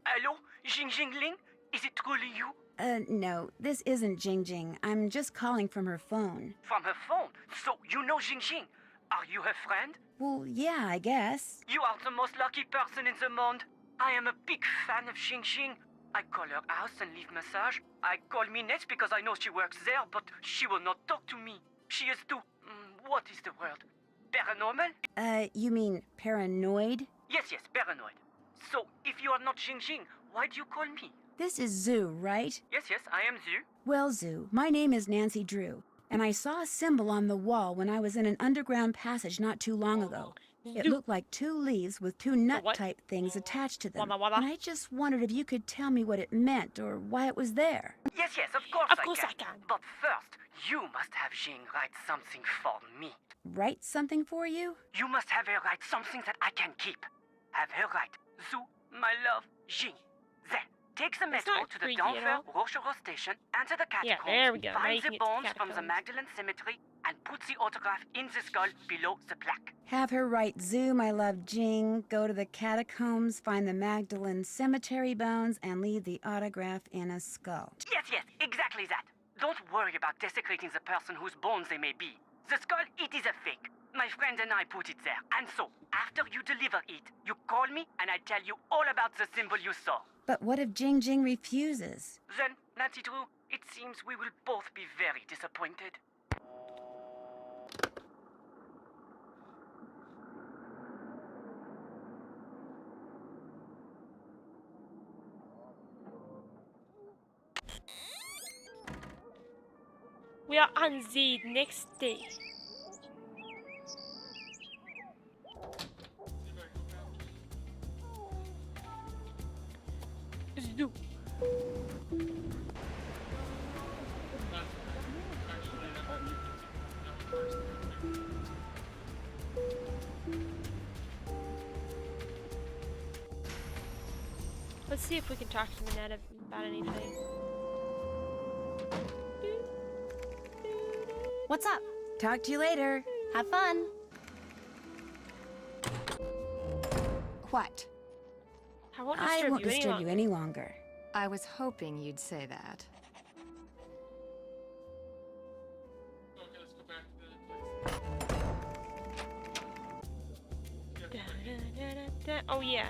Hello? Jing Jingling? Is it truly you? No, this isn't Jing Jing. I'm just calling from her phone. From her phone? So you know Jing Jing? Are you her friend? Well, yeah, I guess. You are the most lucky person in the monde. I am a big fan of Jing Jing. I call her house and leave massage. I call Minette because I know she works there, but she will not talk to me. She is too... what is the word? Paranormal? You mean paranoid? Yes, paranoid. So, if you are not Jing Jing, why do you call me? This is Zoo, right? Yes, I am Zhu. Well, Zoo, my name is Nancy Drew, and I saw a symbol on the wall when I was in an underground passage not too long ago. It looked like 2 leaves with 2 nut-type things attached to them. And I just wondered if you could tell me what it meant or why it was there. Yes, of course I can. But first, you must have Jing write something for me. Write something for you? You must have her write something that I can keep. Have her write, Zoo, my love, Jing. Then, take the metro to the Denver Rochereau station, enter the catacombs, there we go. find the bones from the Magdalene Cemetery, and put the autograph in the skull below the plaque. Have her write Zoo, my love, Jing, go to the catacombs, find the Magdalene Cemetery bones, and leave the autograph in a skull. Yes, exactly that. Don't worry about desecrating the person whose bones they may be. The skull, it is a fake. My friend and I put it there. And so, after you deliver it, you call me and I tell you all about the symbol you saw. But what if Jing Jing refuses? Then, Nancy Drew, it seems we will both be very disappointed. We are on the next day. Zoo. Let's see if we can talk to Minette about anything. What's up? Talk to you later. Have fun. What? I won't disturb you any longer. I was hoping you'd say that. Okay, let's go back to the place. Oh yeah.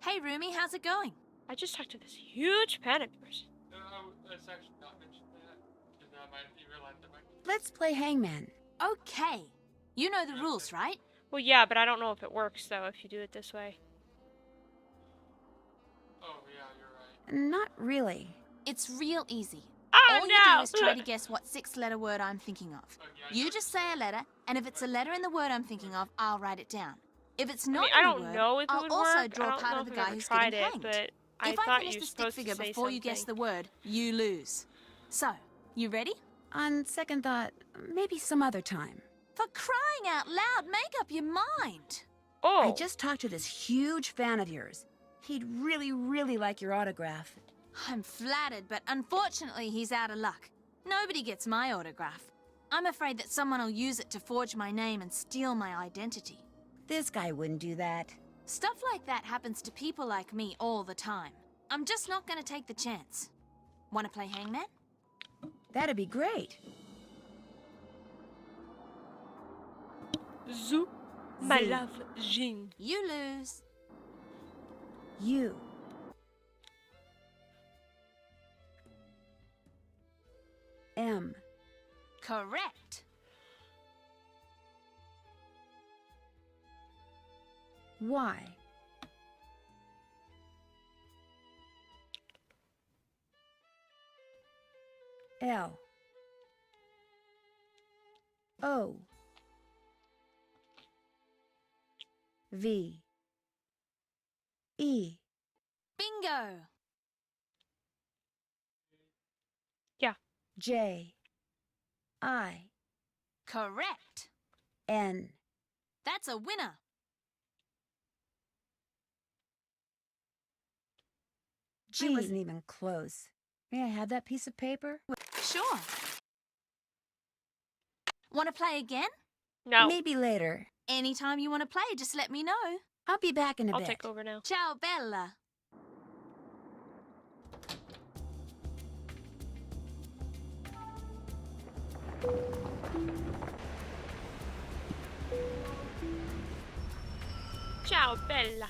Hey, Rumi, how's it going? I just talked to this huge fan of yours. Let's actually not mention that. Because now I might realize that Let's play Hangman. Okay. You know the rules, right? Well, yeah, but I don't know if it works, though, if you do it this way. Oh, yeah, you're right. Not really. It's real easy. Oh, All you do is try to guess what 6-letter word I'm thinking of. You just say a letter, and if it's a letter in the word I'm thinking of, I'll write it down. If it's not I in don't the word, know if it I'll would also work. draw I don't part know of the if guy I've ever who's tried getting it, hanged. but I If thought I you finish were the stick supposed to figure say before you guess something. the word, you lose. So, you ready? On second thought, maybe some other time. For crying out loud, make up your mind. Oh. I just talked to this huge fan of yours. He'd really, really like your autograph. I'm flattered, but unfortunately he's out of luck. Nobody gets my autograph. I'm afraid that someone will use it to forge my name and steal my identity. This guy wouldn't do that. Stuff like that happens to people like me all the time. I'm just not gonna take the chance. Wanna play Hangman? That'd be great. Zoo, my love, Jing. You lose. You. M. Correct. Y. L. O. V. E. Bingo! J-I-N. Correct. That's a winner. G wasn't even close. May I have that piece of paper? Sure. Want to play again? No. Maybe later. Anytime you want to play, just let me know. I'll be back in a bit. I'll take over now. Ciao, Bella. Ciao, Bella.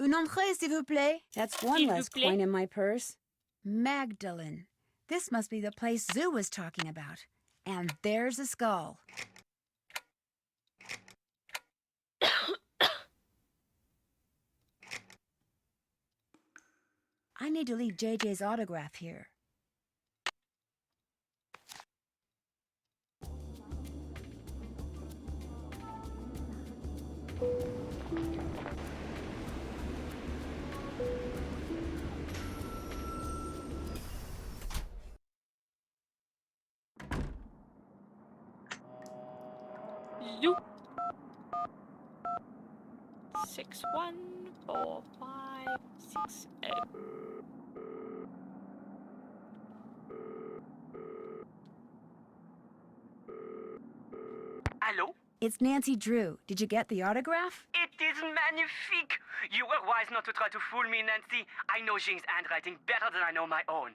Une entrée, s'il vous plaît. That's one S'il less vous plaît. coin in my purse. Magdalene. This must be the place Zoo was talking about. And there's a skull. I need to leave JJ's autograph here. Zoo. 614560. Hello? It's Nancy Drew. Did you get the autograph? It is magnifique! You were wise not to try to fool me, Nancy. I know Jing's handwriting better than I know my own.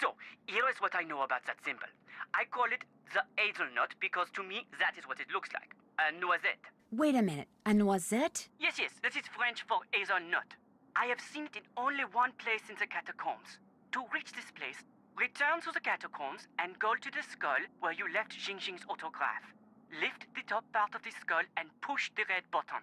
So, here is what I know about that symbol. I call it the hazelnut because to me that is what it looks like. A noisette. Wait a minute. A noisette? Yes, that is French for hazelnut. I have seen it in only one place in the catacombs. To reach this place, return to the catacombs and go to the skull where you left Jing's autograph. Lift the top part of the skull and push the red button.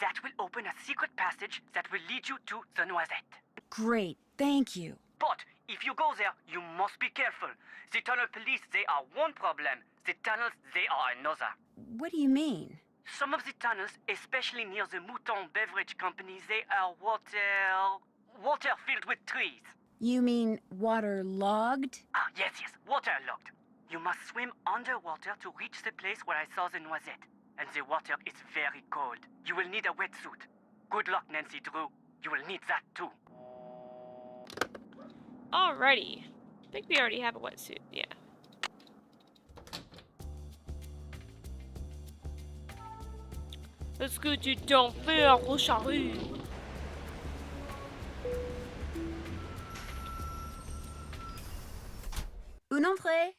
That will open a secret passage that will lead you to the noisette. Great. Thank you. But if you go there, you must be careful. The tunnel police, they are one problem. The tunnels, they are another. What do you mean? Some of the tunnels, especially near the Mouton Beverage Company, they are water filled with trees. You mean waterlogged? Ah, yes, waterlogged. You must swim underwater to reach the place where I saw the noisette. And the water is very cold. You will need a wetsuit. Good luck, Nancy Drew. You will need that too. Alrighty. I think we already have a wetsuit, yeah. Est-ce que tu t'en fais un charrue? Une entrée.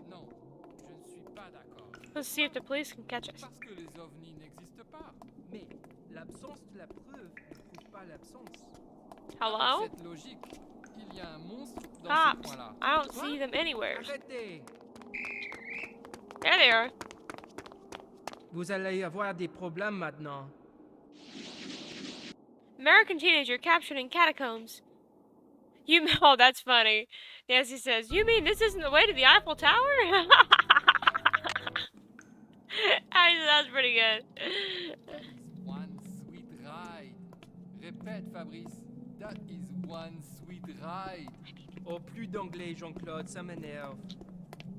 Non, je ne suis pas d'accord. Let's see if the police can catch us. Parce que les ovnis n'existent pas. Mais l'absence de la preuve ne prouve pas l'absence. Hello? Avec cette logique, il y a un monstre dans ce Cops. coin-là. I don't see them anywhere. Arrêtez! There they are. Vous allez avoir des problèmes maintenant. American teenager captured in catacombs. Oh, that's funny. Nancy says, you mean this isn't the way to the Eiffel Tower? That's pretty good. One sweet ride. Répète, Fabrice. That is one sweet ride. Oh, plus d'anglais, Jean-Claude, ça m'énerve.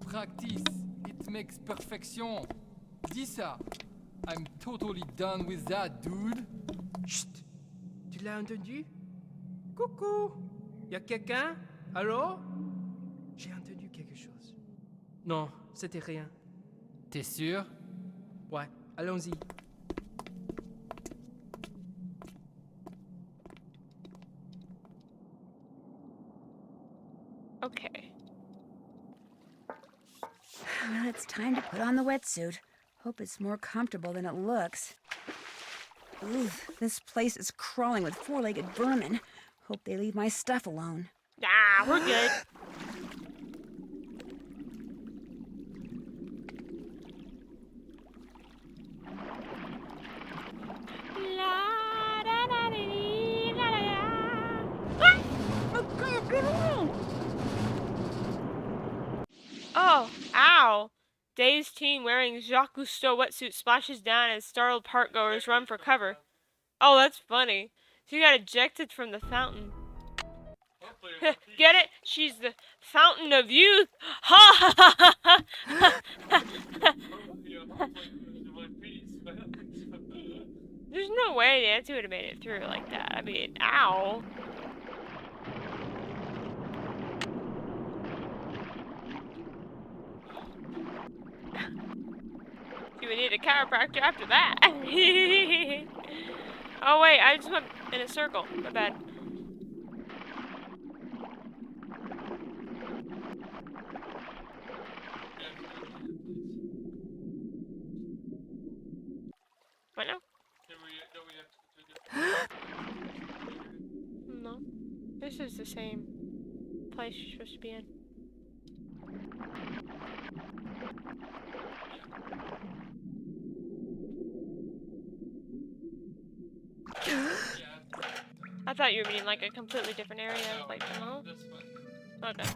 Practice. It makes perfection. Dis ça. I'm totally done with that, dude. Chut! Tu l'as entendu? Coucou! Y a quelqu'un? Allô? J'ai entendu quelque chose. Non, c'était rien. T'es sûr? Ouais, allons-y. Okay. Well, it's time to put on the wetsuit. Hope it's more comfortable than it looks. Ooh, this place is crawling with four-legged vermin. Hope they leave my stuff alone. Nah, we're good. Dazed teen wearing Jacques Cousteau wetsuit splashes down as startled parkgoers run for cover. Oh, that's funny. She got ejected from the fountain. Get it? She's the fountain of youth. Ha ha ha ha ha. There's no way Nancy would have made it through like that. I mean, ow. You would need a chiropractor after that. Oh wait, I just went in a circle. My bad. What now? No. This is the same place you're supposed to be in. I thought you were meaning like a completely different area. Like, no? Okay.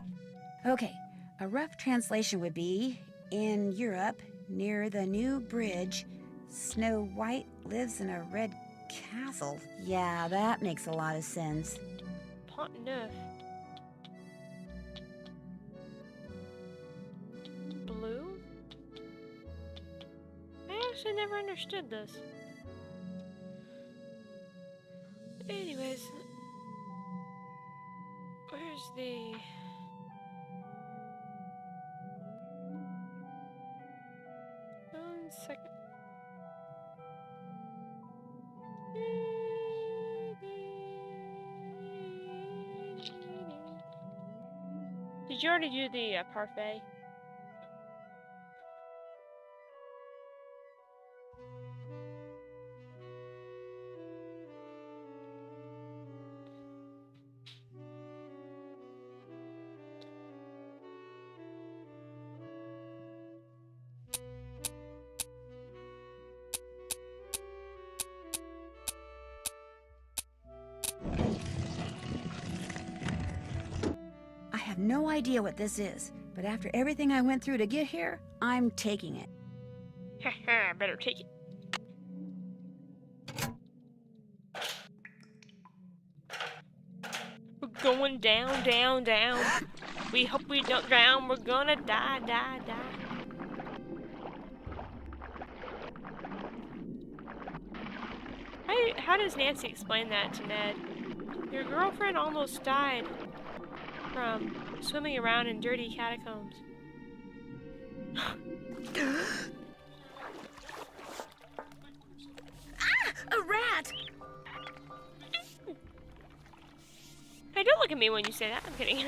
Okay, a rough translation would be, in Europe, near the new bridge, Snow White lives in a red castle. Yeah, that makes a lot of sense. Pont Neuf. Blue? I actually never understood this. Anyways, where's the... One second. Did you already do the parfait? I have no idea what this is, but after everything I went through to get here, I'm taking it. Haha, better take it. We're going down, down, down. We hope we don't drown. We're gonna die, die, die. How does Nancy explain that to Ned? Your girlfriend almost died from swimming around in dirty catacombs. A rat! Hey, don't look at me when you say that. I'm kidding.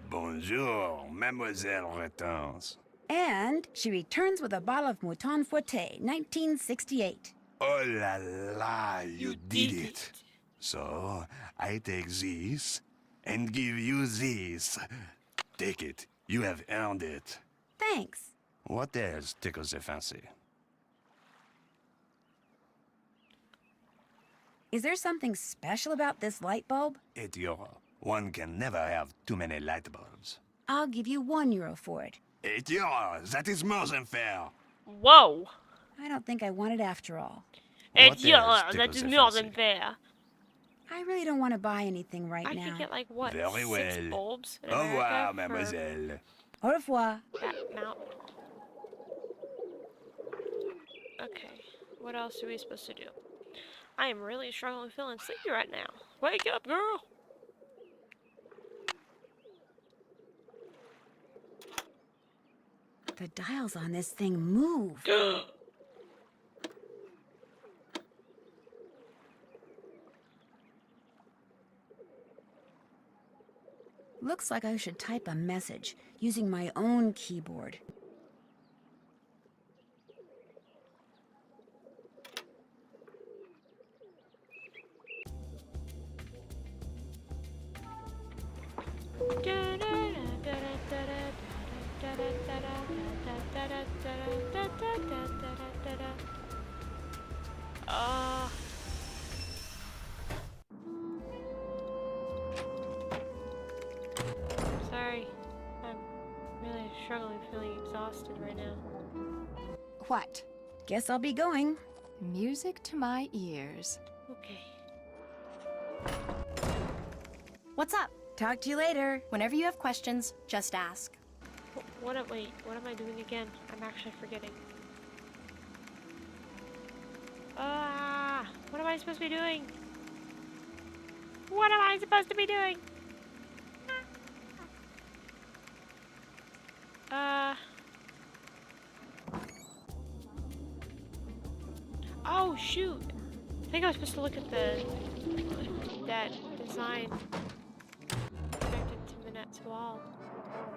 Bonjour, Mademoiselle Hortense. And she returns with a bottle of Mouton Foueté, 1968. Oh la la, you did it. So, I take this and give you this. Take it. You have earned it. Thanks. What else tickles the fancy? Is there something special about this light bulb? €8. One can never have too many light bulbs. I'll give you €1 for it. €8, that is more than fair. Whoa. I don't think I want it after all. €8, that is more than fair. I really don't want to buy anything right now. I could get like what? Very 6 well. bulbs in Au revoir, America mademoiselle. Au revoir. for that amount. Okay, what else are we supposed to do? I am really struggling feeling sleepy right now. Wake up, girl! The dials on this thing move. Looks like I should type a message using my own keyboard. Sorry. I'm really struggling, feeling exhausted right now. What? Guess I'll be going. Music to my ears. Okay. What's up? Talk to you later. Whenever you have questions, just ask. Wait, what am I doing again? I'm actually forgetting. What am I supposed to be doing? What am I supposed to be doing? Oh shoot! I think I was supposed to look at that design connected to Minette's wall.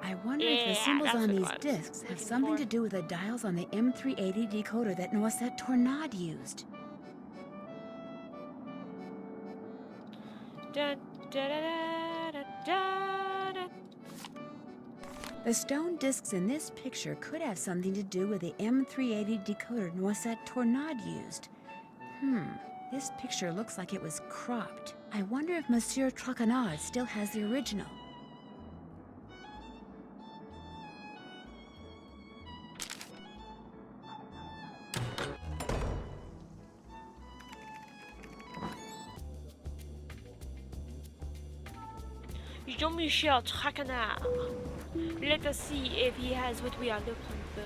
I wonder if the symbols on these discs have something to do with the dials on the M380 decoder that Noisette Tornade used. Dun, da, da, da, da, da, da. The stone discs in this picture could have something to do with the M380 decoder Noisette Tornade used. This picture looks like it was cropped. I wonder if Monsieur Traquenard still has the original. Jean-Michel Traquenard. Let us see if he has what we are looking for.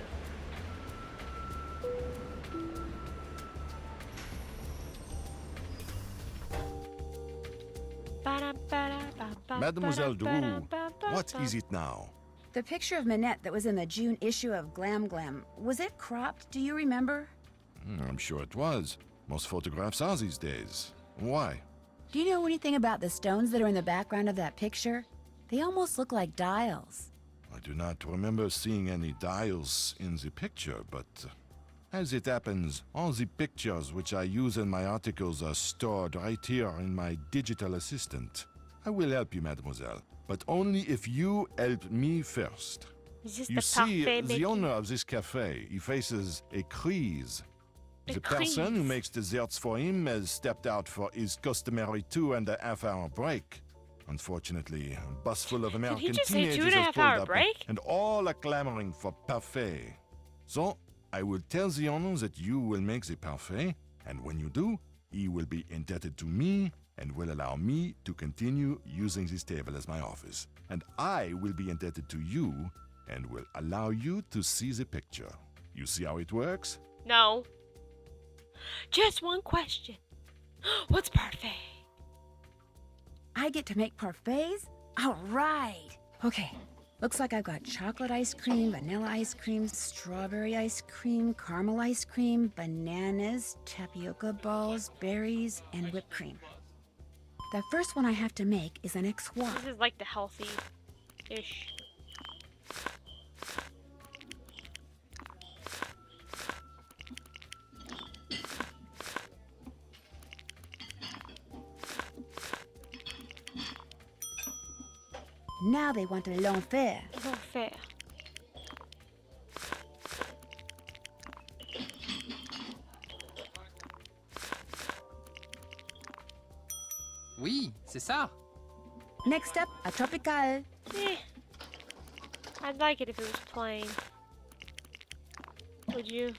Mademoiselle Drew, what is it now? The picture of Minette that was in the June issue of Glam Glam, was it cropped? Do you remember? I'm sure it was. Most photographs are these days. Why? Do you know anything about the stones that are in the background of that picture? They almost look like dials. I do not remember seeing any dials in the picture, but as it happens, all the pictures which I use in my articles are stored right here in my digital assistant. I will help you, mademoiselle, but only if you help me first. Is this You the see, parfait the making? owner of this cafe, he faces a crise. The person who makes desserts for him has stepped out for his customary 2.5-hour break. Unfortunately, a bus full of American just say teenagers has 2.5 pulled hour up, break? and all are clamoring for parfait. So, I will tell the owner that you will make the parfait, and when you do, he will be indebted to me and will allow me to continue using this table as my office. And I will be indebted to you and will allow you to see the picture. You see how it works? No. Just one question. What's parfait? I get to make parfaits? All right. Okay, looks like I've got chocolate ice cream, vanilla ice cream, strawberry ice cream, caramel ice cream, bananas, tapioca balls, berries, and whipped cream. The first one I have to make is an X-Wah. This is like the healthy-ish. Now they want a l'enfer. L'enfer. Oui, c'est ça. Next up, a tropical. I'd like it if it was plain. Would you?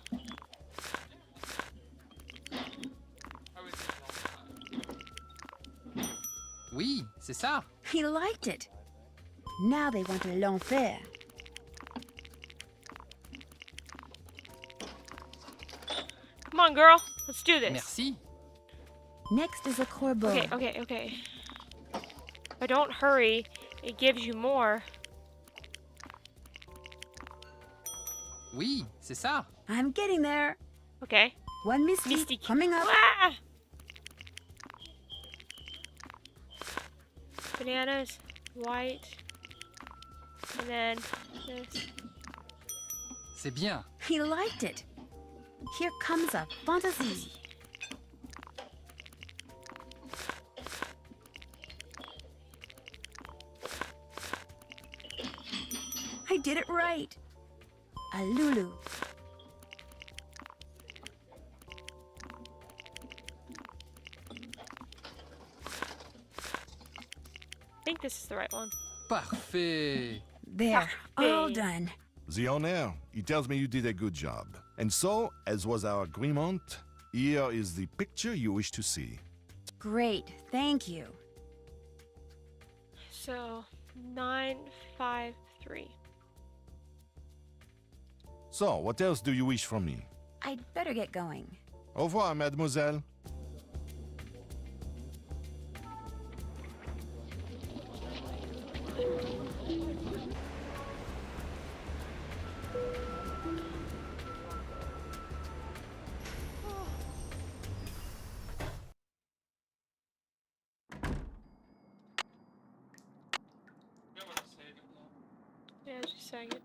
Oui, c'est ça. He liked it. Now they want a l'enfer. Come on, girl. Let's do this. Merci. Next is a corbeau. Okay. If I don't hurry, it gives you more. Oui, c'est ça. I'm getting there. Okay. One mystique coming up. Bananas. white. And then this. C'est bien. He liked it. Here comes a fantasy. I did it right. A Lulu. I think this is the right one. Parfait. There, all done. The owner, he tells me you did a good job. And so, as was our agreement, here is the picture you wish to see. Great, thank you. So, 953. So, what else do you wish from me? I'd better get going. Au revoir, mademoiselle. Yeah, just a second.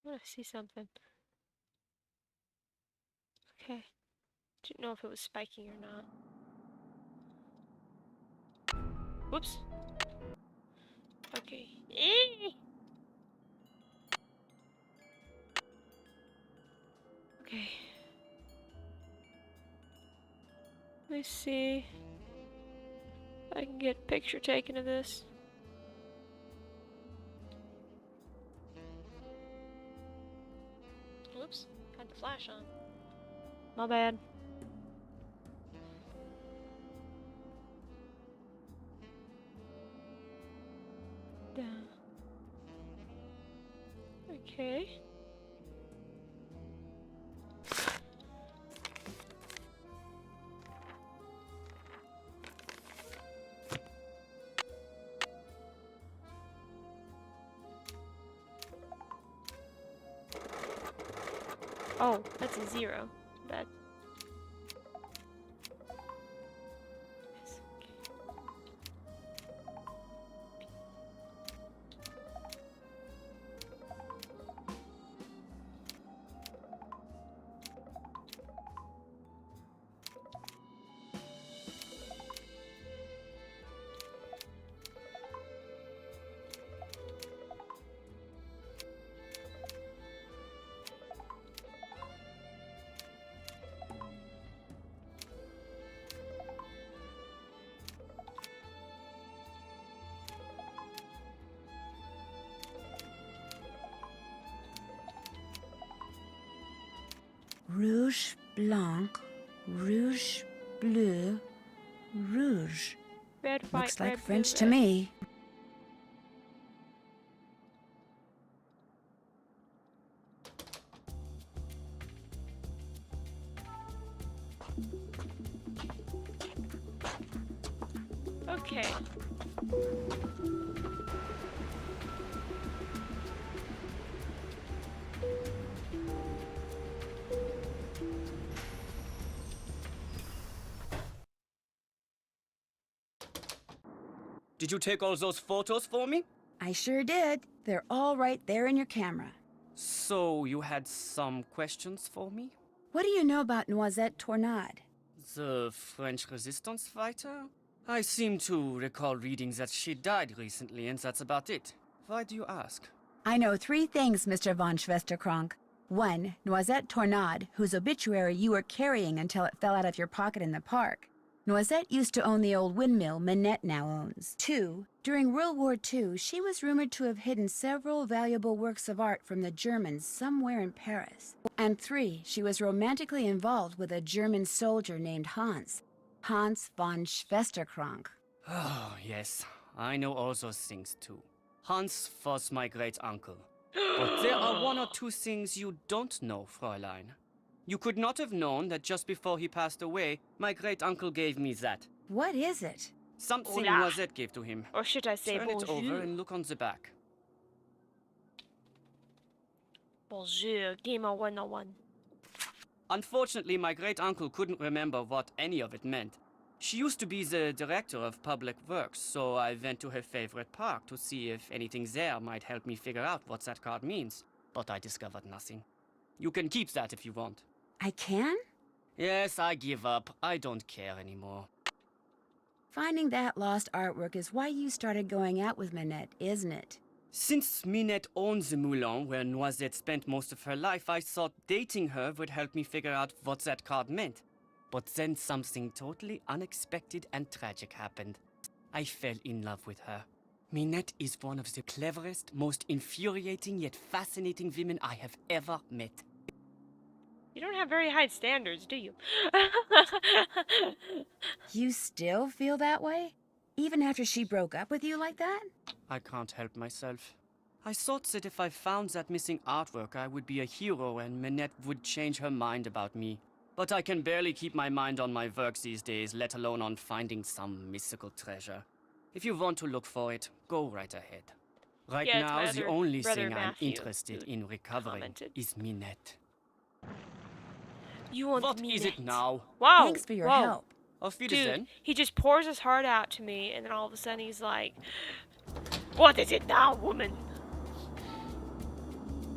I want to see something. Okay. Didn't know if it was spiking or not. Whoops. Okay. Okay. Let me see if I can get a picture taken of this. Whoops, had the flash on. My bad. Down. Okay. Oh, that's a 0. Bad. Yes, okay. Rouge, blanc, rouge, bleu, rouge. Red, white, Looks like red, French blue, to red. me. Okay. Did you take all those photos for me? I sure did. They're all right there in your camera. So, you had some questions for me? What do you know about Noisette Tornade? The French resistance fighter? I seem to recall reading that she died recently, and that's about it. Why do you ask? I know 3 things, Mr. von Schwesterkrank. 1, Noisette Tornade, whose obituary you were carrying until it fell out of your pocket in the park. Noisette used to own the old windmill Minette now owns. 2, during World War II, she was rumored to have hidden several valuable works of art from the Germans somewhere in Paris. And 3, she was romantically involved with a German soldier named Hans. Hans von Schwesterkrank. Oh, yes. I know all those things too. Hans was my great-uncle. But there are 1 or 2 things you don't know, Fräulein. You could not have known that just before he passed away, my great-uncle gave me that. What is it? Something Hola. Noisette gave to him. Or should I say Turn it bonjour? over and look on the back. Bonjour, Gamer 101. Unfortunately, my great-uncle couldn't remember what any of it meant. She used to be the director of public works, so I went to her favorite park to see if anything there might help me figure out what that card means. But I discovered nothing. You can keep that if you want. I can? Yes, I give up. I don't care anymore. Finding that lost artwork is why you started going out with Minette, isn't it? Since Minette owns the Moulin where Noisette spent most of her life, I thought dating her would help me figure out what that card meant. But then something totally unexpected and tragic happened. I fell in love with her. Minette is one of the cleverest, most infuriating yet fascinating women I have ever met. You don't have very high standards, do you? You still feel that way? Even after she broke up with you like that? I can't help myself. I thought that if I found that missing artwork, I would be a hero and Minette would change her mind about me. But I can barely keep my mind on my work these days, let alone on finding some mystical treasure. If you want to look for it, go right ahead. Right Yeah, now, the only thing I'm Matthew interested in recovering is Minette. You want What Minette. is it now? Wow. Thanks for your Whoa. help. Auf Dude, Wiedersehen. he just pours his heart out to me, and then all of a sudden he's like, "What is it now, woman?"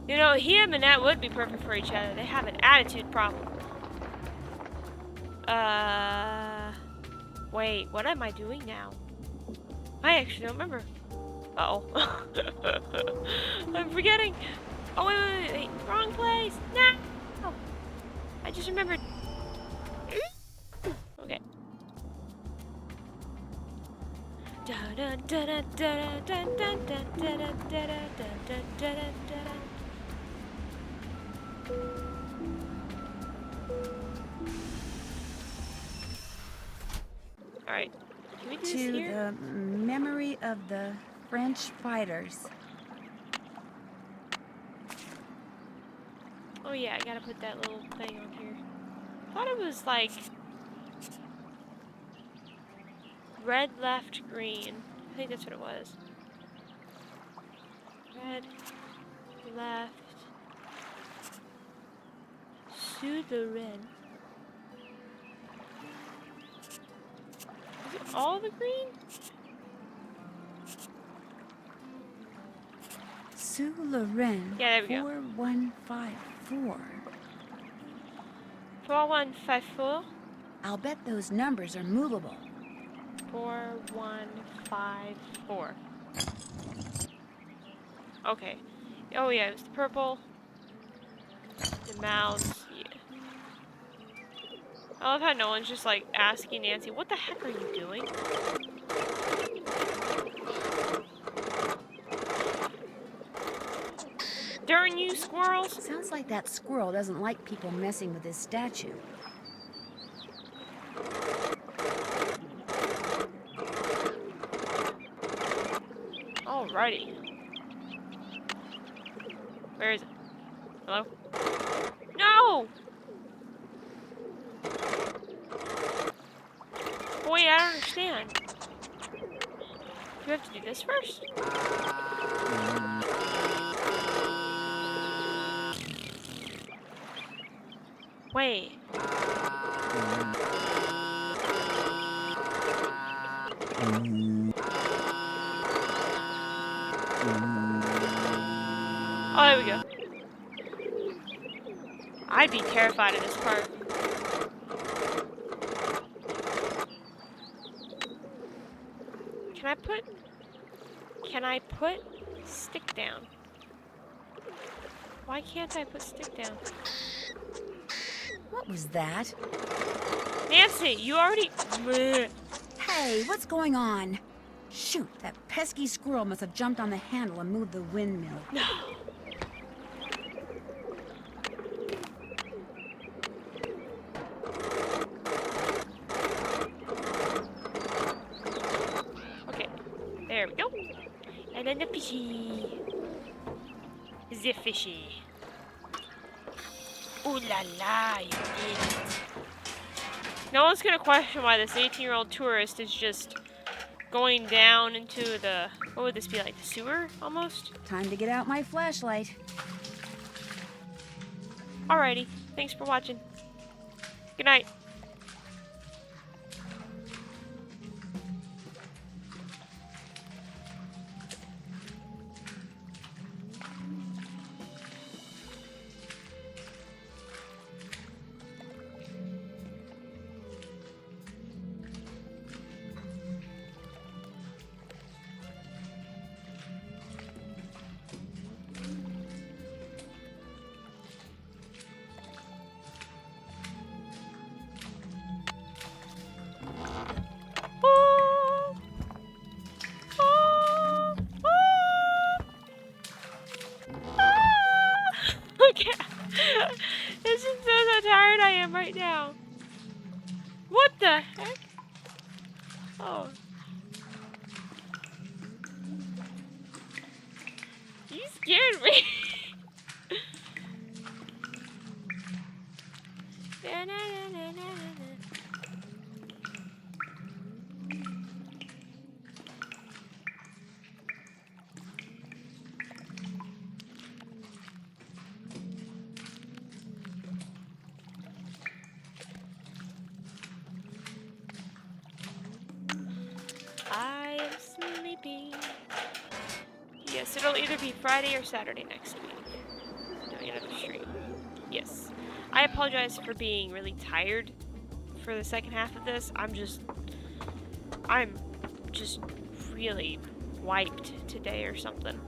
You know, he and Minette would be perfect for each other. They have an attitude problem. Wait, what am I doing now? I actually don't remember. Uh-oh. I'm forgetting. Oh, wait. Wrong place. No! I just remembered. Okay. Alright. Can we do this To here? the memory of the French fighters. Oh yeah, I gotta put that little thing on here. I thought it was like red, left, green. I think that's what it was. Red, left, Souverain. Is it all the green? Souverain. Yeah, there we go. 4154. 4154. I'll bet those numbers are movable. 4154. Okay. Oh yeah, it was the purple. The mouse. Yeah. I love how no one's just like asking Nancy, "What the heck are you doing?" Darn you, squirrels! Sounds like that squirrel doesn't like people messing with his statue. Alrighty. Where is it? Hello? No! Boy, I don't understand. Do we have to do this first? Wait. Oh, there we go. I'd be terrified of this part. Can I put stick down? Why can't I put stick down? What was that? Nancy, you already... Hey, what's going on? Shoot, that pesky squirrel must have jumped on the handle and moved the windmill. No. Okay, there we go. And then the fishy. The fishy. Ooh la la, you did it. No one's gonna question why this 18-year-old tourist is just going down into the, what would this be, like the sewer, almost? Time to get out my flashlight. Alrighty, thanks for watching. Good night. Okay. This is so tired I am right now. What the heck? Oh. You scared me. Na, na, na, na, na, na. I am sleepy. Yes, it'll either be Friday or Saturday next week. Doing another stream. Yes. I apologize for being really tired for the second half of this. I'm just really wiped today or something.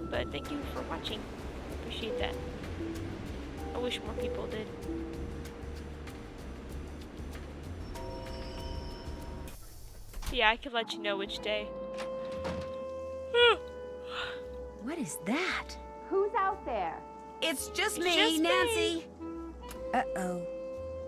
But thank you for watching. Appreciate that. I wish more people did. Yeah, I could let you know which day. What is that? Who's out there? It's just It's me, just Nancy. Uh-oh.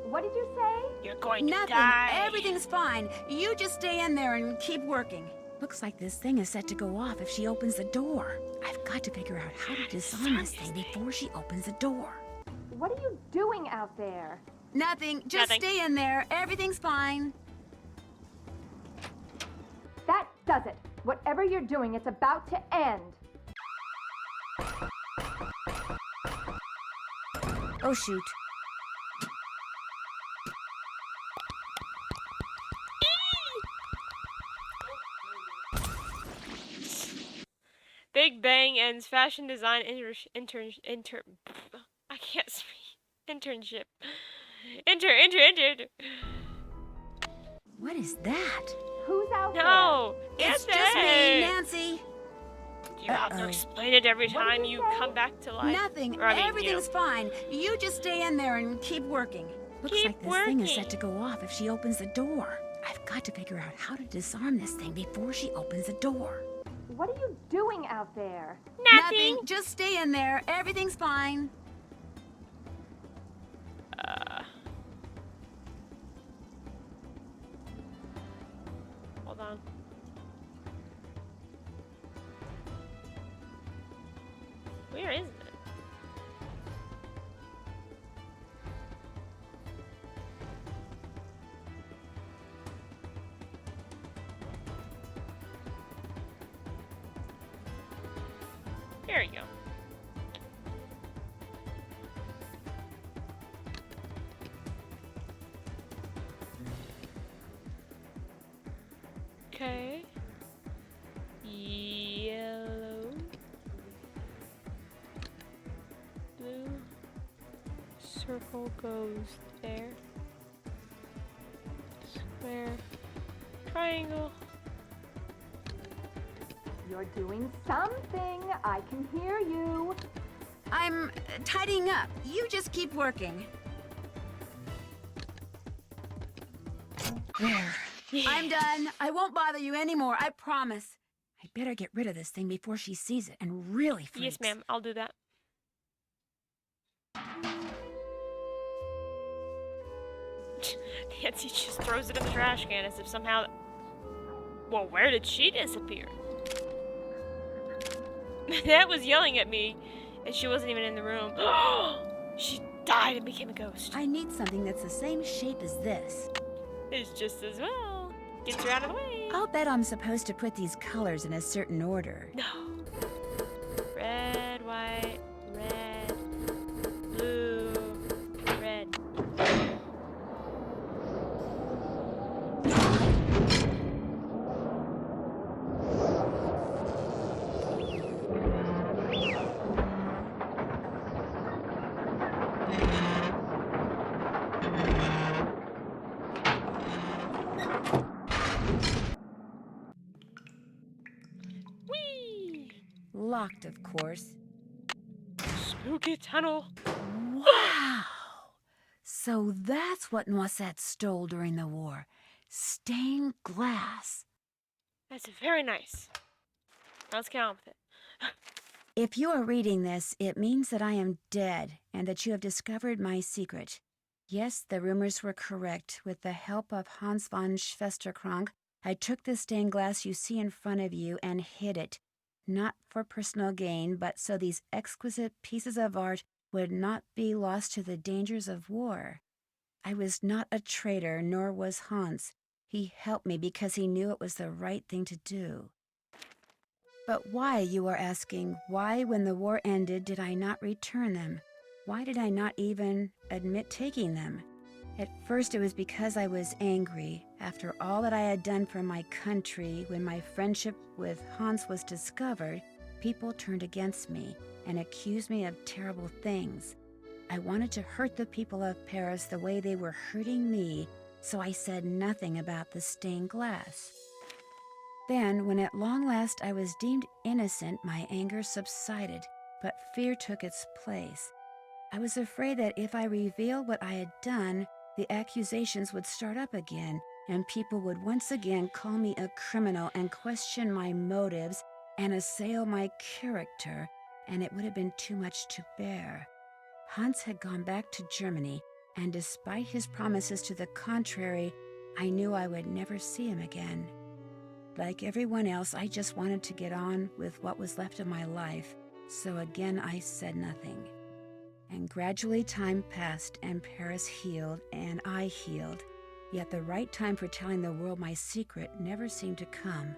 What did you say? You're going Nothing. to die. Everything's fine. You just stay in there and keep working. Looks like this thing is set to go off if she opens the door. I've got to figure out how to disarm this thing before she opens the door. What are you doing out there? Nothing. Just Nothing. stay in there. Everything's fine. That does it. Whatever you're doing, it's about to end. Oh, shoot. Big Bang ends fashion design I can't speak. Internship. Enter. What is that? Who's out No! It's Get just me, it! Nancy. You have to explain it every time you come back to life. Nothing. Or, I mean, Everything's fine. You just stay in there and keep working. Looks Keep like this thing is working. set to go off if she opens the door. I've got to figure out how to disarm this thing before she opens the door. What are you doing out there? Nothing. Just stay in there. Everything's fine. Hold on. Where is it? There you go. Okay. Yellow. Blue. Circle goes there. Square. Triangle. You're doing something. I can hear you. I'm tidying up. You just keep working. There. I'm done. I won't bother you anymore. I promise. I better get rid of this thing before she sees it and really freaks. Yes, ma'am. I'll do that. Nancy just throws it in the trash can as if somehow... Well, where did she disappear? That was yelling at me, and she wasn't even in the room. She died and became a ghost. I need something that's the same shape as this. It's just as well. Gets her out of the way. I'll bet I'm supposed to put these colors in a certain order. No. Red, white, red. course. Spooky tunnel. Wow! So that's what Noisette stole during the war. Stained glass. That's very nice. Let's get on with it. If you are reading this, it means that I am dead and that you have discovered my secret. Yes, the rumors were correct. With the help of Hans von Schwesterkrank, I took the stained glass you see in front of you and hid it. Not for personal gain, but so these exquisite pieces of art would not be lost to the dangers of war. I was not a traitor, nor was Hans. He helped me because he knew it was the right thing to do. But why, you are asking, why when the war ended did I not return them? Why did I not even admit taking them? At first it was because I was angry. After all that I had done for my country, when my friendship with Hans was discovered, people turned against me and accused me of terrible things. I wanted to hurt the people of Paris the way they were hurting me, so I said nothing about the stained glass. Then, when at long last I was deemed innocent, my anger subsided, but fear took its place. I was afraid that if I revealed what I had done, the accusations would start up again, and people would once again call me a criminal and question my motives and assail my character, and it would have been too much to bear. Hans had gone back to Germany, and despite his promises to the contrary, I knew I would never see him again. Like everyone else, I just wanted to get on with what was left of my life, so again I said nothing. And gradually time passed, and Paris healed, and I healed. Yet the right time for telling the world my secret never seemed to come.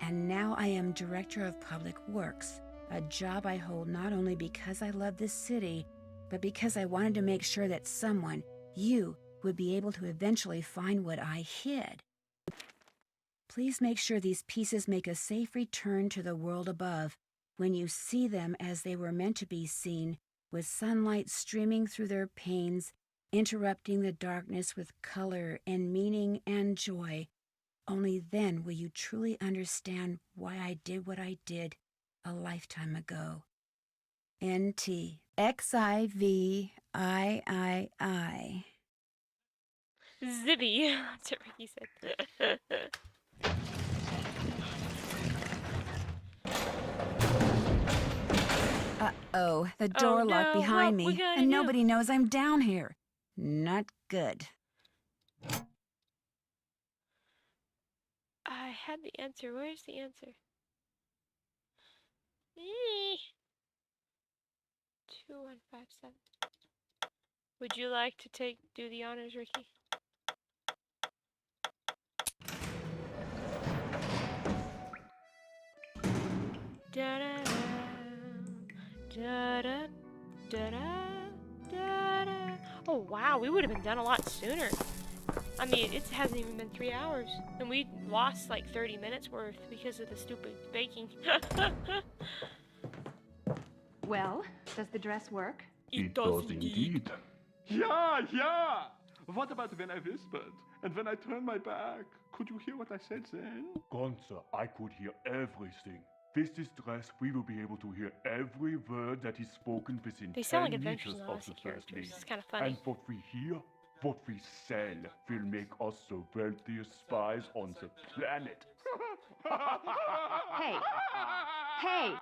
And now I am Director of Public Works, a job I hold not only because I love this city, but because I wanted to make sure that someone, you, would be able to eventually find what I hid. Please make sure these pieces make a safe return to the world above, when you see them as they were meant to be seen, with sunlight streaming through their panes, interrupting the darkness with color and meaning and joy. Only then will you truly understand why I did what I did a lifetime ago. N.T. Xivii. Zibby. That's what Ricky said. Uh-oh, the door locked behind me, and nobody knows I'm down here. Not good. I had the answer. Where's the answer? 2157. Would you like to do the honors, Ricky? Da da da da da da da. Oh wow, we would have been done a lot sooner. I mean, it hasn't even been 3 hours, and we lost like 30 minutes worth because of the stupid baking. Well, does the dress work? It does indeed. Yeah! What about when I whispered? And when I turned my back? Could you hear what I said then? Gunther, I could hear everything. With this dress, we will be able to hear every word that is spoken within They sound 10 like Adventures meters in of Odyssey the first characters. lady. It's kind of funny. And what we hear, what we sell, will make us the wealthiest spies on the planet. Hey!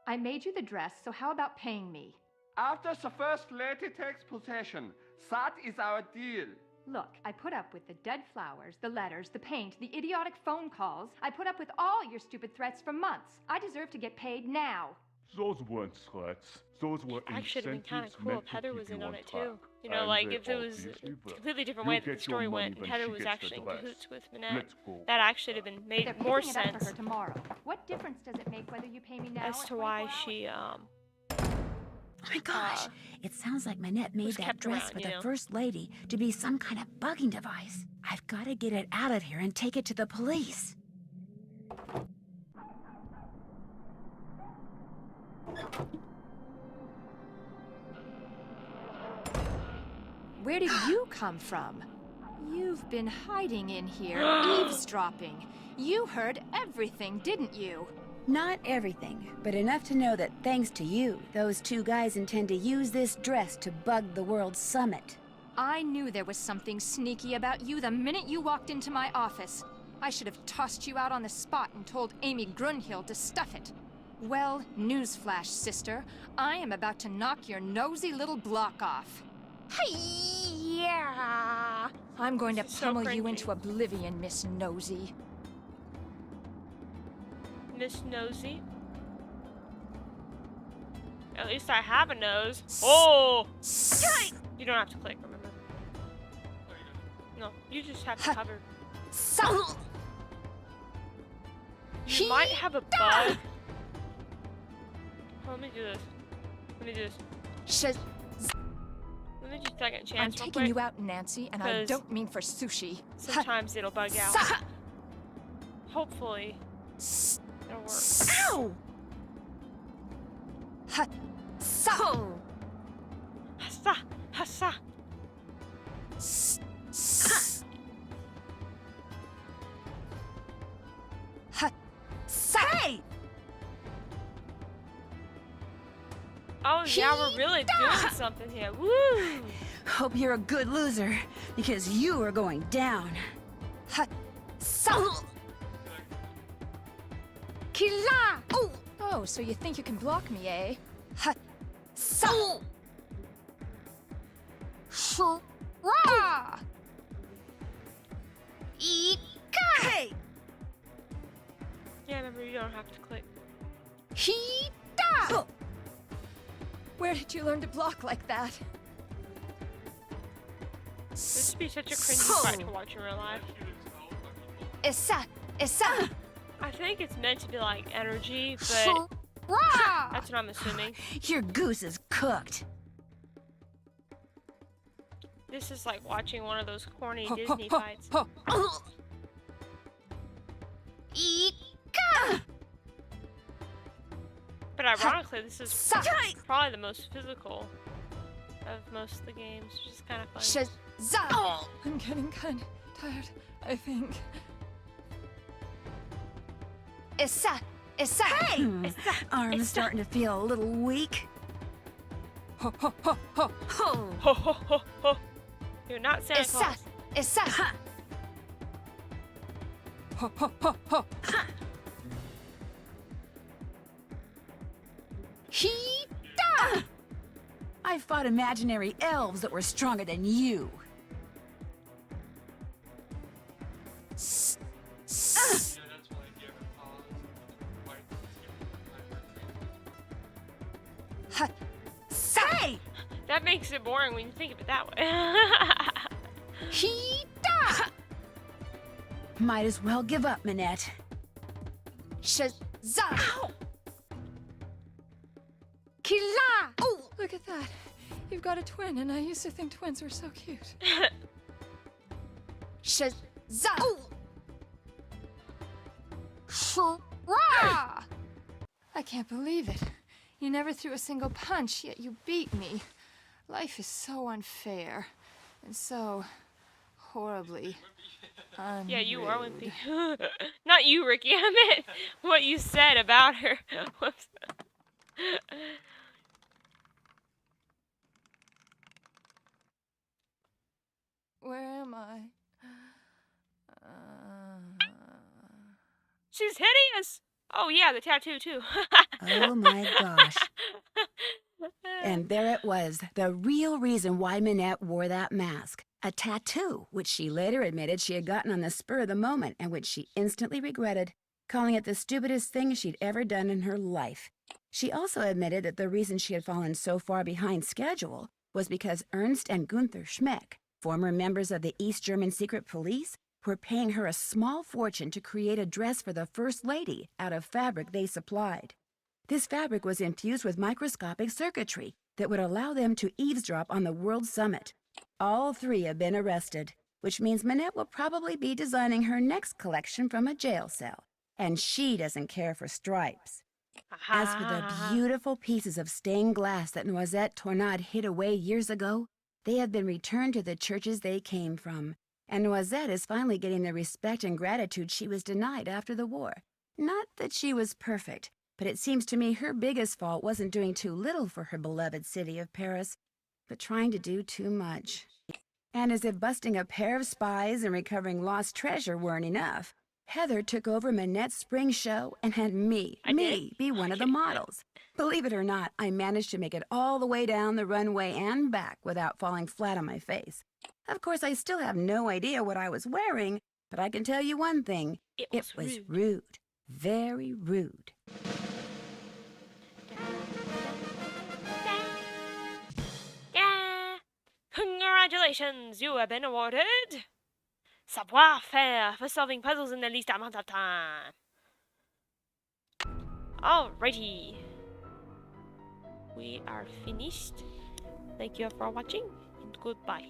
I made you the dress, so how about paying me? After the first lady takes possession, that is our deal. Look, I put up with the dead flowers, the letters, the paint, the idiotic phone calls. I put up with all your stupid threats for months. I deserve to get paid now. Those weren't threats. Those were Actually, it'd been kind of incentives cool meant if Heather to was keep in you on on it track. too. You know, And like they if it was obviously a were. completely different You'll way that the get your story money went, and when Heather she was gets the actually in dress. cahoots with Minette. Let's go. That actually would have been made They're more picking it up for sense her tomorrow. What difference does it make whether you pay me now as or to why 24 she Oh my gosh, it sounds like Minette made was that kept dress around, for you the know. First Lady to be some kind of bugging device. I've got to get it out of here and take it to the police. Where did you come from? You've been hiding in here, eavesdropping. You heard everything, didn't you? Not everything, but enough to know that thanks to you, those two guys intend to use this dress to bug the World Summit. I knew there was something sneaky about you the minute you walked into my office. I should have tossed you out on the spot and told Amy Grunhild to stuff it. Well, newsflash, sister. I am about to knock your nosy little block off. Yeah. I'm going to pummel you into oblivion, Miss Nosy. Miss Nosy? At least I have a nose. Oh! You don't have to click, remember? No, you just have to hover. You might have a bug. Oh, let me do this. Let me do this. Let me just second chance. I'm taking you out, Nancy, and I don't mean for sushi. Sometimes it'll bug out. Hopefully, it'll work. Ow! Hassa! Hassa! Hey! Oh yeah, we're really doing something here. Woo! Hope you're a good loser, because you are going down. Killa! Oh, so you think you can block me, eh? Hey! Yeah, remember, you don't have to click. Where did you learn to block like that? This would be such a cringy fight to watch in real life. I think it's meant to be like energy, but that's what I'm assuming. Your goose is cooked. This is like watching one of those corny Disney fights. But ironically, this is probably the most physical of most of the games, which is kind of fun. I'm getting kind of tired, I think. Hey! Arm's starting to feel a little weak. Ho ho ho. You're not Santa Claus. I fought imaginary elves that were stronger than you. Say! That makes it boring when you think of it that way. Might as well give up, Minette. Oh, look at that. You've got a twin, and I used to think twins were so cute. I can't believe it. You never threw a single punch, yet you beat me. Life is so unfair, and so horribly unrude. Yeah, you are wimpy. Not you, Ricky. I meant what you said about her. Whoops. Where am I? She's hideous. Oh yeah, the tattoo too. Oh my gosh. And there it was, the real reason why Minette wore that mask. A tattoo, which she later admitted she had gotten on the spur of the moment and which she instantly regretted, calling it the stupidest thing she'd ever done in her life. She also admitted that the reason she had fallen so far behind schedule was because Ernst and Gunther Schmeck, former members of the East German secret police, were paying her a small fortune to create a dress for the First Lady out of fabric they supplied. This fabric was infused with microscopic circuitry that would allow them to eavesdrop on the World Summit. All three have been arrested, which means Minette will probably be designing her next collection from a jail cell, and she doesn't care for stripes. As for the beautiful pieces of stained glass that Noisette Tornade hid away years ago, they have been returned to the churches they came from, and Noisette is finally getting the respect and gratitude she was denied after the war. Not that she was perfect, but it seems to me her biggest fault wasn't doing too little for her beloved city of Paris, but trying to do too much. And as if busting a pair of spies and recovering lost treasure weren't enough, Heather took over Manette's spring show and had me be one of the models. Believe it or not, I managed to make it all the way down the runway and back without falling flat on my face. Of course, I still have no idea what I was wearing, but I can tell you one thing. It was rude. Very rude. Yeah. Congratulations, you have been awarded savoir-faire for solving puzzles in the least amount of time. Alrighty. We are finished. Thank you for watching and goodbye.